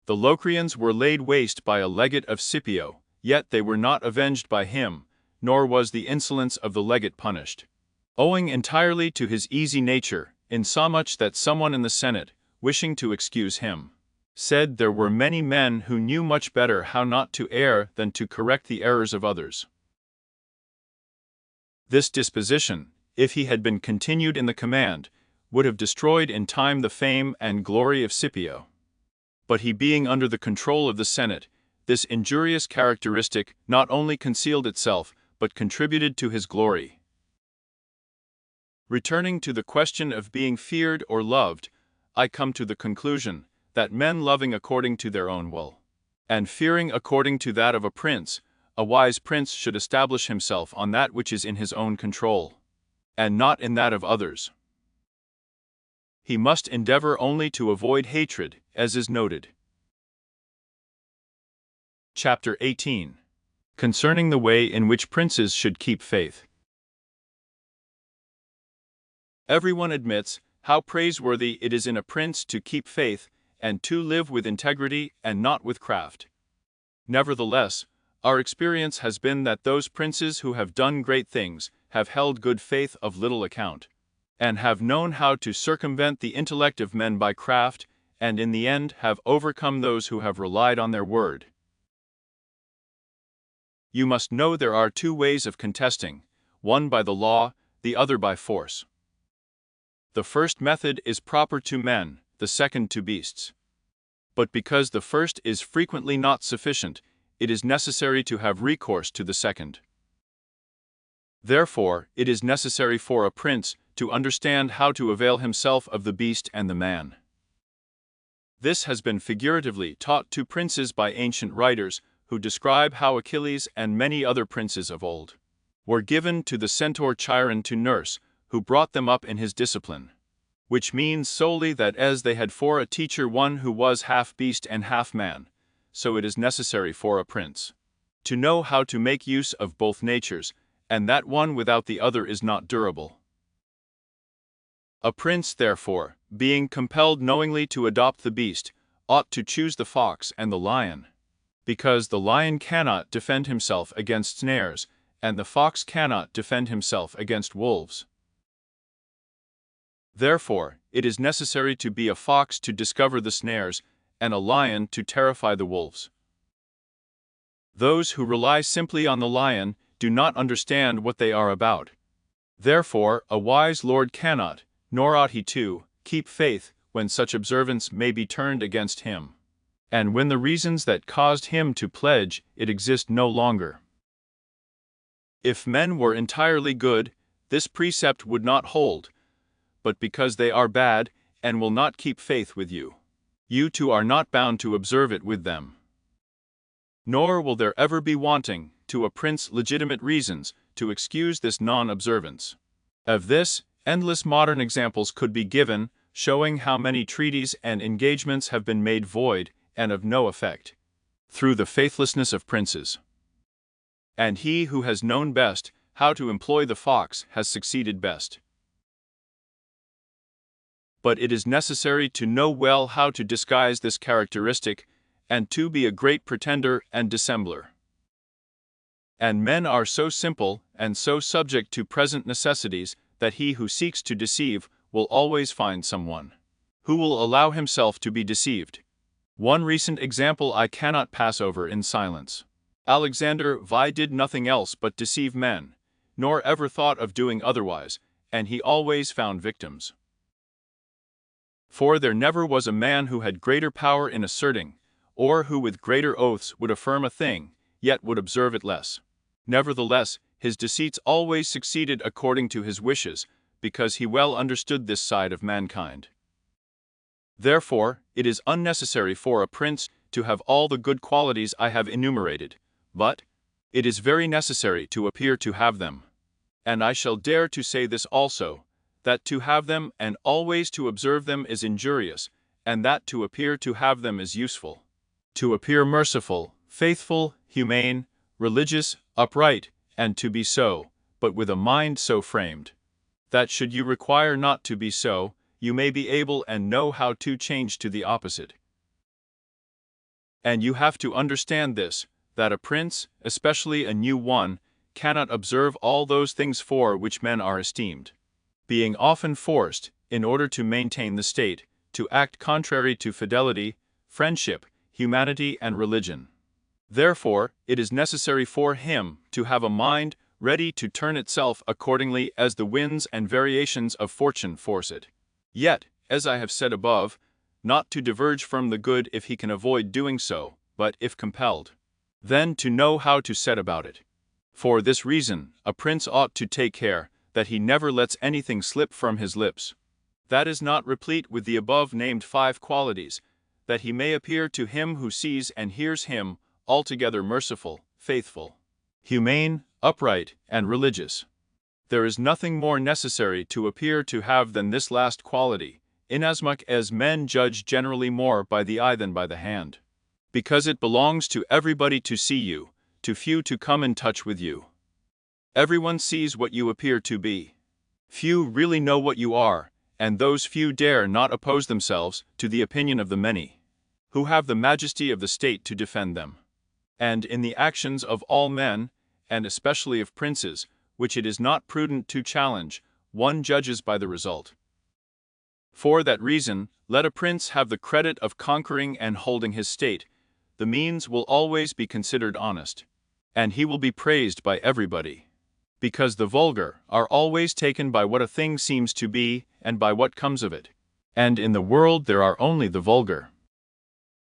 The Locrians were laid waste by a legate of Scipio, yet they were not avenged by him, nor was the insolence of the legate punished, owing entirely to his easy nature, insomuch that someone in the Senate, wishing to excuse him, said there were many men who knew much better how not to err than to correct the errors of others. This disposition, if he had been continued in the command, would have destroyed in time the fame and glory of Scipio. But he being under the control of the Senate, this injurious characteristic not only concealed itself, but contributed to his glory. Returning to the question of being feared or loved, I come to the conclusion that men loving according to their own will, and fearing according to that of a prince, a wise prince should establish himself on that which is in his own control, and not in that of others. He must endeavor only to avoid hatred, as is noted. Chapter 18. Concerning the way in which princes should keep faith. Everyone admits how praiseworthy it is in a prince to keep faith, and to live with integrity and not with craft. Nevertheless, our experience has been that those princes who have done great things have held good faith of little account, and have known how to circumvent the intellect of men by craft, and in the end have overcome those who have relied on their word. You must know there are two ways of contesting, one by the law, the other by force. The first method is proper to men, the second to beasts. But because the first is frequently not sufficient, it is necessary to have recourse to the second. Therefore, it is necessary for a prince to understand how to avail himself of the beast and the man. This has been figuratively taught to princes by ancient writers, who describe how Achilles and many other princes of old were given to the centaur Chiron to nurse, who brought them up in his discipline, which means solely that as they had for a teacher one who was half beast and half man, so it is necessary for a prince to know how to make use of both natures, and that one without the other is not durable. A prince, therefore, being compelled knowingly to adopt the beast, ought to choose the fox and the lion, because the lion cannot defend himself against snares, and the fox cannot defend himself against wolves. Therefore, it is necessary to be a fox to discover the snares, and a lion to terrify the wolves. Those who rely simply on the lion do not understand what they are about. Therefore, a wise lord cannot, nor ought he to, keep faith when such observance may be turned against him, and when the reasons that caused him to pledge it exist no longer. If men were entirely good, this precept would not hold, but because they are bad, and will not keep faith with you, you too are not bound to observe it with them. Nor will there ever be wanting, to a prince, legitimate reasons to excuse this non-observance. Of this, endless modern examples could be given, showing how many treaties and engagements have been made void and of no effect, through the faithlessness of princes. And he who has known best how to employ the fox has succeeded best. But it is necessary to know well how to disguise this characteristic, and to be a great pretender and dissembler. And men are so simple and so subject to present necessities that he who seeks to deceive will always find someone who will allow himself to be deceived. One recent example I cannot pass over in silence. Alexander Vi did nothing else but deceive men, nor ever thought of doing otherwise, and he always found victims. For there never was a man who had greater power in asserting, or who with greater oaths would affirm a thing, yet would observe it less. Nevertheless, his deceits always succeeded according to his wishes, because he well understood this side of mankind. Therefore, it is unnecessary for a prince to have all the good qualities I have enumerated, but it is very necessary to appear to have them. And I shall dare to say this also, that to have them and always to observe them is injurious, and that to appear to have them is useful. To appear merciful, faithful, humane, religious, upright, and to be so, but with a mind so framed, that should you require not to be so, you may be able and know how to change to the opposite. And you have to understand this, that a prince, especially a new one, cannot observe all those things for which men are esteemed, being often forced, in order to maintain the state, to act contrary to fidelity, friendship, humanity, and religion. Therefore, it is necessary for him to have a mind ready to turn itself accordingly as the winds and variations of fortune force it. Yet, as I have said above, not to diverge from the good if he can avoid doing so, but if compelled, then to know how to set about it. For this reason, a prince ought to take care that he never lets anything slip from his lips that is not replete with the above-named 5 qualities, that he may appear to him who sees and hears him altogether merciful, faithful, humane, upright, and religious. There is nothing more necessary to appear to have than this last quality, inasmuch as men judge generally more by the eye than by the hand, because it belongs to everybody to see you, to few to come in touch with you. Everyone sees what you appear to be. Few really know what you are, and those few dare not oppose themselves to the opinion of the many, who have the majesty of the state to defend them. And in the actions of all men, and especially of princes, which it is not prudent to challenge, one judges by the result. For that reason, let a prince have the credit of conquering and holding his state, the means will always be considered honest, and he will be praised by everybody. Because the vulgar are always taken by what a thing seems to be and by what comes of it. And in the world there are only the vulgar.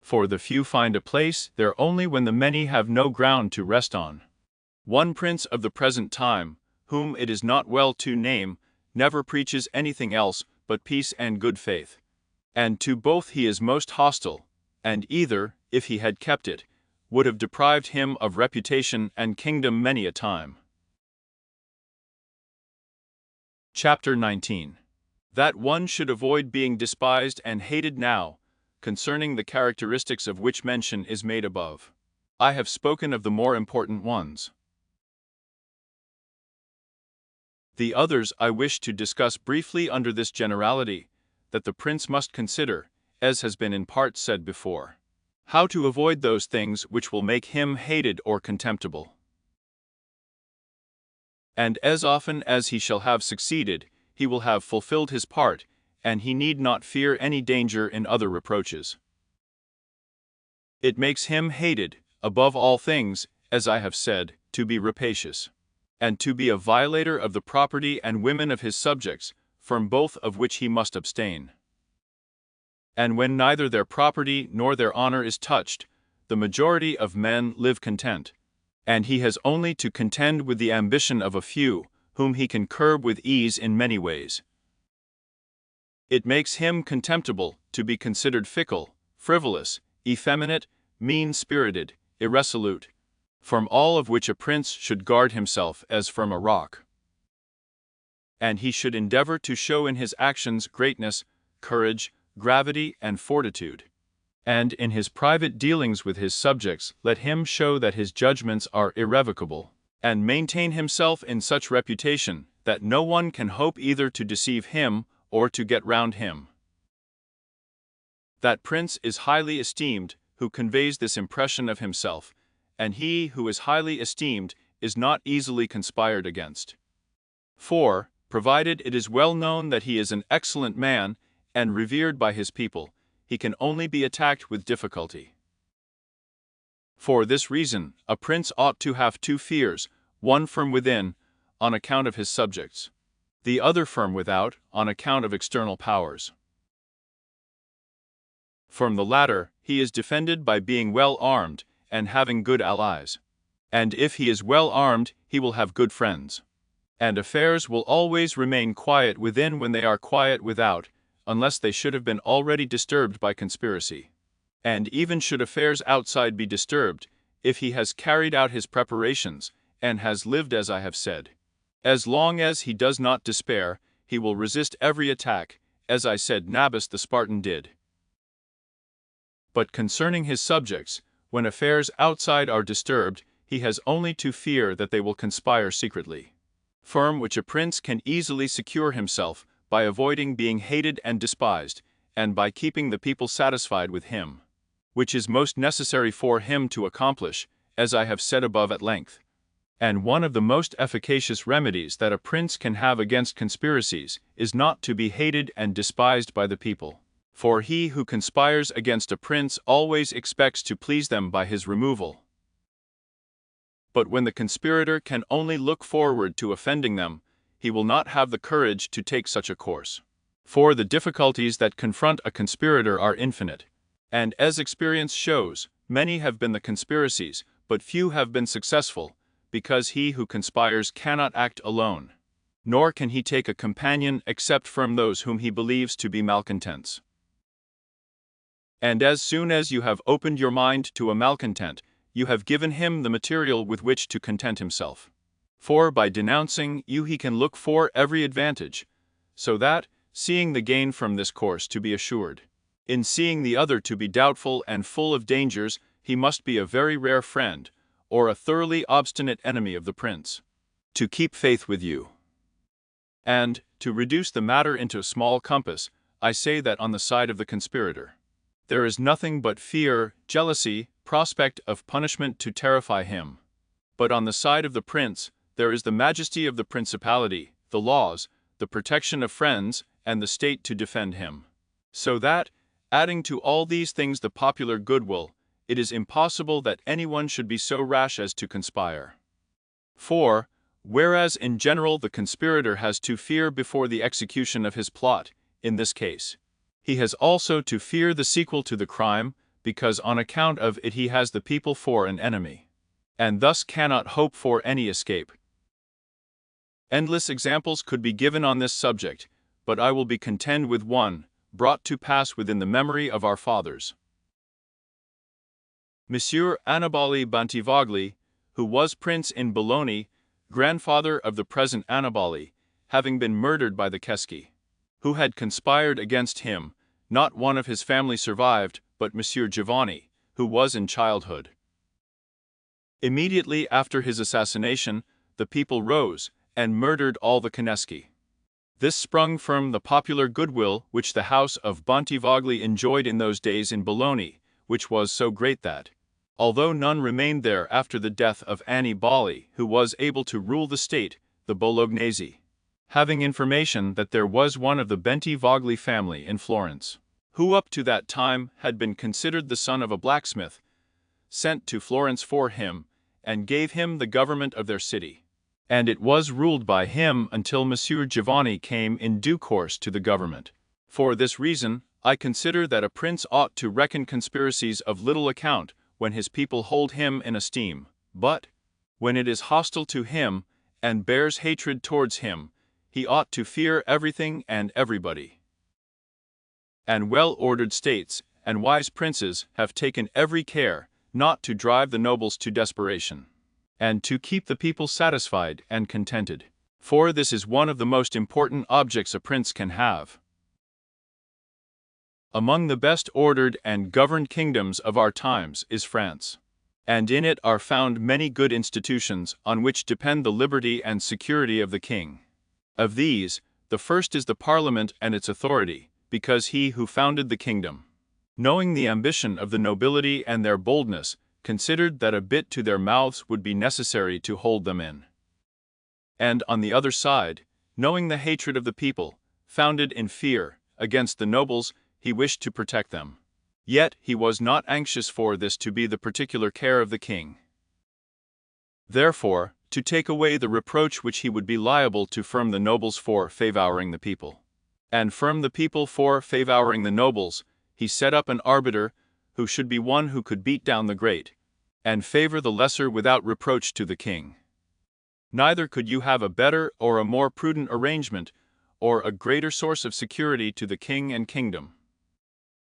For the few find a place there only when the many have no ground to rest on. One prince of the present time, whom it is not well to name, never preaches anything else but peace and good faith. And to both he is most hostile, and either, if he had kept it, would have deprived him of reputation and kingdom many a time. Chapter 19. That one should avoid being despised and hated now, concerning the characteristics of which mention is made above. I have spoken of the more important ones. The others I wish to discuss briefly under this generality, that the prince must consider, as has been in part said before, how to avoid those things which will make him hated or contemptible. And as often as he shall have succeeded, he will have fulfilled his part, and he need not fear any danger in other reproaches. It makes him hated, above all things, as I have said, to be rapacious, and to be a violator of the property and women of his subjects, from both of which he must abstain. And when neither their property nor their honor is touched, the majority of men live content, and he has only to contend with the ambition of a few, whom he can curb with ease in many ways. It makes him contemptible to be considered fickle, frivolous, effeminate, mean-spirited, irresolute, from all of which a prince should guard himself as from a rock. And he should endeavor to show in his actions greatness, courage, gravity, and fortitude. And in his private dealings with his subjects let him show that his judgments are irrevocable, and maintain himself in such reputation that no one can hope either to deceive him or to get round him. That prince is highly esteemed who conveys this impression of himself, and he who is highly esteemed is not easily conspired against. For, provided it is well known that he is an excellent man and revered by his people, he can only be attacked with difficulty. For this reason, a prince ought to have two fears, one from within, on account of his subjects, the other from without, on account of external powers. From the latter, he is defended by being well armed and having good allies. And if he is well armed, he will have good friends. And affairs will always remain quiet within when they are quiet without, unless they should have been already disturbed by conspiracy. And even should affairs outside be disturbed, if he has carried out his preparations, and has lived as I have said, as long as he does not despair, he will resist every attack, as I said Nabis the Spartan did. But concerning his subjects, when affairs outside are disturbed, he has only to fear that they will conspire secretly. From which a prince can easily secure himself by avoiding being hated and despised, and by keeping the people satisfied with him, which is most necessary for him to accomplish, as I have said above at length. And one of the most efficacious remedies that a prince can have against conspiracies is not to be hated and despised by the people. For he who conspires against a prince always expects to please them by his removal. But when the conspirator can only look forward to offending them, he will not have the courage to take such a course. For the difficulties that confront a conspirator are infinite. And as experience shows, many have been the conspiracies, but few have been successful, because he who conspires cannot act alone, nor can he take a companion except from those whom he believes to be malcontents. And as soon as you have opened your mind to a malcontent, you have given him the material with which to content himself. For by denouncing you he can look for every advantage, so that, seeing the gain from this course to be assured, in seeing the other to be doubtful and full of dangers, he must be a very rare friend, or a thoroughly obstinate enemy of the prince, to keep faith with you. And, to reduce the matter into a small compass, I say that on the side of the conspirator, there is nothing but fear, jealousy, prospect of punishment to terrify him. But on the side of the prince, there is the majesty of the principality, the laws, the protection of friends, and the state to defend him. So that, adding to all these things the popular goodwill, it is impossible that anyone should be so rash as to conspire. For, whereas in general the conspirator has to fear before the execution of his plot, in this case, he has also to fear the sequel to the crime, because on account of it he has the people for an enemy, and thus cannot hope for any escape. Endless examples could be given on this subject, but I will be content with one, brought to pass within the memory of our fathers. Monsieur Annibale Bantivogli, who was prince in Bologna, grandfather of the present Annibale, having been murdered by the Cheschi, who had conspired against him, not one of his family survived, but Monsieur Giovanni, who was in childhood. Immediately after his assassination, the people rose and murdered all the Cheschi. This sprung from the popular goodwill which the house of Bantivogli enjoyed in those days in Bologna, which was so great that, although none remained there after the death of Annibale who was able to rule the state, the Bolognese, having information that there was one of the Bentivogli family in Florence, who up to that time had been considered the son of a blacksmith, sent to Florence for him, and gave him the government of their city. And it was ruled by him until Monsieur Giovanni came in due course to the government. For this reason, I consider that a prince ought to reckon conspiracies of little account when his people hold him in esteem, but, when it is hostile to him, and bears hatred towards him, he ought to fear everything and everybody. And well-ordered states and wise princes have taken every care not to drive the nobles to desperation, and to keep the people satisfied and contented. For this is one of the most important objects a prince can have. Among the best ordered and governed kingdoms of our times is France, and in it are found many good institutions on which depend the liberty and security of the king. Of these, the first is the Parliament and its authority, because he who founded the kingdom, knowing the ambition of the nobility and their boldness, considered that a bit to their mouths would be necessary to hold them in. And on the other side, knowing the hatred of the people, founded in fear, against the nobles, he wished to protect them. Yet he was not anxious for this to be the particular care of the king. Therefore, to take away the reproach which he would be liable to from the nobles for favouring the people, and from the people for favouring the nobles, he set up an arbiter, who should be one who could beat down the great, and favour the lesser without reproach to the king. Neither could you have a better or a more prudent arrangement, or a greater source of security to the king and kingdom.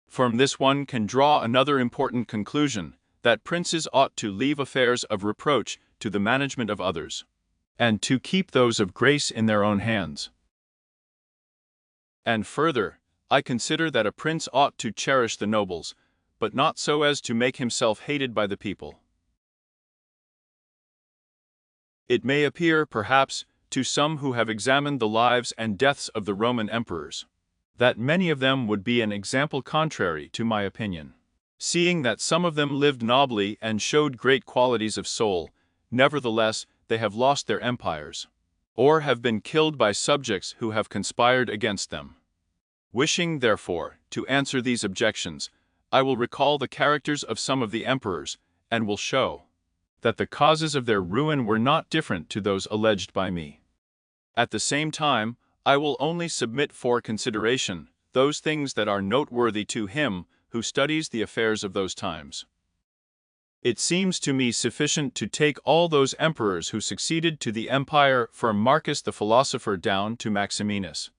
From this one can draw another important conclusion, that princes ought to leave affairs of reproach to the management of others, and to keep those of grace in their own hands. And further, I consider that a prince ought to cherish the nobles, but not so as to make himself hated by the people. It may appear, perhaps, to some who have examined the lives and deaths of the Roman emperors, that many of them would be an example contrary to my opinion. Seeing that some of them lived nobly and showed great qualities of soul, nevertheless they have lost their empires, or have been killed by subjects who have conspired against them. Wishing, therefore, to answer these objections, I will recall the characters of some of the emperors, and will show that the causes of their ruin were not different to those alleged by me. At the same time, I will only submit for consideration those things that are noteworthy to him who studies the affairs of those times. It seems to me sufficient to take all those emperors who succeeded to the empire from Marcus the philosopher down to Maximinus.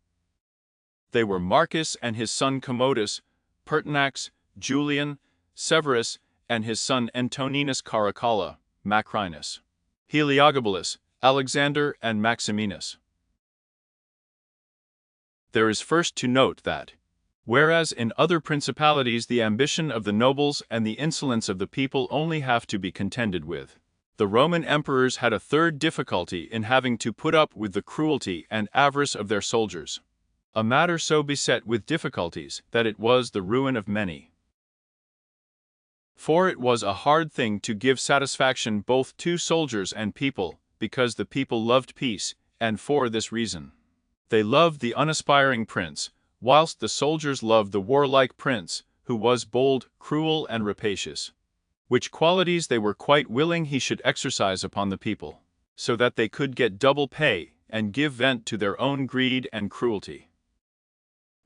They were Marcus and his son Commodus, Pertinax, Julian, Severus, and his son Antoninus Caracalla, Macrinus, Heliogabalus, Alexander, and Maximinus. There is first to note that, whereas in other principalities the ambition of the nobles and the insolence of the people only have to be contended with, the Roman emperors had a third difficulty in having to put up with the cruelty and avarice of their soldiers, a matter so beset with difficulties that it was the ruin of many. For it was a hard thing to give satisfaction both to soldiers and people, because the people loved peace, and for this reason. They loved the unaspiring prince, whilst the soldiers loved the warlike prince, who was bold, cruel, and rapacious, which qualities they were quite willing he should exercise upon the people, so that they could get double pay, and give vent to their own greed and cruelty.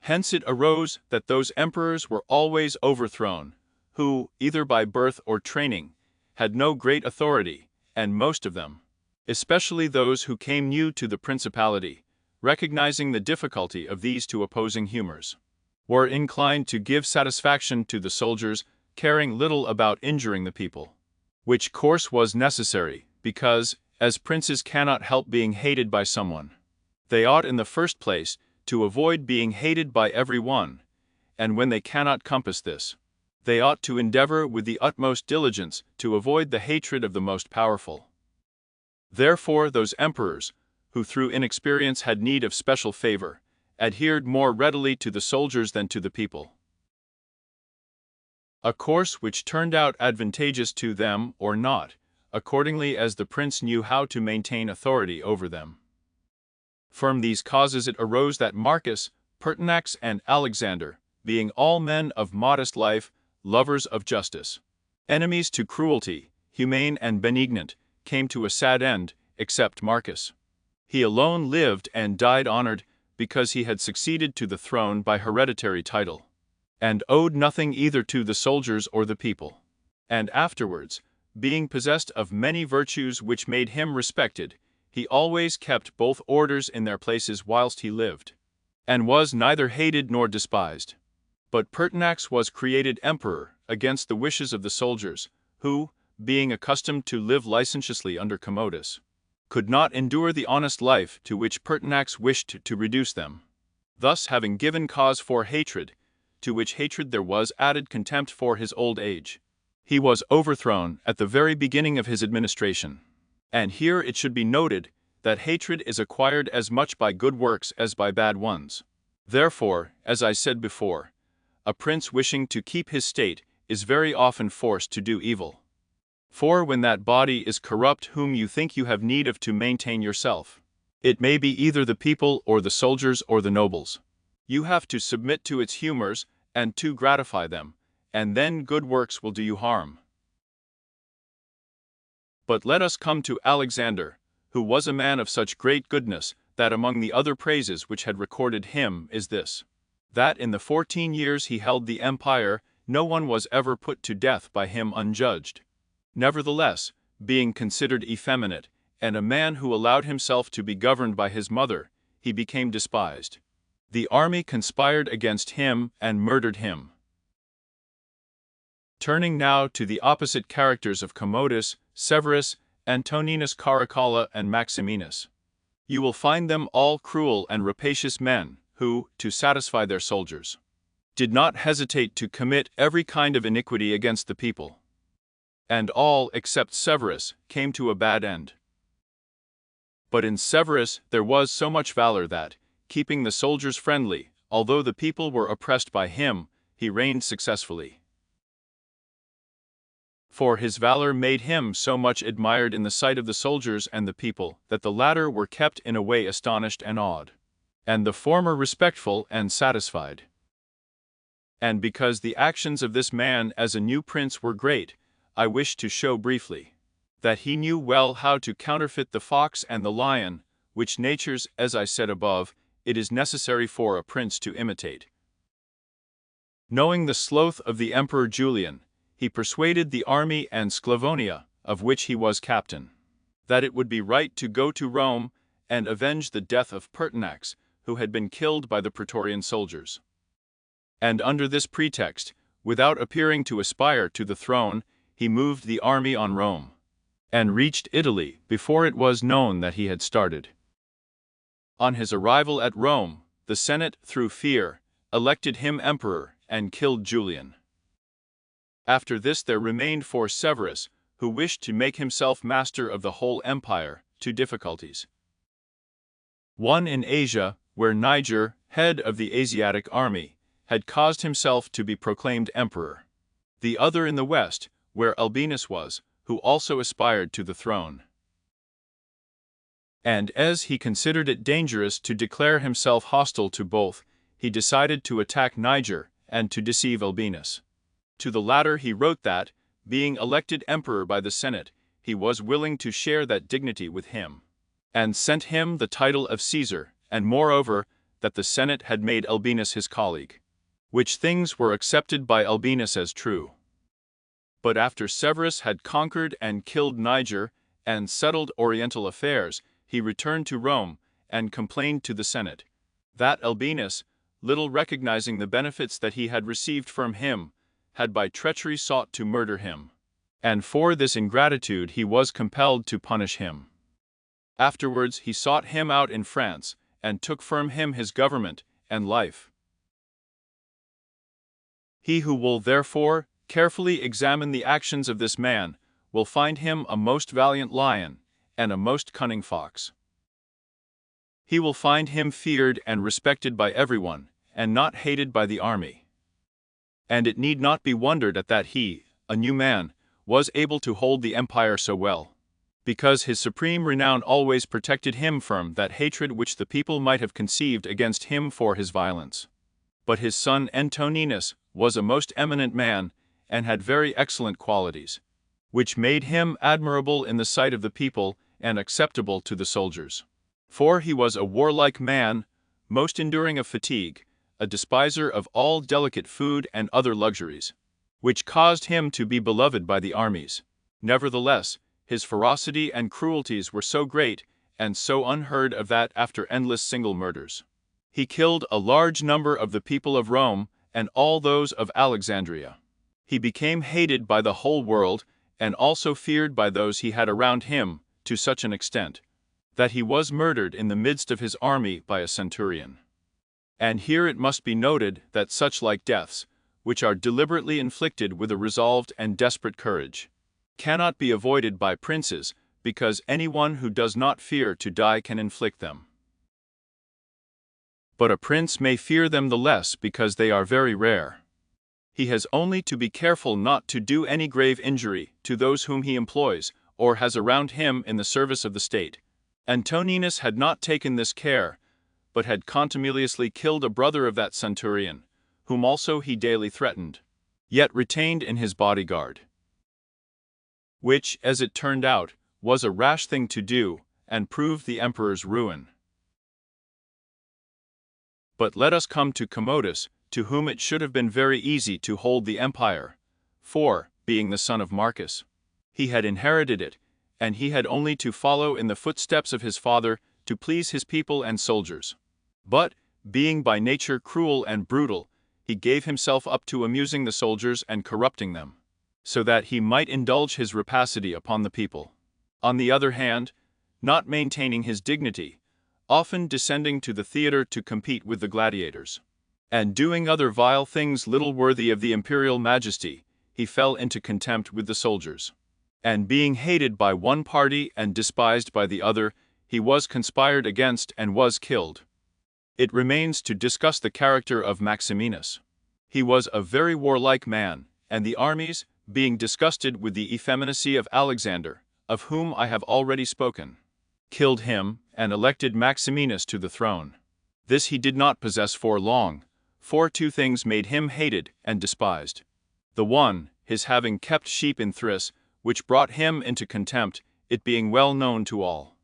Hence it arose that those emperors were always overthrown, who, either by birth or training, had no great authority, and most of them, especially those who came new to the principality, recognizing the difficulty of these two opposing humors, were inclined to give satisfaction to the soldiers, caring little about injuring the people, which course was necessary, because, as princes cannot help being hated by someone, they ought in the first place to avoid being hated by every one, and when they cannot compass this, they ought to endeavor with the utmost diligence to avoid the hatred of the most powerful. Therefore those emperors, who through inexperience had need of special favor, adhered more readily to the soldiers than to the people, a course which turned out advantageous to them or not, accordingly as the prince knew how to maintain authority over them. From these causes it arose that Marcus, Pertinax, and Alexander, being all men of modest life, lovers of justice, enemies to cruelty, humane and benignant, came to a sad end, except Marcus. He alone lived and died honored, because he had succeeded to the throne by hereditary title, and owed nothing either to the soldiers or the people. And afterwards, being possessed of many virtues which made him respected, he always kept both orders in their places whilst he lived, and was neither hated nor despised. But Pertinax was created emperor against the wishes of the soldiers, who, being accustomed to live licentiously under Commodus, could not endure the honest life to which Pertinax wished to reduce them. Thus having given cause for hatred, to which hatred there was added contempt for his old age, he was overthrown at the very beginning of his administration. And here it should be noted that hatred is acquired as much by good works as by bad ones. Therefore, as I said before, a prince wishing to keep his state is very often forced to do evil. For when that body is corrupt whom you think you have need of to maintain yourself, it may be either the people or the soldiers or the nobles, you have to submit to its humors and to gratify them, and then good works will do you harm. But let us come to Alexander, who was a man of such great goodness, that among the other praises which had recorded him is this: that in the 14 years he held the empire, no one was ever put to death by him unjudged. Nevertheless, being considered effeminate, and a man who allowed himself to be governed by his mother, he became despised. The army conspired against him and murdered him. Turning now to the opposite characters of Commodus, Severus, Antoninus Caracalla, and Maximinus. You will find them all cruel and rapacious men, who, to satisfy their soldiers, did not hesitate to commit every kind of iniquity against the people. And all, except Severus, came to a bad end. But in Severus there was so much valor that, keeping the soldiers friendly, although the people were oppressed by him, he reigned successfully. For his valor made him so much admired in the sight of the soldiers and the people, that the latter were kept in a way astonished and awed, and the former respectful and satisfied. And because the actions of this man as a new prince were great, I wish to show briefly that he knew well how to counterfeit the fox and the lion, which natures, as I said above, it is necessary for a prince to imitate. Knowing the sloth of the Emperor Julian, he persuaded the army and Sclavonia, of which he was captain, that it would be right to go to Rome and avenge the death of Pertinax, who had been killed by the Praetorian soldiers. And under this pretext, without appearing to aspire to the throne, he moved the army on Rome, and reached Italy before it was known that he had started. On his arrival at Rome, the Senate, through fear, elected him emperor and killed Julian. After this there remained for Severus, who wished to make himself master of the whole empire, two difficulties. One in Asia, where Niger, head of the Asiatic army, had caused himself to be proclaimed emperor. The other in the west, where Albinus was, who also aspired to the throne. And as he considered it dangerous to declare himself hostile to both, he decided to attack Niger and to deceive Albinus. To the latter he wrote that, being elected emperor by the Senate, he was willing to share that dignity with him, and sent him the title of Caesar, and moreover, that the Senate had made Albinus his colleague, which things were accepted by Albinus as true. But after Severus had conquered and killed Niger, and settled Oriental affairs, he returned to Rome, and complained to the Senate, that Albinus, little recognizing the benefits that he had received from him, had by treachery sought to murder him, and for this ingratitude he was compelled to punish him. Afterwards he sought him out in France, and took from him his government and life. He who will therefore carefully examine the actions of this man will find him a most valiant lion and a most cunning fox. He will find him feared and respected by everyone, and not hated by the army. And it need not be wondered at that he, a new man, was able to hold the empire so well, because his supreme renown always protected him from that hatred which the people might have conceived against him for his violence. But his son Antoninus was a most eminent man, and had very excellent qualities, which made him admirable in the sight of the people and acceptable to the soldiers. For he was a warlike man, most enduring of fatigue, a despiser of all delicate food and other luxuries, which caused him to be beloved by the armies. Nevertheless, his ferocity and cruelties were so great, and so unheard of that after endless single murders, he killed a large number of the people of Rome and all those of Alexandria. He became hated by the whole world, and also feared by those he had around him, to such an extent, that he was murdered in the midst of his army by a centurion. And here it must be noted that such like deaths, which are deliberately inflicted with a resolved and desperate courage, cannot be avoided by princes, because anyone who does not fear to die can inflict them. But a prince may fear them the less because they are very rare. He has only to be careful not to do any grave injury to those whom he employs, or has around him in the service of the state. Antoninus had not taken this care, but had contumeliously killed a brother of that centurion, whom also he daily threatened. yet retained in his bodyguard. Which, as it turned out, was a rash thing to do, and proved the emperor's ruin. But let us come to Commodus, to whom it should have been very easy to hold the empire, for, being the son of Marcus, he had inherited it, and he had only to follow in the footsteps of his father to please his people and soldiers. But, being by nature cruel and brutal, he gave himself up to amusing the soldiers and corrupting them, so that he might indulge his rapacity upon the people. On the other hand, not maintaining his dignity, often descending to the theater to compete with the gladiators, and doing other vile things little worthy of the imperial majesty, he fell into contempt with the soldiers. And being hated by one party and despised by the other, he was conspired against and was killed. It remains to discuss the character of Maximinus. He was a very warlike man, and the armies, being disgusted with the effeminacy of Alexander, of whom I have already spoken, killed him, and elected Maximinus to the throne. This he did not possess for long, for two things made him hated and despised. The one, his having kept sheep in Thrace, which brought him into contempt, it being well known to all,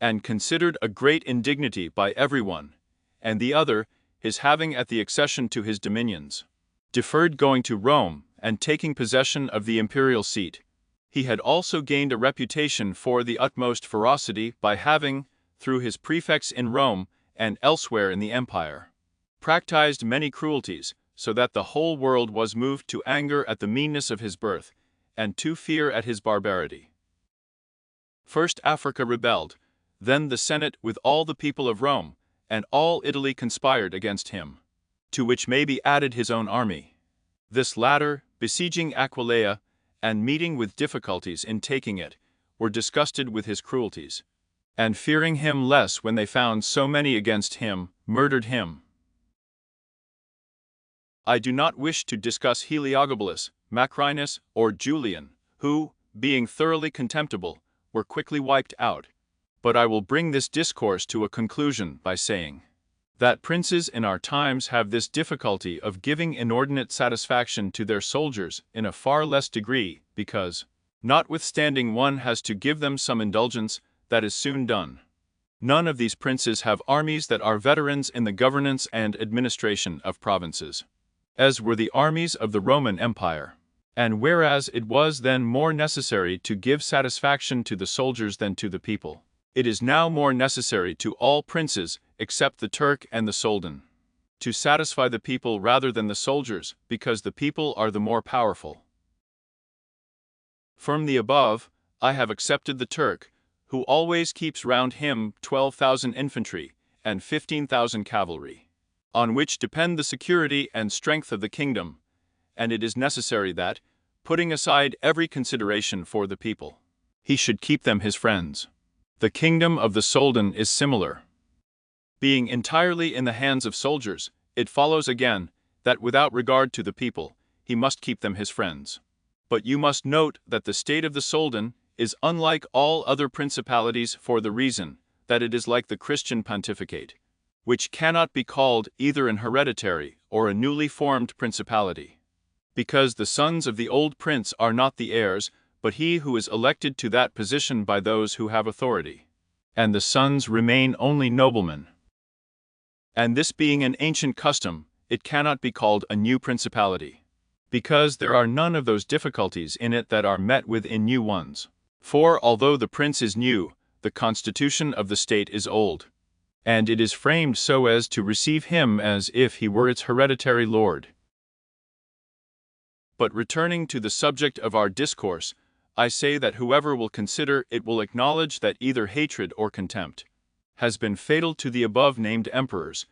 and considered a great indignity by everyone, and the other, his having at the accession to his dominions, deferred going to Rome and taking possession of the imperial seat. He had also gained a reputation for the utmost ferocity by having, through his prefects in Rome and elsewhere in the empire, practiced many cruelties, so that the whole world was moved to anger at the meanness of his birth, and to fear at his barbarity. First Africa rebelled, then the Senate with all the people of Rome, and all Italy conspired against him, to which may be added his own army. This latter, besieging Aquileia, and meeting with difficulties in taking it, were disgusted with his cruelties, and fearing him less when they found so many against him, murdered him. I do not wish to discuss Heliogabalus, Macrinus, or Julian, who, being thoroughly contemptible, were quickly wiped out, but I will bring this discourse to a conclusion by saying that princes in our times have this difficulty of giving inordinate satisfaction to their soldiers in a far less degree, because, notwithstanding one has to give them some indulgence, that is soon done. None of these princes have armies that are veterans in the governance and administration of provinces, as were the armies of the Roman Empire. And whereas it was then more necessary to give satisfaction to the soldiers than to the people, it is now more necessary to all princes, except the Turk and the Soldan, to satisfy the people rather than the soldiers, because the people are the more powerful. From the above, I have accepted the Turk, who always keeps round him 12,000 infantry and 15,000 cavalry, on which depend the security and strength of the kingdom, and it is necessary that, putting aside every consideration for the people, he should keep them his friends. The kingdom of the Soldan is similar. Being entirely in the hands of soldiers, it follows again that without regard to the people, he must keep them his friends. But you must note that the state of the Soldan is unlike all other principalities for the reason that it is like the Christian pontificate, which cannot be called either an hereditary or a newly formed principality, because the sons of the old prince are not the heirs, but he who is elected to that position by those who have authority, and the sons remain only noblemen. And this being an ancient custom, it cannot be called a new principality, because there are none of those difficulties in it that are met with in new ones. For although the prince is new, the constitution of the state is old, and it is framed so as to receive him as if he were its hereditary lord. But returning to the subject of our discourse, I say that whoever will consider it will acknowledge that either hatred or contempt has been fatal to the above-named emperors,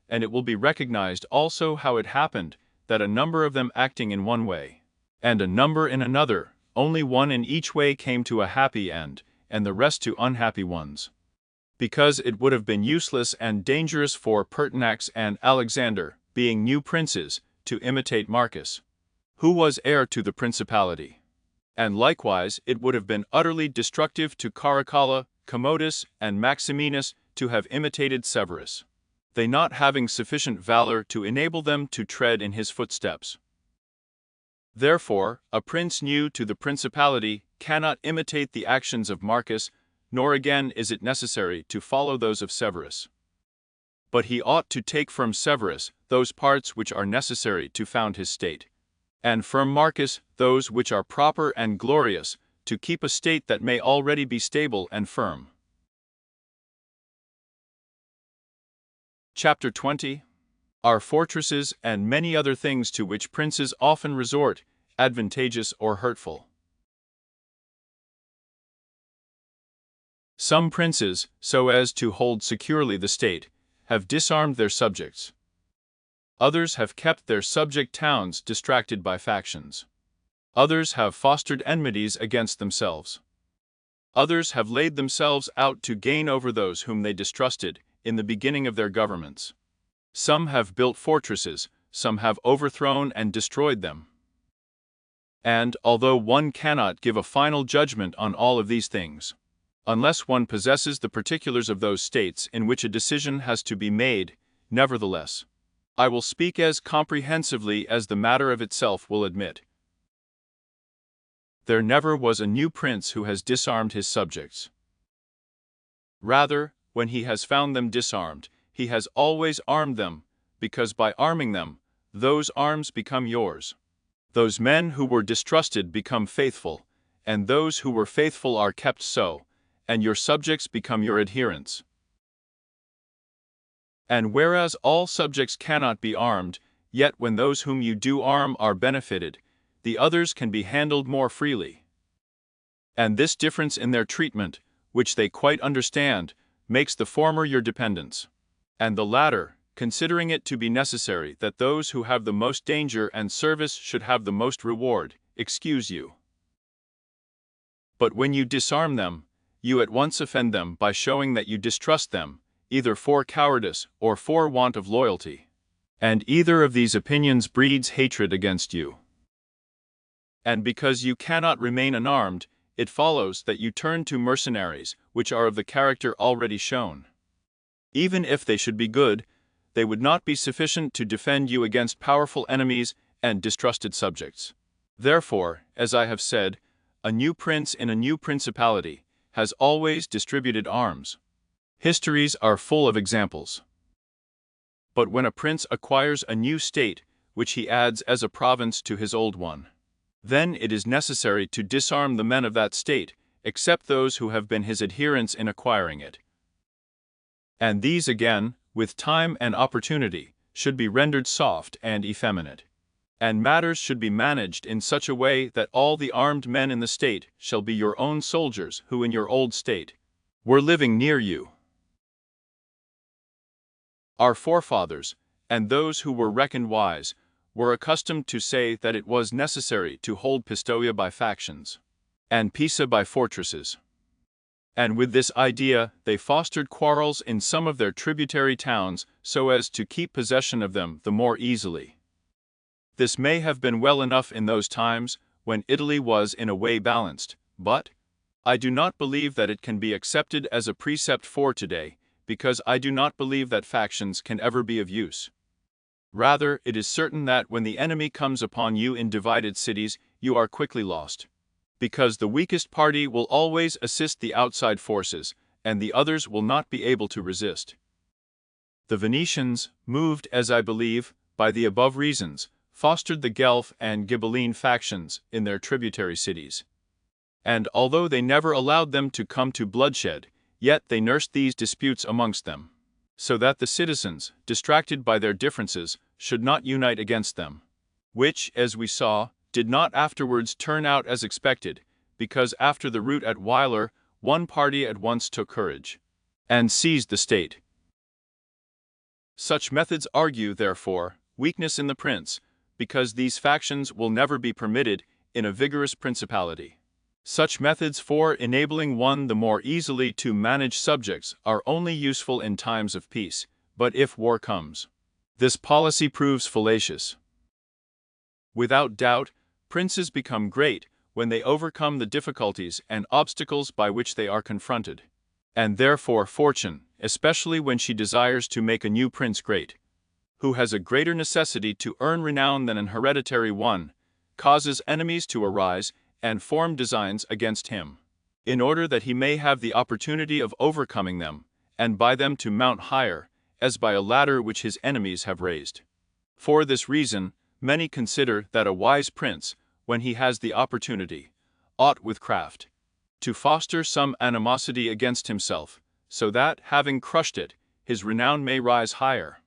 and it will be recognized also how it happened that a number of them acting in one way, and a number in another, only one in each way came to a happy end, and the rest to unhappy ones. Because it would have been useless and dangerous for Pertinax and Alexander, being new princes, to imitate Marcus, who was heir to the principality. And likewise it would have been utterly destructive to Caracalla, Commodus, and Maximinus to have imitated Severus, they not having sufficient valor to enable them to tread in his footsteps. Therefore, a prince new to the principality cannot imitate the actions of Marcus, nor again is it necessary to follow those of Severus. But he ought to take from Severus those parts which are necessary to found his state, and from Marcus those which are proper and glorious, to keep a state that may already be stable and firm. Chapter 20. Are fortresses and many other things to which princes often resort, advantageous or hurtful? Some princes, so as to hold securely the state, have disarmed their subjects. Others have kept their subject towns distracted by factions. Others have fostered enmities against themselves. Others have laid themselves out to gain over those whom they distrusted in the beginning of their governments. Some have built fortresses, some have overthrown and destroyed them. And, although one cannot give a final judgment on all of these things, unless one possesses the particulars of those states in which a decision has to be made, nevertheless, I will speak as comprehensively as the matter of itself will admit. There never was a new prince who has disarmed his subjects. Rather, when he has found them disarmed, he has always armed them, because by arming them, those arms become yours. Those men who were distrusted become faithful, and those who were faithful are kept so, and your subjects become your adherents. And whereas all subjects cannot be armed, yet when those whom you do arm are benefited, the others can be handled more freely. And this difference in their treatment, which they quite understand, makes the former your dependents, and the latter, considering it to be necessary that those who have the most danger and service should have the most reward, excuse you. But when you disarm them, you at once offend them by showing that you distrust them, either for cowardice or for want of loyalty. And either of these opinions breeds hatred against you. And because you cannot remain unarmed, it follows that you turn to mercenaries, which are of the character already shown. Even if they should be good, they would not be sufficient to defend you against powerful enemies and distrusted subjects. Therefore, as I have said, a new prince in a new principality has always distributed arms. Histories are full of examples. But when a prince acquires a new state, which he adds as a province to his old one, then it is necessary to disarm the men of that state, except those who have been his adherents in acquiring it. And these again, with time and opportunity, should be rendered soft and effeminate. And matters should be managed in such a way that all the armed men in the state shall be your own soldiers who in your old state were living near you. Our forefathers, and those who were reckoned wise, were accustomed to say that it was necessary to hold Pistoia by factions, and Pisa by fortresses. And with this idea they fostered quarrels in some of their tributary towns so as to keep possession of them the more easily. This may have been well enough in those times, when Italy was in a way balanced, but I do not believe that it can be accepted as a precept for today, because I do not believe that factions can ever be of use. Rather, it is certain that when the enemy comes upon you in divided cities, you are quickly lost, because the weakest party will always assist the outside forces, and the others will not be able to resist. The Venetians, moved, as I believe, by the above reasons, fostered the Guelph and Ghibelline factions in their tributary cities. And although they never allowed them to come to bloodshed, yet they nursed these disputes amongst them, so that the citizens, distracted by their differences, should not unite against them, which, as we saw, did not afterwards turn out as expected, because after the rout at Weiler, one party at once took courage and seized the state. Such methods argue, therefore, weakness in the prince, because these factions will never be permitted in a vigorous principality. Such methods for enabling one the more easily to manage subjects are only useful in times of peace, but if war comes, this policy proves fallacious. Without doubt, princes become great when they overcome the difficulties and obstacles by which they are confronted, and therefore fortune, especially when she desires to make a new prince great, who has a greater necessity to earn renown than an hereditary one, causes enemies to arise and form designs against him, in order that he may have the opportunity of overcoming them, and by them to mount higher, as by a ladder which his enemies have raised. For this reason, many consider that a wise prince, when he has the opportunity, ought with craft to foster some animosity against himself, so that, having crushed it, his renown may rise higher.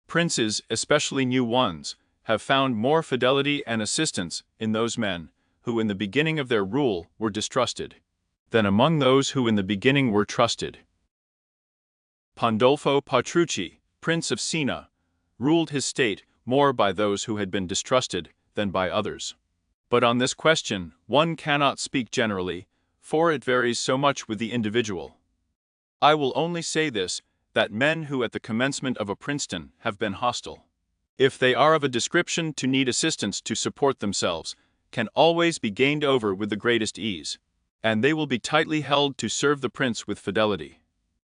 Princes, especially new ones, have found more fidelity and assistance in those men who in the beginning of their rule were distrusted, than among those who in the beginning were trusted. Pandolfo Petrucci, Prince of Siena, ruled his state more by those who had been distrusted than by others. But on this question one cannot speak generally, for it varies so much with the individual. I will only say this, that men who at the commencement of a princedom have been hostile, if they are of a description to need assistance to support themselves, can always be gained over with the greatest ease, and they will be tightly held to serve the prince with fidelity,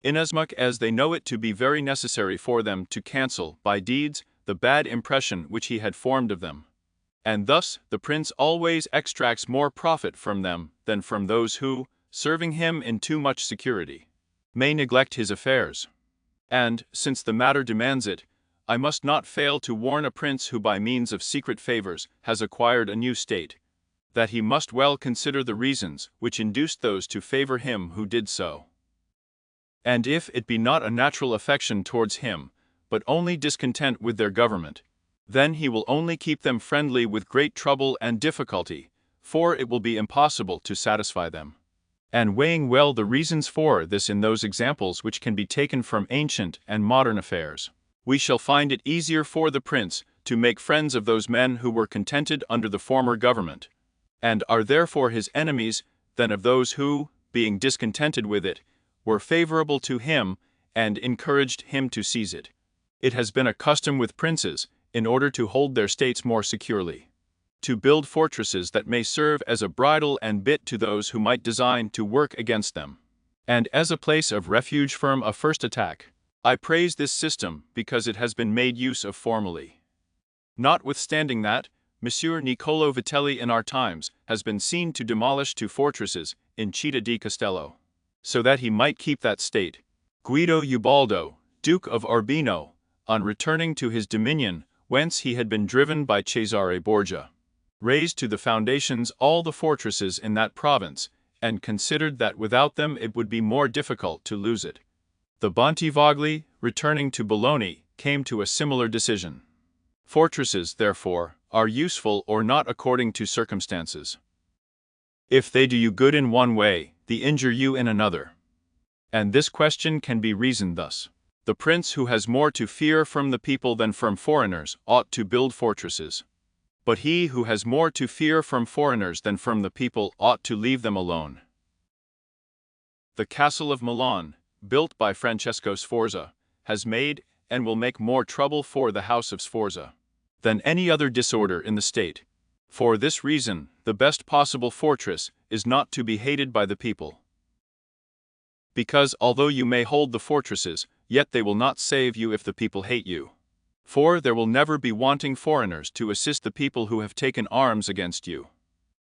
inasmuch as they know it to be very necessary for them to cancel, by deeds, the bad impression which he had formed of them. And thus the prince always extracts more profit from them than from those who, serving him in too much security, may neglect his affairs. And, since the matter demands it, I must not fail to warn a prince who by means of secret favors has acquired a new state, that he must well consider the reasons which induced those to favor him who did so. And if it be not a natural affection towards him, but only discontent with their government, then he will only keep them friendly with great trouble and difficulty, for it will be impossible to satisfy them. And weighing well the reasons for this in those examples which can be taken from ancient and modern affairs, we shall find it easier for the prince to make friends of those men who were contented under the former government, and are therefore his enemies, than of those who, being discontented with it, were favorable to him and encouraged him to seize it. It has been a custom with princes, in order to hold their states more securely, to build fortresses that may serve as a bridle and bit to those who might design to work against them, and as a place of refuge from a first attack. I praise this system because it has been made use of formerly. Notwithstanding that, Monsieur Niccolo Vitelli in our times has been seen to demolish two fortresses in Città di Castello, so that he might keep that state. Guido Ubaldo, Duke of Urbino, on returning to his dominion, whence he had been driven by Cesare Borgia, razed to the foundations all the fortresses in that province, and considered that without them it would be more difficult to lose it. The Bontivogli, returning to Bologna, came to a similar decision. Fortresses, therefore, are useful or not according to circumstances. If they do you good in one way, they injure you in another. And this question can be reasoned thus. The prince who has more to fear from the people than from foreigners ought to build fortresses. But he who has more to fear from foreigners than from the people ought to leave them alone. The castle of Milan, built by Francesco Sforza, has made and will make more trouble for the house of Sforza than any other disorder in the state. For this reason, the best possible fortress is not to be hated by the people. Because although you may hold the fortresses, yet they will not save you if the people hate you. For there will never be wanting foreigners to assist the people who have taken arms against you.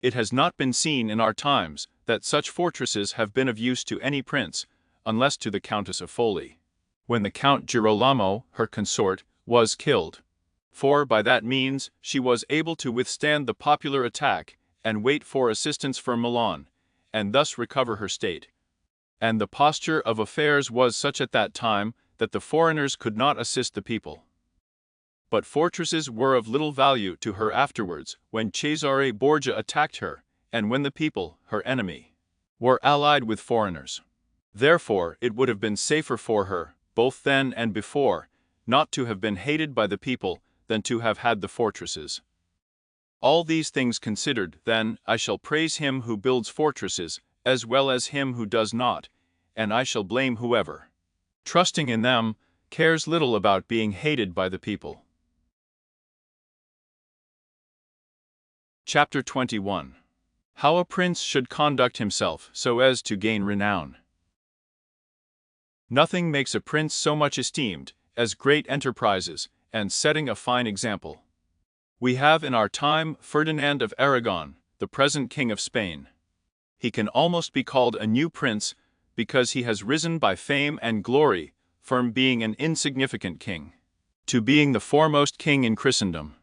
It has not been seen in our times that such fortresses have been of use to any prince, unless to the Countess of Foli, when the Count Girolamo, her consort, was killed. For by that means she was able to withstand the popular attack and wait for assistance from Milan, and thus recover her state. And the posture of affairs was such at that time that the foreigners could not assist the people. But fortresses were of little value to her afterwards, when Cesare Borgia attacked her, and when the people, her enemy, were allied with foreigners. Therefore it would have been safer for her, both then and before, not to have been hated by the people than to have had the fortresses. All these things considered, then, I shall praise him who builds fortresses, as well as him who does not, and I shall blame whoever, trusting in them, cares little about being hated by the people. Chapter 21. How a Prince should conduct himself so as to gain renown. Nothing makes a prince so much esteemed as great enterprises and setting a fine example. We have in our time Ferdinand of Aragon, the present King of Spain. He can almost be called a new prince because he has risen by fame and glory from being an insignificant king to being the foremost king in Christendom.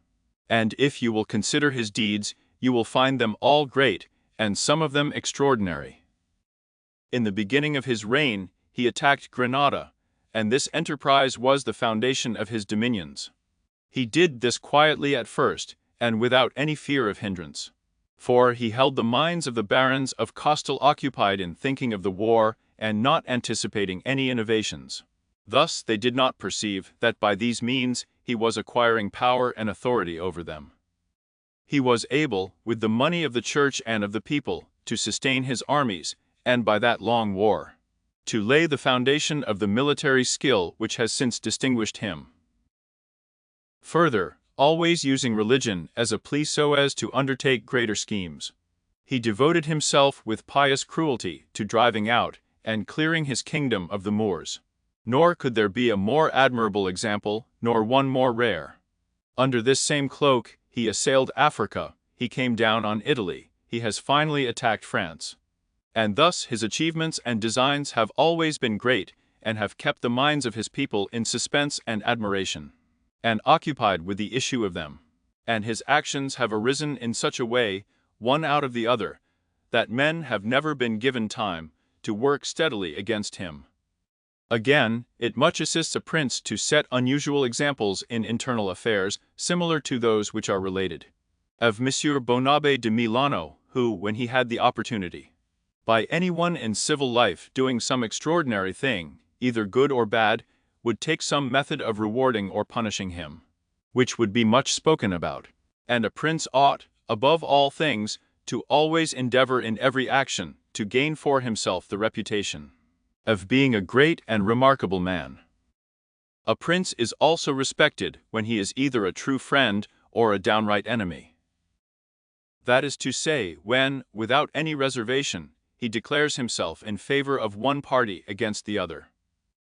And if you will consider his deeds, you will find them all great, and some of them extraordinary. In the beginning of his reign, he attacked Granada, and this enterprise was the foundation of his dominions. He did this quietly at first, and without any fear of hindrance. For he held the minds of the barons of Castile occupied in thinking of the war and not anticipating any innovations. Thus they did not perceive that by these means he was acquiring power and authority over them. He was able, with the money of the church and of the people, to sustain his armies, and by that long war, to lay the foundation of the military skill which has since distinguished him. Further, always using religion as a plea so as to undertake greater schemes, he devoted himself with pious cruelty to driving out and clearing his kingdom of the Moors. Nor could there be a more admirable example, nor one more rare. Under this same cloak, he assailed Africa, he came down on Italy, he has finally attacked France. And thus his achievements and designs have always been great, and have kept the minds of his people in suspense and admiration, and occupied with the issue of them. And his actions have arisen in such a way, one out of the other, that men have never been given time to work steadily against him. Again, it much assists a prince to set unusual examples in internal affairs, similar to those which are related of M. Bonabe de Milano, who, when he had the opportunity, by anyone in civil life doing some extraordinary thing, either good or bad, would take some method of rewarding or punishing him, which would be much spoken about. And a prince ought, above all things, to always endeavor in every action to gain for himself the reputation of being a great and remarkable man. A prince is also respected when he is either a true friend or a downright enemy. That is to say, when, without any reservation, he declares himself in favor of one party against the other,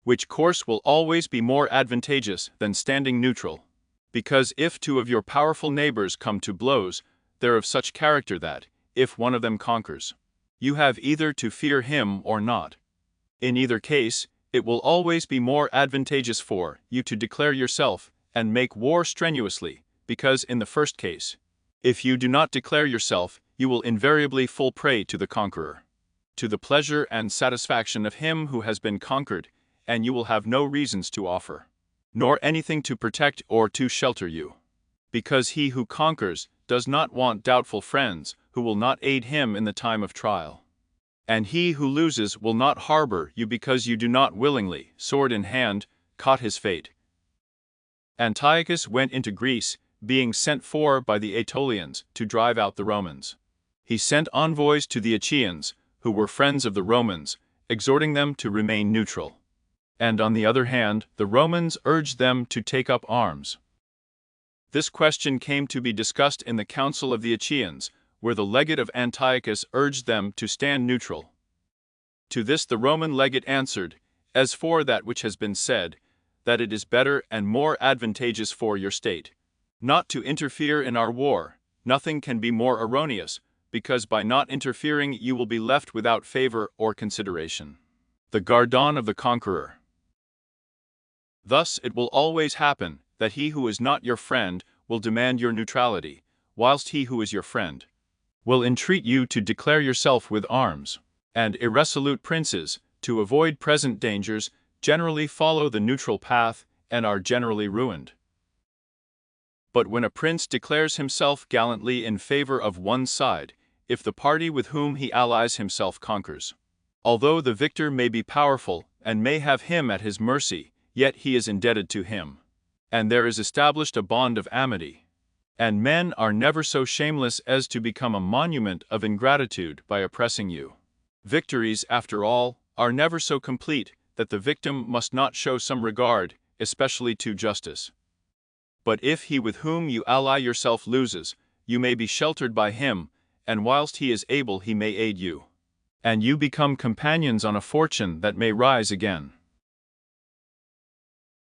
which course will always be more advantageous than standing neutral, because if two of your powerful neighbors come to blows, they're of such character that, if one of them conquers, you have either to fear him or not. In either case, it will always be more advantageous for you to declare yourself and make war strenuously, because in the first case, if you do not declare yourself, you will invariably fall prey to the conqueror, to the pleasure and satisfaction of him who has been conquered, and you will have no reasons to offer, nor anything to protect or to shelter you, because he who conquers does not want doubtful friends who will not aid him in the time of trial. And he who loses will not harbor you because you do not willingly, sword in hand, caught his fate. Antiochus went into Greece, being sent for by the Aetolians to drive out the Romans. He sent envoys to the Achaeans, who were friends of the Romans, exhorting them to remain neutral. And on the other hand, the Romans urged them to take up arms. This question came to be discussed in the council of the Achaeans, where the legate of Antiochus urged them to stand neutral. To this the Roman legate answered, as for that which has been said, that it is better and more advantageous for your state not to interfere in our war. Nothing can be more erroneous, because by not interfering you will be left without favor or consideration, the guerdon of the conqueror. Thus it will always happen that he who is not your friend will demand your neutrality, whilst he who is your friend will entreat you to declare yourself with arms. And irresolute princes, to avoid present dangers, generally follow the neutral path and are generally ruined. But when a prince declares himself gallantly in favor of one side, if the party with whom he allies himself conquers, although the victor may be powerful and may have him at his mercy, yet he is indebted to him, and there is established a bond of amity. And men are never so shameless as to become a monument of ingratitude by oppressing you. Victories, after all, are never so complete that the victim must not show some regard, especially to justice. But if he with whom you ally yourself loses, you may be sheltered by him, and whilst he is able he may aid you, and you become companions on a fortune that may rise again.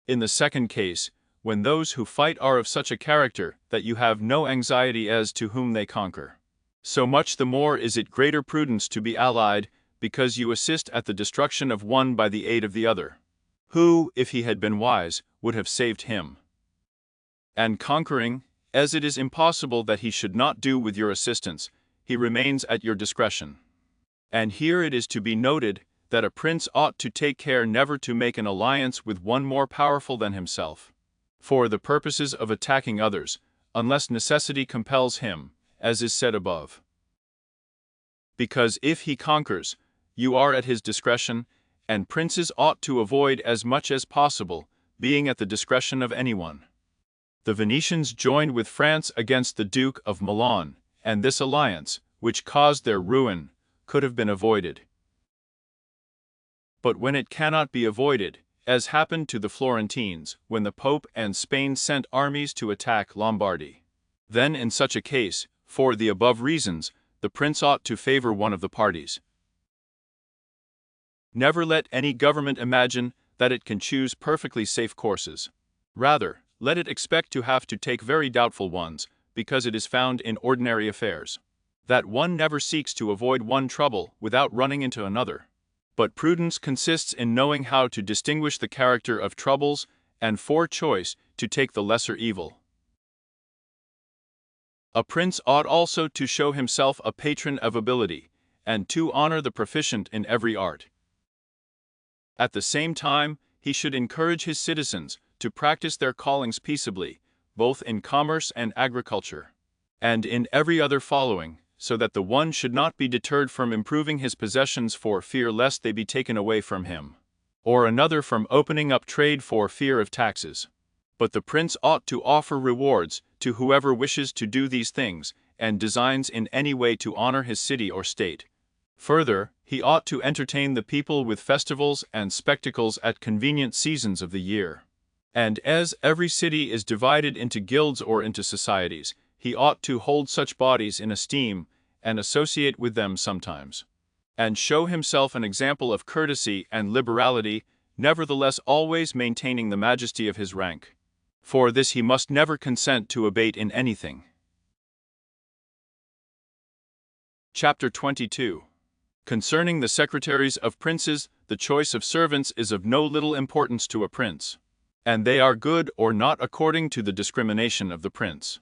In the second case, when those who fight are of such a character that you have no anxiety as to whom they conquer. So much the more is it greater prudence to be allied, because you assist at the destruction of one by the aid of the other, who, if he had been wise, would have saved him. And conquering, as it is impossible that he should not do with your assistance, he remains at your discretion. And here it is to be noted that a prince ought to take care never to make an alliance with one more powerful than himself, for the purposes of attacking others, unless necessity compels him, as is said above. Because if he conquers, you are at his discretion, and princes ought to avoid as much as possible being at the discretion of anyone. The Venetians joined with France against the Duke of Milan, and this alliance, which caused their ruin, could have been avoided. But when it cannot be avoided, as happened to the Florentines when the Pope and Spain sent armies to attack Lombardy, then in such a case, for the above reasons, the prince ought to favor one of the parties. Never let any government imagine that it can choose perfectly safe courses. Rather, let it expect to have to take very doubtful ones, because it is found in ordinary affairs that one never seeks to avoid one trouble without running into another. But prudence consists in knowing how to distinguish the character of troubles, and for choice to take the lesser evil. A prince ought also to show himself a patron of ability, and to honor the proficient in every art. At the same time, he should encourage his citizens to practice their callings peaceably, both in commerce and agriculture, and in every other following, so that the one should not be deterred from improving his possessions for fear lest they be taken away from him, or another from opening up trade for fear of taxes. But the prince ought to offer rewards to whoever wishes to do these things, and designs in any way to honor his city or state. Further, he ought to entertain the people with festivals and spectacles at convenient seasons of the year. And as every city is divided into guilds or into societies, he ought to hold such bodies in esteem, and associate with them sometimes, and show himself an example of courtesy and liberality, nevertheless always maintaining the majesty of his rank. For this he must never consent to abate in anything. Chapter 22. Concerning the secretaries of princes, the choice of servants is of no little importance to a prince, and they are good or not according to the discrimination of the prince.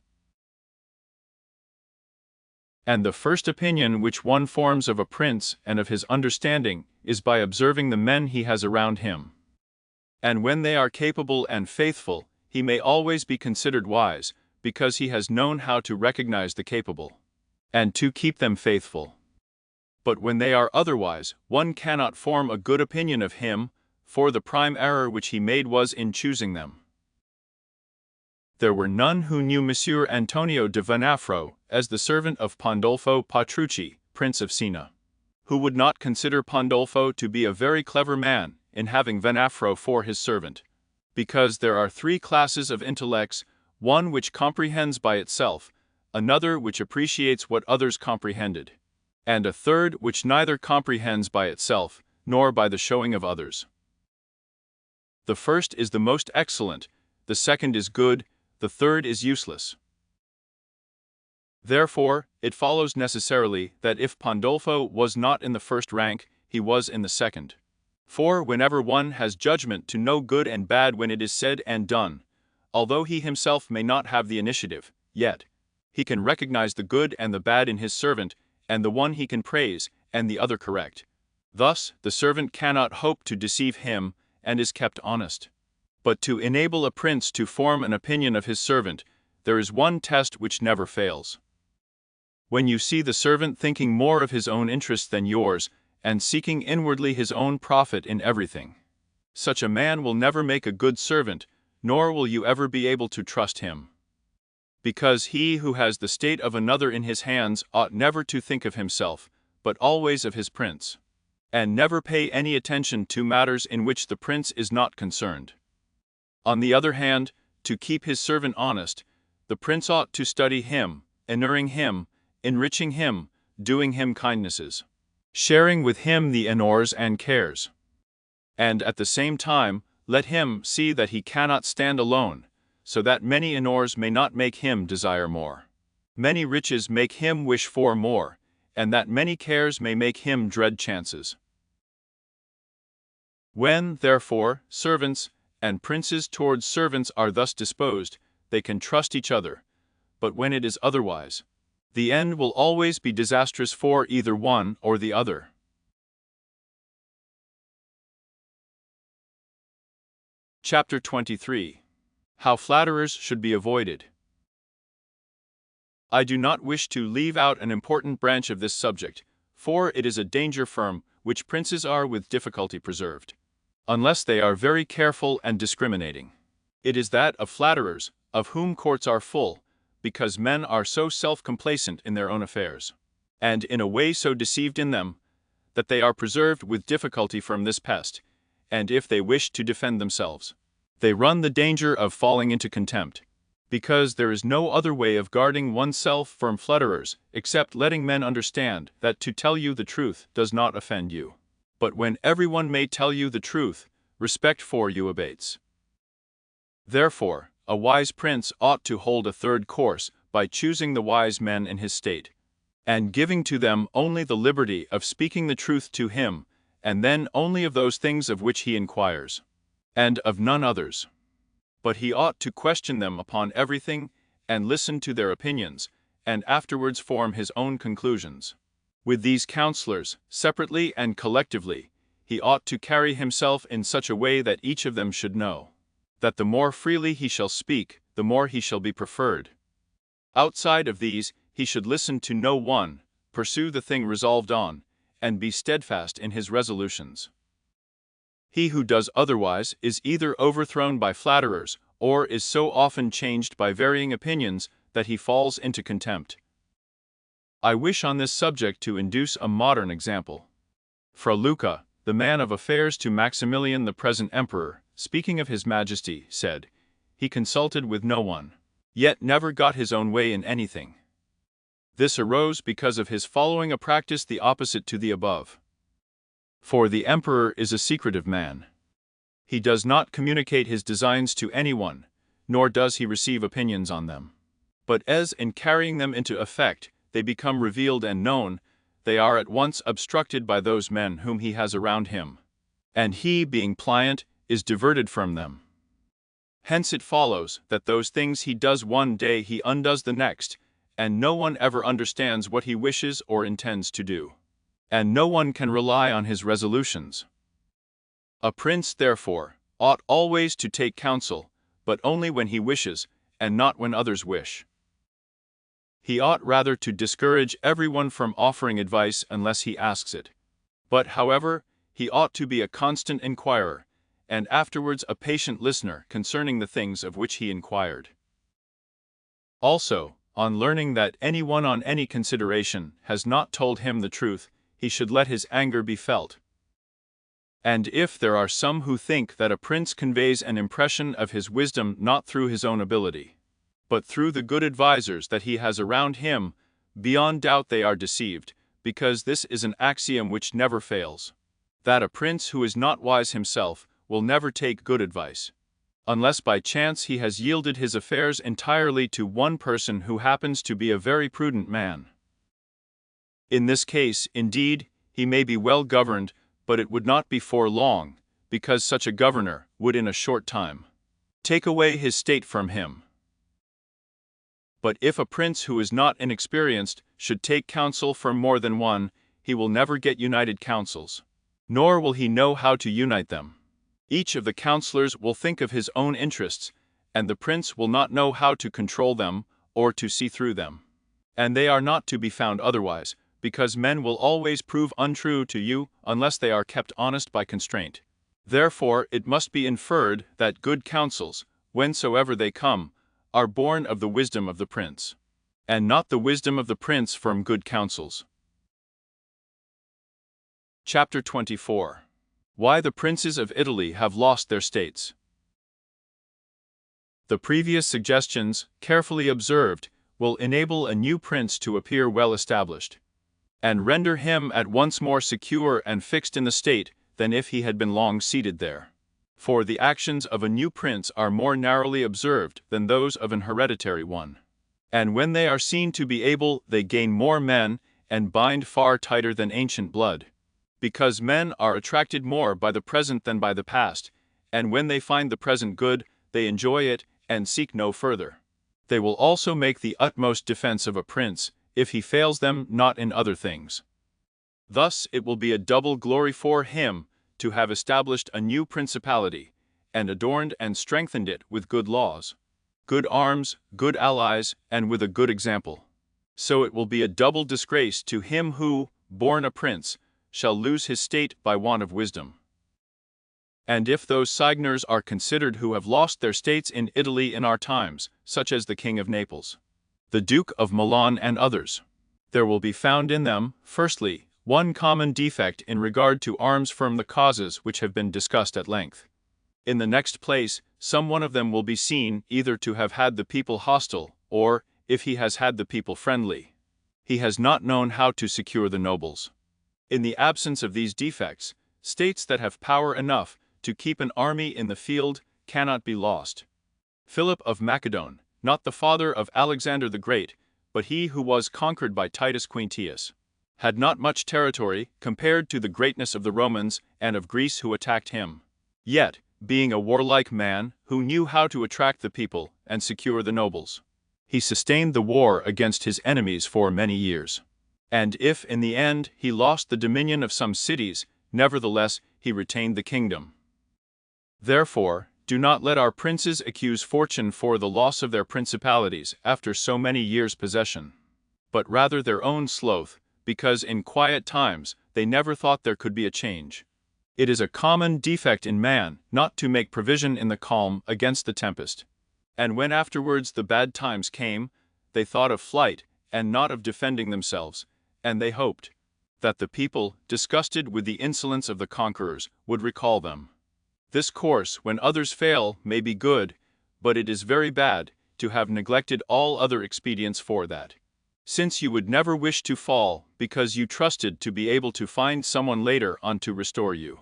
And the first opinion which one forms of a prince and of his understanding is by observing the men he has around him. And when they are capable and faithful, he may always be considered wise, because he has known how to recognize the capable, and to keep them faithful. But when they are otherwise, one cannot form a good opinion of him, for the prime error which he made was in choosing them. There were none who knew Messer Antonio de Venafro as the servant of Pandolfo Petrucci, Prince of Siena, who would not consider Pandolfo to be a very clever man in having Venafro for his servant, because there are three classes of intellects, one which comprehends by itself, another which appreciates what others comprehended, and a third which neither comprehends by itself, nor by the showing of others. The first is the most excellent, the second is good, the third is useless. Therefore, it follows necessarily that if Pandolfo was not in the first rank, he was in the second. For whenever one has judgment to know good and bad when it is said and done, although he himself may not have the initiative, yet he can recognize the good and the bad in his servant, and the one he can praise, and the other correct. Thus, the servant cannot hope to deceive him, and is kept honest. But to enable a prince to form an opinion of his servant, there is one test which never fails. When you see the servant thinking more of his own interest than yours, and seeking inwardly his own profit in everything, such a man will never make a good servant, nor will you ever be able to trust him. Because he who has the state of another in his hands ought never to think of himself, but always of his prince, and never pay any attention to matters in which the prince is not concerned. On the other hand, to keep his servant honest, the prince ought to study him, inuring him, enriching him, doing him kindnesses, sharing with him the honors and cares. And at the same time, let him see that he cannot stand alone, so that many honours may not make him desire more. Many riches make him wish for more, and that many cares may make him dread chances. When, therefore, servants and princes towards servants are thus disposed, they can trust each other, but when it is otherwise, the end will always be disastrous for either one or the other. Chapter 23. How Flatterers Should Be Avoided. I do not wish to leave out an important branch of this subject, for it is a danger from which princes are with difficulty preserved, unless they are very careful and discriminating. It is that of flatterers, of whom courts are full, because men are so self-complacent in their own affairs, and in a way so deceived in them, that they are preserved with difficulty from this pest, and if they wish to defend themselves, they run the danger of falling into contempt, because there is no other way of guarding oneself from flatterers except letting men understand that to tell you the truth does not offend you. But when everyone may tell you the truth, respect for you abates. Therefore, a wise prince ought to hold a third course by choosing the wise men in his state, and giving to them only the liberty of speaking the truth to him, and then only of those things of which he inquires, and of none others. But he ought to question them upon everything, and listen to their opinions, and afterwards form his own conclusions. With these counselors, separately and collectively, he ought to carry himself in such a way that each of them should know that the more freely he shall speak, the more he shall be preferred. Outside of these, he should listen to no one, pursue the thing resolved on, and be steadfast in his resolutions. He who does otherwise is either overthrown by flatterers, or is so often changed by varying opinions that he falls into contempt. I wish on this subject to induce a modern example. Fra Luca, the man of affairs to Maximilian the present emperor, speaking of his majesty, said, he consulted with no one, yet never got his own way in anything. This arose because of his following a practice the opposite to the above. For the emperor is a secretive man. He does not communicate his designs to anyone, nor does he receive opinions on them. But as in carrying them into effect, they become revealed and known, they are at once obstructed by those men whom he has around him, and he, being pliant, is diverted from them. Hence it follows that those things he does one day he undoes the next, and no one ever understands what he wishes or intends to do, and no one can rely on his resolutions. A prince, therefore, ought always to take counsel, but only when he wishes, and not when others wish. He ought rather to discourage everyone from offering advice unless he asks it. But, however, he ought to be a constant inquirer, and afterwards a patient listener concerning the things of which he inquired. Also, on learning that anyone on any consideration has not told him the truth, he should let his anger be felt. And if there are some who think that a prince conveys an impression of his wisdom not through his own ability, but through the good advisers that he has around him, beyond doubt they are deceived, because this is an axiom which never fails, that a prince who is not wise himself will never take good advice, unless by chance he has yielded his affairs entirely to one person who happens to be a very prudent man. In this case, indeed, he may be well governed, but it would not be for long, because such a governor would in a short time take away his state from him. But if a prince who is not inexperienced should take counsel from more than one, he will never get united counsels, nor will he know how to unite them. Each of the counselors will think of his own interests, and the prince will not know how to control them or to see through them. And they are not to be found otherwise, because men will always prove untrue to you unless they are kept honest by constraint. Therefore it must be inferred that good counsels, whensoever they come, are born of the wisdom of the prince, and not the wisdom of the prince from good counsels. Chapter 24. Why the princes of Italy have lost their states. The previous suggestions, carefully observed, will enable a new prince to appear well established, and render him at once more secure and fixed in the state than if he had been long seated there. For the actions of a new prince are more narrowly observed than those of an hereditary one. And when they are seen to be able, they gain more men, and bind far tighter than ancient blood. Because men are attracted more by the present than by the past, and when they find the present good, they enjoy it, and seek no further. They will also make the utmost defense of a prince, if he fails them not in other things. Thus it will be a double glory for him to have established a new principality, and adorned and strengthened it with good laws, good arms, good allies, and with a good example. So it will be a double disgrace to him who, born a prince, shall lose his state by want of wisdom. And if those signers are considered who have lost their states in Italy in our times, such as the King of Naples, the Duke of Milan, and others, there will be found in them, firstly, one common defect in regard to arms from the causes which have been discussed at length. In the next place, some one of them will be seen either to have had the people hostile, or, if he has had the people friendly, he has not known how to secure the nobles. In the absence of these defects, states that have power enough to keep an army in the field cannot be lost. Philip of Macedon, not the father of Alexander the Great, but he who was conquered by Titus Quintius, had not much territory compared to the greatness of the Romans and of Greece who attacked him. Yet, being a warlike man who knew how to attract the people and secure the nobles, he sustained the war against his enemies for many years. And if in the end he lost the dominion of some cities, nevertheless he retained the kingdom. Therefore, do not let our princes accuse fortune for the loss of their principalities after so many years' possession, but rather their own sloth, because in quiet times they never thought there could be a change. It is a common defect in man not to make provision in the calm against the tempest. And when afterwards the bad times came, they thought of flight and not of defending themselves, and they hoped that the people, disgusted with the insolence of the conquerors, would recall them. This course, when others fail, may be good, but it is very bad to have neglected all other expedients for that, since you would never wish to fall because you trusted to be able to find someone later on to restore you.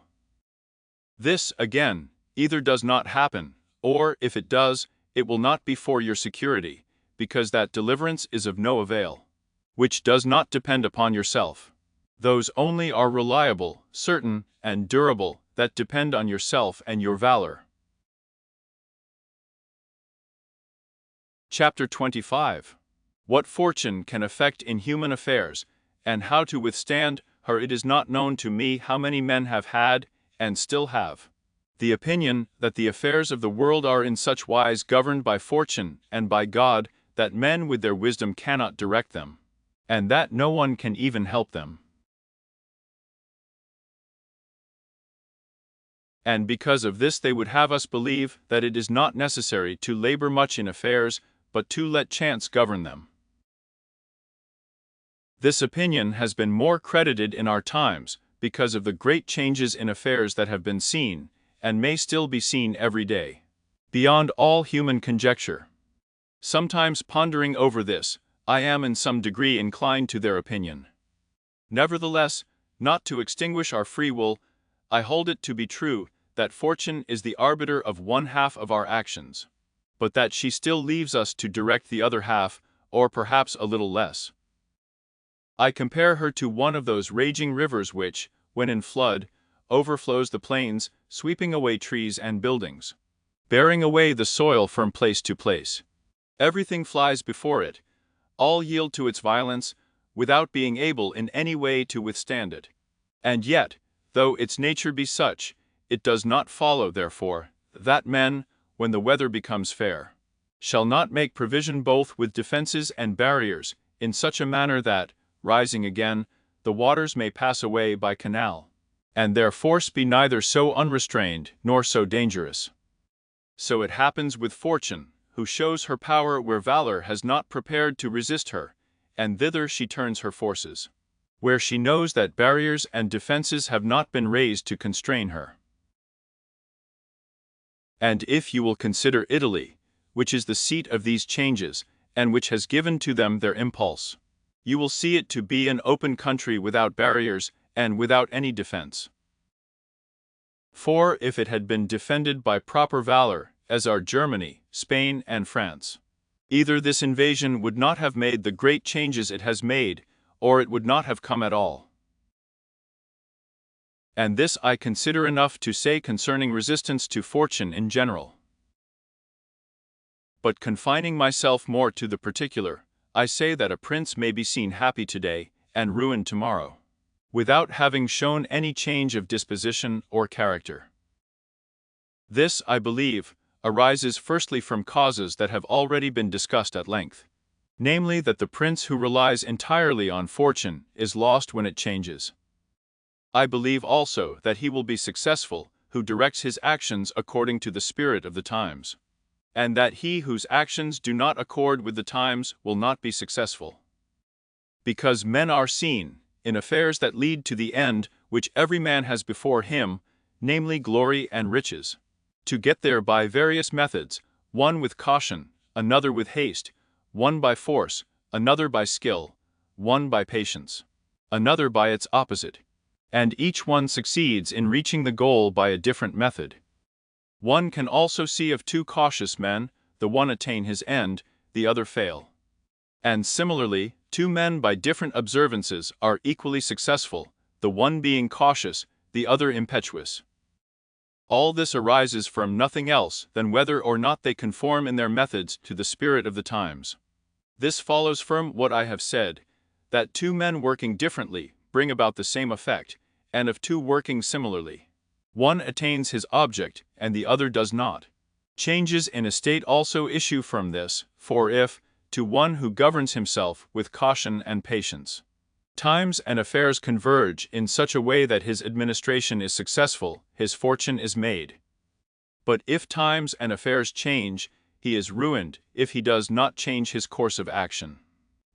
This, again, either does not happen, or, if it does, it will not be for your security, because that deliverance is of no avail, which does not depend upon yourself. Those only are reliable, certain, and durable that depend on yourself and your valor. Chapter 25. What fortune can effect in human affairs, and how to withstand her. It is not known to me how many men have had, and still have, the opinion that the affairs of the world are in such wise governed by fortune and by God that men with their wisdom cannot direct them, and that no one can even help them. And because of this they would have us believe that it is not necessary to labor much in affairs, but to let chance govern them. This opinion has been more credited in our times because of the great changes in affairs that have been seen, and may still be seen every day, beyond all human conjecture. Sometimes pondering over this, I am in some degree inclined to their opinion. Nevertheless, not to extinguish our free will, I hold it to be true that fortune is the arbiter of one half of our actions, but that she still leaves us to direct the other half, or perhaps a little less. I compare her to one of those raging rivers which, when in flood, overflows the plains, sweeping away trees and buildings, bearing away the soil from place to place. Everything flies before it, all yield to its violence, without being able in any way to withstand it. And yet, though its nature be such, it does not follow, therefore, that men, when the weather becomes fair, shall not make provision both with defenses and barriers, in such a manner that, rising again, the waters may pass away by canal, and their force be neither so unrestrained nor so dangerous. So it happens with fortune, who shows her power where valor has not prepared to resist her, and thither she turns her forces, where she knows that barriers and defenses have not been raised to constrain her. And if you will consider Italy, which is the seat of these changes, and which has given to them their impulse, you will see it to be an open country without barriers and without any defense. For if it had been defended by proper valor, as are Germany, Spain, and France, either this invasion would not have made the great changes it has made, or it would not have come at all. And this I consider enough to say concerning resistance to fortune in general. But confining myself more to the particular, I say that a prince may be seen happy today, and ruined tomorrow, without having shown any change of disposition or character. This, I believe, arises firstly from causes that have already been discussed at length, namely that the prince who relies entirely on fortune is lost when it changes. I believe also that he will be successful who directs his actions according to the spirit of the times, and that he whose actions do not accord with the times will not be successful. Because men are seen, in affairs that lead to the end which every man has before him, namely glory and riches, to get there by various methods, one with caution, another with haste, one by force, another by skill, one by patience, another by its opposite, and each one succeeds in reaching the goal by a different method. One can also see of two cautious men, the one attain his end, the other fail. And similarly, two men by different observances are equally successful, the one being cautious, the other impetuous. All this arises from nothing else than whether or not they conform in their methods to the spirit of the times. This follows from what I have said, that two men working differently bring about the same effect, and of two working similarly, one attains his object and the other does not. Changes in a state also issue from this, for if, to one who governs himself with caution and patience, times and affairs converge in such a way that his administration is successful, his fortune is made. But if times and affairs change, he is ruined if he does not change his course of action.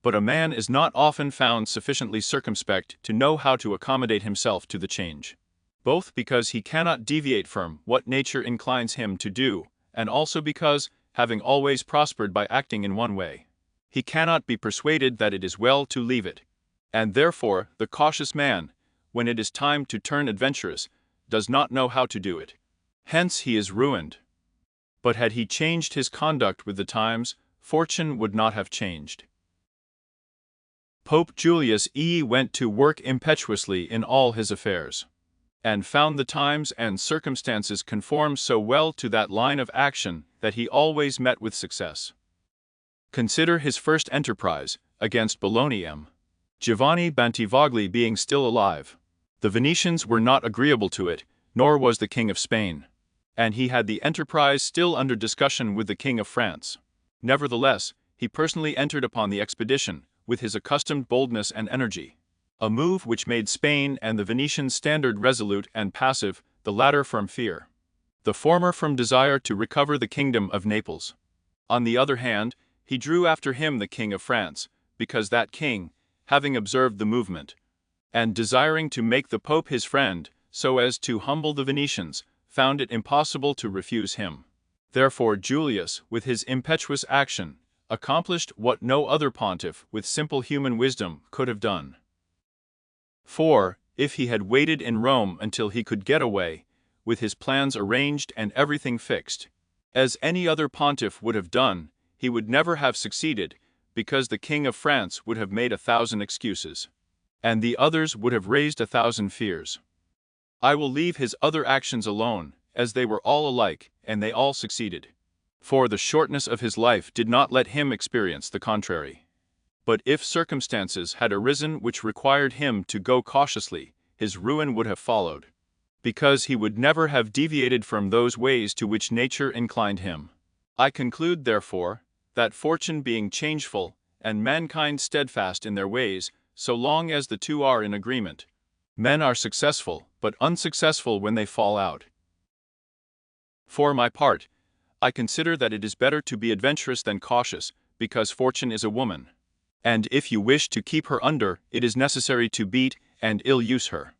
But a man is not often found sufficiently circumspect to know how to accommodate himself to the change, both because he cannot deviate from what nature inclines him to do, and also because, having always prospered by acting in one way, he cannot be persuaded that it is well to leave it. And therefore the cautious man, when it is time to turn adventurous, does not know how to do it. Hence he is ruined. But had he changed his conduct with the times, fortune would not have changed. Pope Julius went to work impetuously in all his affairs, and found the times and circumstances conform so well to that line of action that he always met with success. Consider his first enterprise, against Bologna, Giovanni Bentivogli being still alive. The Venetians were not agreeable to it, nor was the King of Spain, and he had the enterprise still under discussion with the King of France. Nevertheless, he personally entered upon the expedition, with his accustomed boldness and energy, a move which made Spain and the Venetians standard resolute and passive, the latter from fear, the former from desire to recover the kingdom of Naples. On the other hand, he drew after him the King of France, because that king, having observed the movement, and desiring to make the Pope his friend, so as to humble the Venetians, found it impossible to refuse him. Therefore Julius, with his impetuous action, accomplished what no other pontiff with simple human wisdom could have done. For, if he had waited in Rome until he could get away, with his plans arranged and everything fixed, as any other pontiff would have done, he would never have succeeded, because the King of France would have made 1,000 excuses, and the others would have raised 1,000 fears. I will leave his other actions alone, as they were all alike, and they all succeeded. For the shortness of his life did not let him experience the contrary. But if circumstances had arisen which required him to go cautiously, his ruin would have followed, because he would never have deviated from those ways to which nature inclined him. I conclude, therefore, that fortune being changeful, and mankind steadfast in their ways, so long as the two are in agreement, men are successful, but unsuccessful when they fall out. For my part, I consider that it is better to be adventurous than cautious, because fortune is a woman, and if you wish to keep her under, it is necessary to beat and ill-use her.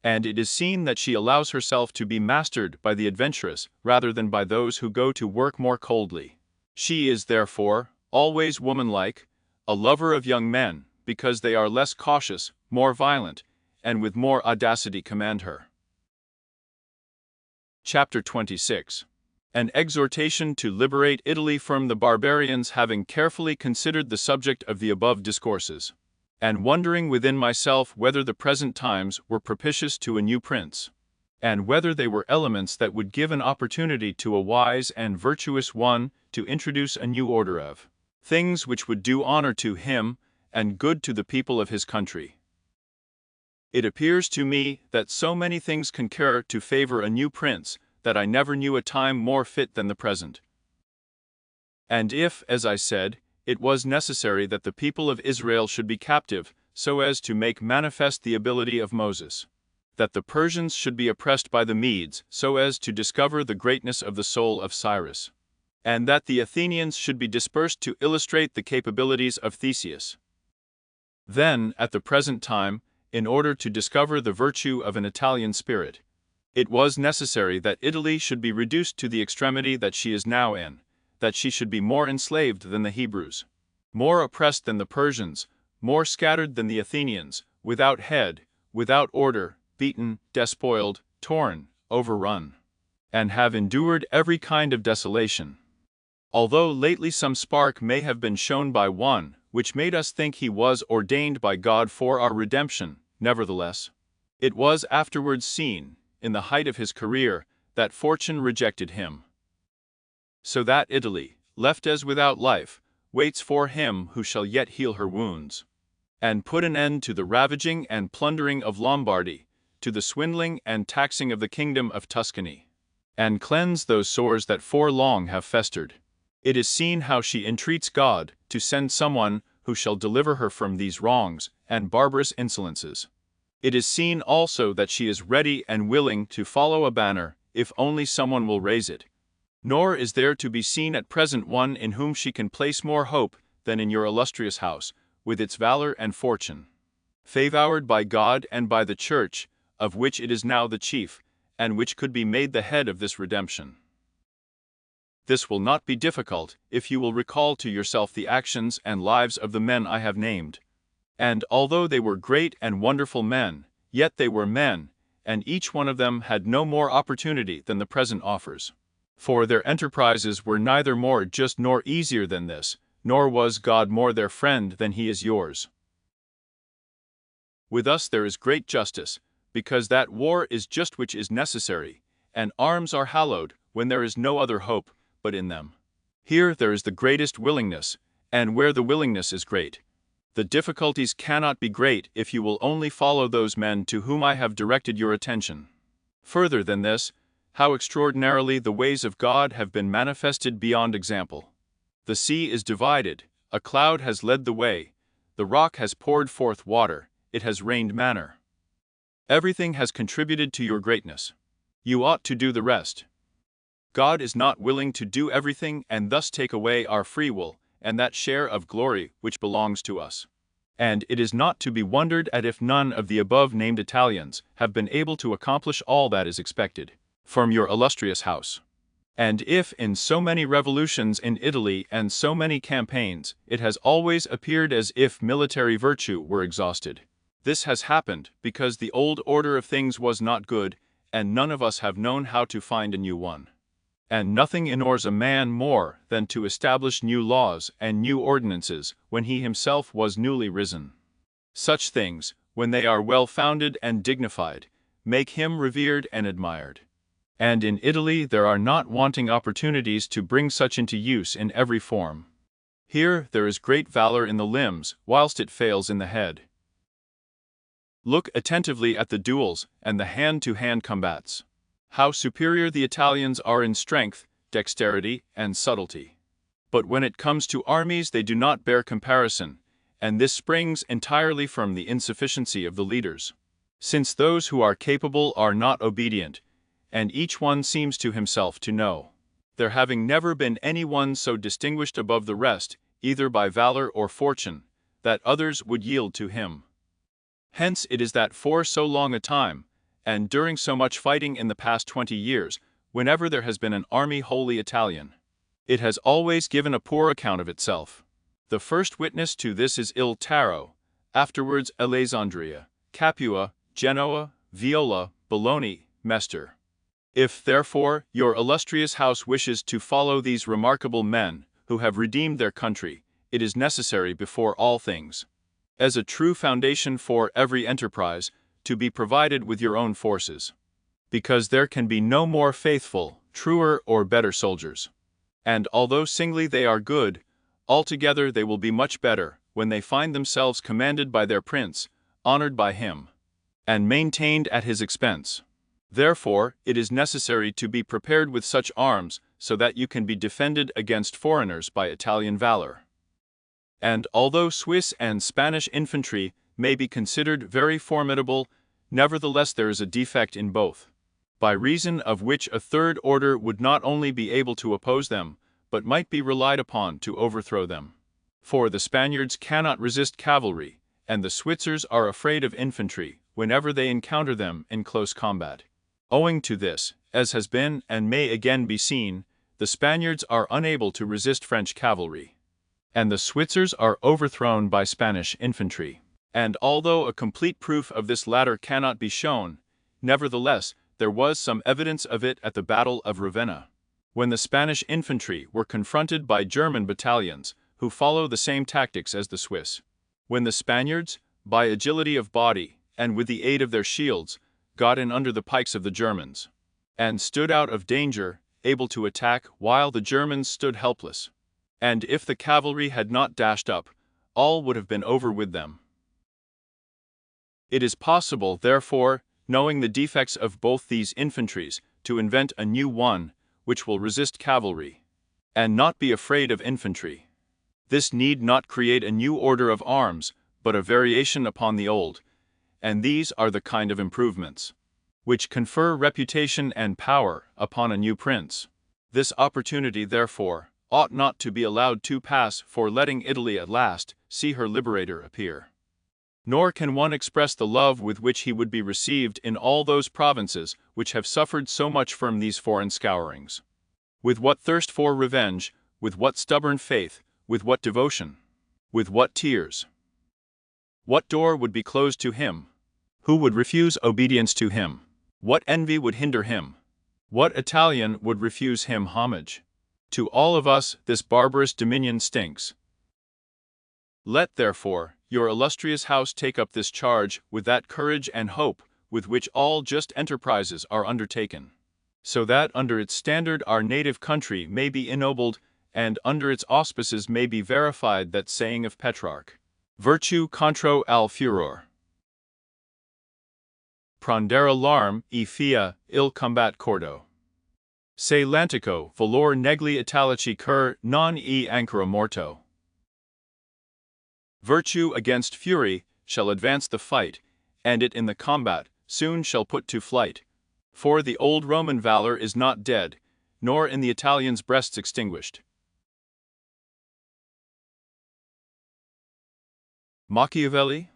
And it is seen that she allows herself to be mastered by the adventurous rather than by those who go to work more coldly. She is, therefore, always womanlike, a lover of young men, because they are less cautious, more violent, and with more audacity command her. Chapter 26. An exhortation to liberate Italy from the barbarians. Having carefully considered the subject of the above discourses, and wondering within myself whether the present times were propitious to a new prince, and whether they were elements that would give an opportunity to a wise and virtuous one to introduce a new order of things which would do honor to him and good to the people of his country, it appears to me that so many things concur to favor a new prince that I never knew a time more fit than the present. And if, as I said, it was necessary that the people of Israel should be captive, so as to make manifest the ability of Moses, that the Persians should be oppressed by the Medes, so as to discover the greatness of the soul of Cyrus, and that the Athenians should be dispersed to illustrate the capabilities of Theseus, then, at the present time, in order to discover the virtue of an Italian spirit, it was necessary that Italy should be reduced to the extremity that she is now in, that she should be more enslaved than the Hebrews, more oppressed than the Persians, more scattered than the Athenians, without head, without order, beaten, despoiled, torn, overrun, and have endured every kind of desolation. Although lately some spark may have been shown by one, which made us think he was ordained by God for our redemption, nevertheless, it was afterwards seen, in the height of his career, that fortune rejected him, so that Italy, left as without life, waits for him who shall yet heal her wounds, and put an end to the ravaging and plundering of Lombardy, to the swindling and taxing of the kingdom of Tuscany, and cleanse those sores that for long have festered. It is seen how she entreats God to send someone who shall deliver her from these wrongs and barbarous insolences. It is seen also that she is ready and willing to follow a banner, if only someone will raise it. Nor is there to be seen at present one in whom she can place more hope than in your illustrious house, with its valor and fortune, favored by God and by the Church, of which it is now the chief, and which could be made the head of this redemption. This will not be difficult, if you will recall to yourself the actions and lives of the men I have named. And although they were great and wonderful men, yet they were men, and each one of them had no more opportunity than the present offers. For their enterprises were neither more just nor easier than this, nor was God more their friend than he is yours. With us there is great justice, because that war is just which is necessary, and arms are hallowed when there is no other hope but in them. Here there is the greatest willingness, and where the willingness is great, the difficulties cannot be great if you will only follow those men to whom I have directed your attention. Further than this, how extraordinarily the ways of God have been manifested beyond example. The sea is divided, a cloud has led the way, the rock has poured forth water, it has rained manna. Everything has contributed to your greatness. You ought to do the rest. God is not willing to do everything and thus take away our free will and that share of glory which belongs to us. And it is not to be wondered at if none of the above-named Italians have been able to accomplish all that is expected from your illustrious house. And if in so many revolutions in Italy and so many campaigns it has always appeared as if military virtue were exhausted, this has happened because the old order of things was not good, and none of us have known how to find a new one. And nothing ignores a man more than to establish new laws and new ordinances when he himself was newly risen. Such things, when they are well-founded and dignified, make him revered and admired. And in Italy there are not wanting opportunities to bring such into use in every form. Here there is great valor in the limbs, whilst it fails in the head. Look attentively at the duels and the hand-to-hand combats. How superior the Italians are in strength, dexterity, and subtlety. But when it comes to armies they do not bear comparison, and this springs entirely from the insufficiency of the leaders. Since those who are capable are not obedient, and each one seems to himself to know, there having never been any one so distinguished above the rest, either by valor or fortune, that others would yield to him. Hence it is that for so long a time, and during so much fighting in the past 20 years, whenever there has been an army wholly Italian, it has always given a poor account of itself. The first witness to this is Il Taro, afterwards Alessandria, Capua, Genoa, Viola, Bologna, Mestre. If, therefore, your illustrious house wishes to follow these remarkable men, who have redeemed their country, it is necessary before all things, as a true foundation for every enterprise, to be provided with your own forces. Because there can be no more faithful, truer or better soldiers. And although singly they are good, altogether they will be much better, when they find themselves commanded by their prince, honored by him, and maintained at his expense. Therefore, it is necessary to be prepared with such arms, so that you can be defended against foreigners by Italian valor. And although Swiss and Spanish infantry may be considered very formidable, nevertheless there is a defect in both, by reason of which a third order would not only be able to oppose them, but might be relied upon to overthrow them. For the Spaniards cannot resist cavalry, and the Switzers are afraid of infantry whenever they encounter them in close combat. Owing to this, as has been and may again be seen, the Spaniards are unable to resist French cavalry, and the Switzers are overthrown by Spanish infantry. And although a complete proof of this latter cannot be shown, nevertheless, there was some evidence of it at the Battle of Ravenna, when the Spanish infantry were confronted by German battalions, who follow the same tactics as the Swiss. When the Spaniards, by agility of body, and with the aid of their shields, got in under the pikes of the Germans, and stood out of danger, able to attack while the Germans stood helpless. And if the cavalry had not dashed up, all would have been over with them. It is possible, therefore, knowing the defects of both these infantries, to invent a new one, which will resist cavalry, and not be afraid of infantry. This need not create a new order of arms, but a variation upon the old, and these are the kind of improvements which confer reputation and power upon a new prince. This opportunity, therefore, ought not to be allowed to pass for letting Italy at last see her liberator appear. Nor can one express the love with which he would be received in all those provinces which have suffered so much from these foreign scourings. With what thirst for revenge, with what stubborn faith, with what devotion, with what tears. What door would be closed to him? Who would refuse obedience to him? What envy would hinder him? What Italian would refuse him homage? To all of us this barbarous dominion stinks. Let, therefore, your illustrious house take up this charge with that courage and hope with which all just enterprises are undertaken, so that under its standard our native country may be ennobled, and under its auspices may be verified that saying of Petrarch, virtue contro al furor. Prendere l'arme e fia il combat cordo. Se l'antico valor negli italici cur non e ancora morto. Virtue against fury shall advance the fight, and it in the combat soon shall put to flight. For the old Roman valor is not dead, nor in the Italians' breasts extinguished. Machiavelli,